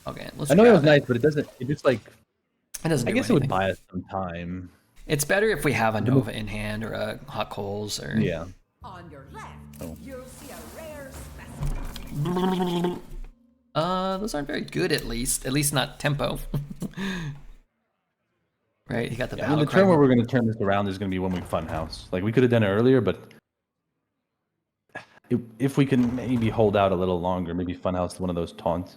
Okay, let's I know it grab was nice, but it doesn't. It just like It doesn't I do guess it would anything. buy us some time. It's better if we have a Nova in hand or a Hot Coals or... Yeah. On your left, Oh. you'll see a rare specimen. Those aren't very good at least not tempo. Right, you got the I mean, battle the turn cry. where we're going to turn this around is going to be when we funhouse. Like we could have done it earlier, but if we can maybe hold out a little longer, maybe funhouse one of those taunts.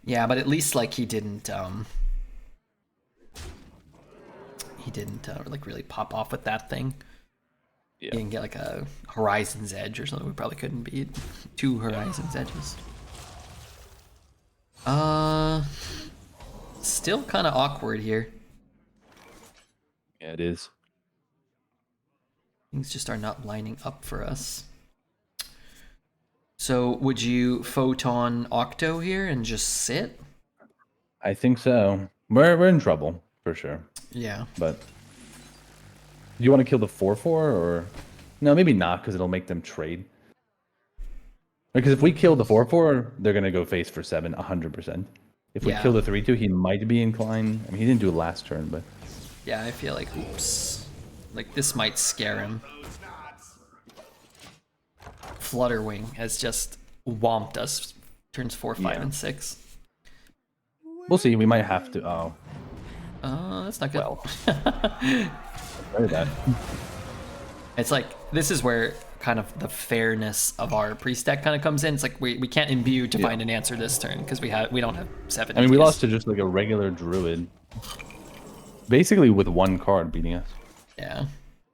Yeah, but at least like he didn't like really pop off with that thing. Yeah. He didn't get like a Horizon's Edge or something we probably couldn't beat. 2 Horizon's Edges. Still kind of awkward here. Yeah, it is. Things just are not lining up for us. So would you photon Octo here and just sit? I think so. We're in trouble for sure, Yeah. but Do you want to kill the 4/4 or no? Maybe not because it'll make them trade. Because if we kill the 4/4, they're gonna go face for 7, 100%. If we Yeah. kill the 3/2, he might be inclined. I mean, he didn't do it last turn, but Yeah, I feel like, oops. Like, this might scare him. Flutterwing has just whomped us. Turns 4, 5, Yeah. and 6. we'll see. We might have to. Oh, That's not good. well. Very bad. It's like, this is where kind of the fairness of our priest deck kind of comes in. It's like we can't imbue to find an answer this turn because we don't have 7. I mean, we ETS. lost to just like a regular druid. Basically with one card beating us. Yeah.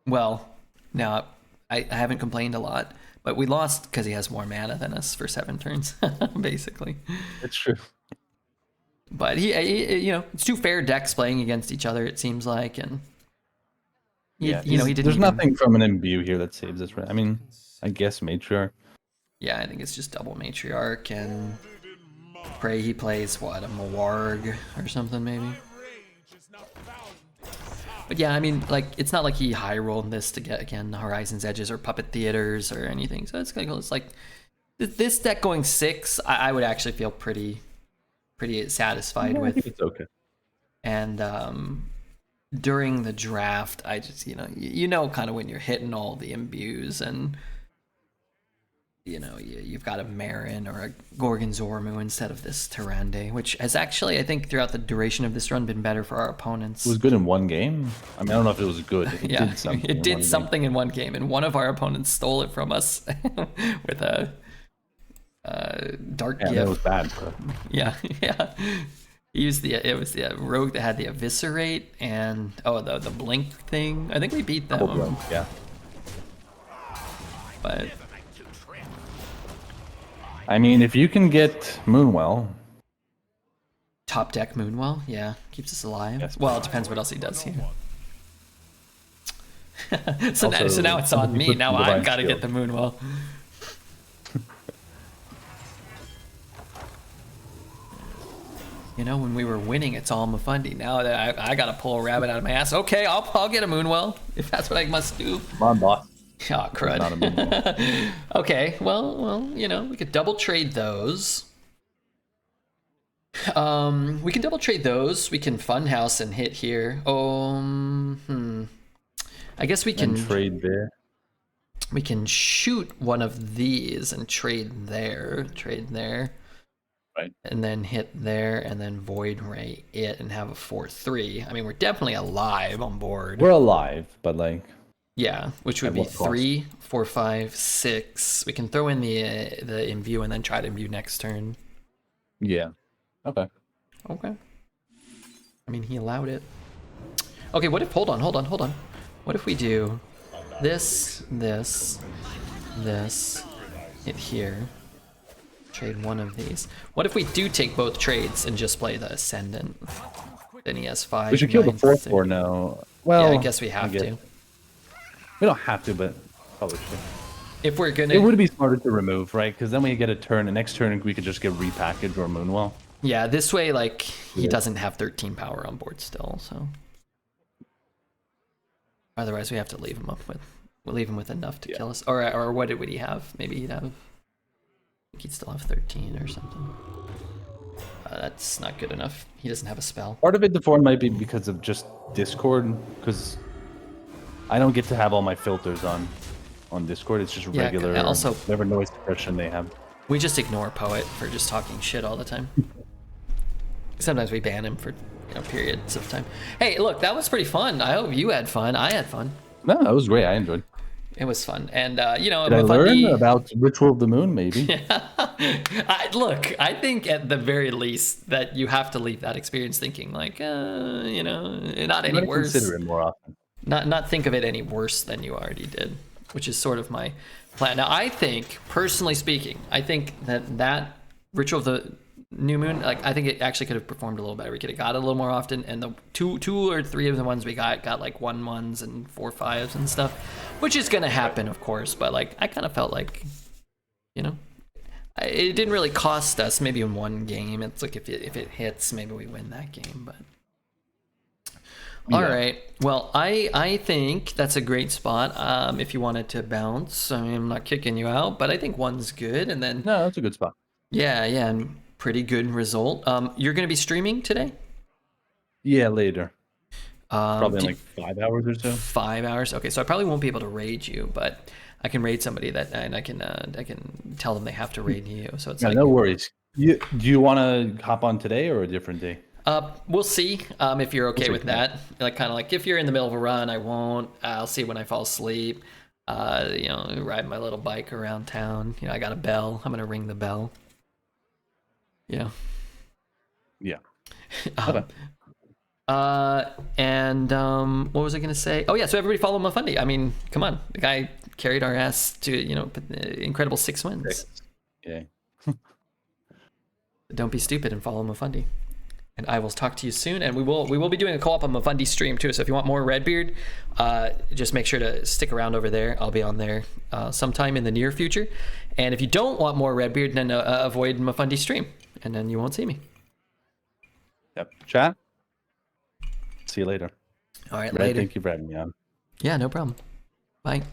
Well, now I haven't complained a lot, but we lost because he has more mana than us for 7 turns, basically. It's true. But he, you know, it's two fair decks playing against each other. It seems like, and he didn't. There's even- nothing from an imbue here that saves us. Right? I mean, I guess matriarch. Yeah, I think it's just double matriarch and pray he plays what, a Mawarg or something maybe. But yeah, I mean, like, it's not like he high rolled this to get again Horizon's Edges or Puppet Theaters or anything. So it's like this deck going 6, I would actually feel pretty satisfied I with. think it's okay. And during the draft, I just, you know kind of when you're hitting all the imbues and, you've got a Marin or a Gorgonzormu instead of this Tyrande, which has actually, I think, throughout the duration of this run been better for our opponents. It was good in one game. I mean, I don't know if it was good. It Yeah, did something. it in did one something in one game, and one of our opponents stole it from us with a dark game. Yeah, gift. that was bad. But Yeah. He used it was the rogue that had the eviscerate and the blink thing. I think we beat double them, blink, yeah. but I mean, if you can get Moonwell, top deck Moonwell, yeah, keeps us alive. Yes. Well, it depends what else he does here. so Also, now it's on me. puts Now the I've divine got to get shield. the Moonwell. When we were winning, it's all Mifundi. Now that I got to pull a rabbit out of my ass. Okay, I'll get a Moonwell if that's what I must do. come on, boss. Oh, crud. Not a Moonwell. Okay, well, we could double trade those. We can double trade those. We can Funhouse and hit here. I guess we can And trade there. We can shoot one of these and trade there, Right. and then hit there, and then Void Ray it, and have a 4/3. I mean, we're definitely alive on board. We're alive, but like, Yeah, which would At be what cost? 3, 4, 5, 6. We can throw in the imbue and then try to imbue next turn. yeah. Okay. Okay. I mean, he allowed it. Okay, what if, hold on. What if we do this, hit here, trade one of these. What if we do take both trades and just play the Ascendant? Then he has 5. We should kill the 9, 4/4 now. Well, Yeah, I guess we have to. We don't have to, but probably should. If we're gonna... It would be smarter to remove, right? Because then we get a turn, and next turn we could just get repackaged or Moonwell. Yeah, this way, like, he Yeah. doesn't have 13 power on board still, so... Otherwise, we have to leave him with enough to kill us. Or what would he have? Maybe he'd have... I think he'd still have 13 or something. That's not good enough. He doesn't have a spell. Part of it, Deformed, might be because of just Discord, because I don't get to have all my filters on Discord. It's just Yeah, regular, and also- whatever noise suppression they have. We just ignore Poet for just talking shit all the time. Sometimes we ban him for periods of time. Hey, look, that was pretty fun. I hope you had fun. I had fun. No, that was great. I enjoyed. It was fun. And, Did I learn about Ritual of the Moon, maybe? I think at the very least that you have to leave that experience thinking like, not I'm any gonna worse. consider it more often. Not think of it any worse than you already did, which is sort of my plan. Now, I think, personally speaking, that Ritual of the New Moon, like, I think it actually could have performed a little better. We could have got it a little more often, and the two or three of the ones we got like 1/1s and 4/5s and stuff, which is gonna happen, of course. But like, I kind of felt like, it didn't really cost us. Maybe in one game, it's like if it hits, maybe we win that game. But All Yeah. right. Well, I think that's a great spot. If you wanted to bounce, I mean, I'm not kicking you out, but I think one's good. And then No, that's a good spot. yeah, and pretty good result. You're gonna be streaming today? Yeah, later. Probably in do- like 5 hours or so. 5 hours. Okay, so I probably won't be able to raid you, but I can raid somebody that, and I can tell them they have to raid you. So it's Yeah, like no worries. Do you want to hop on today or a different day? we'll see if you're okay see. with that. Like kind of like if you're in the middle of a run, I won't. I'll see when I fall asleep. You know, ride my little bike around town. You know, I got a bell. I'm gonna ring the bell. Yeah. Yeah. Okay. And what was I gonna say? Oh yeah, so everybody follow Mifundi. I mean, come on, the guy carried our ass to incredible 6 wins. Yeah. Don't be stupid and follow Mifundi. And I will talk to you soon. And we will be doing a co-op on Mifundi stream too. So if you want more Redbeard, just make sure to stick around over there. I'll be on there sometime in the near future. And if you don't want more Redbeard, then avoid Mifundi stream, and then you won't see me. Yep. Chat. See you later. All right, Red, later. thank you for having me on. Yeah, no problem. Bye.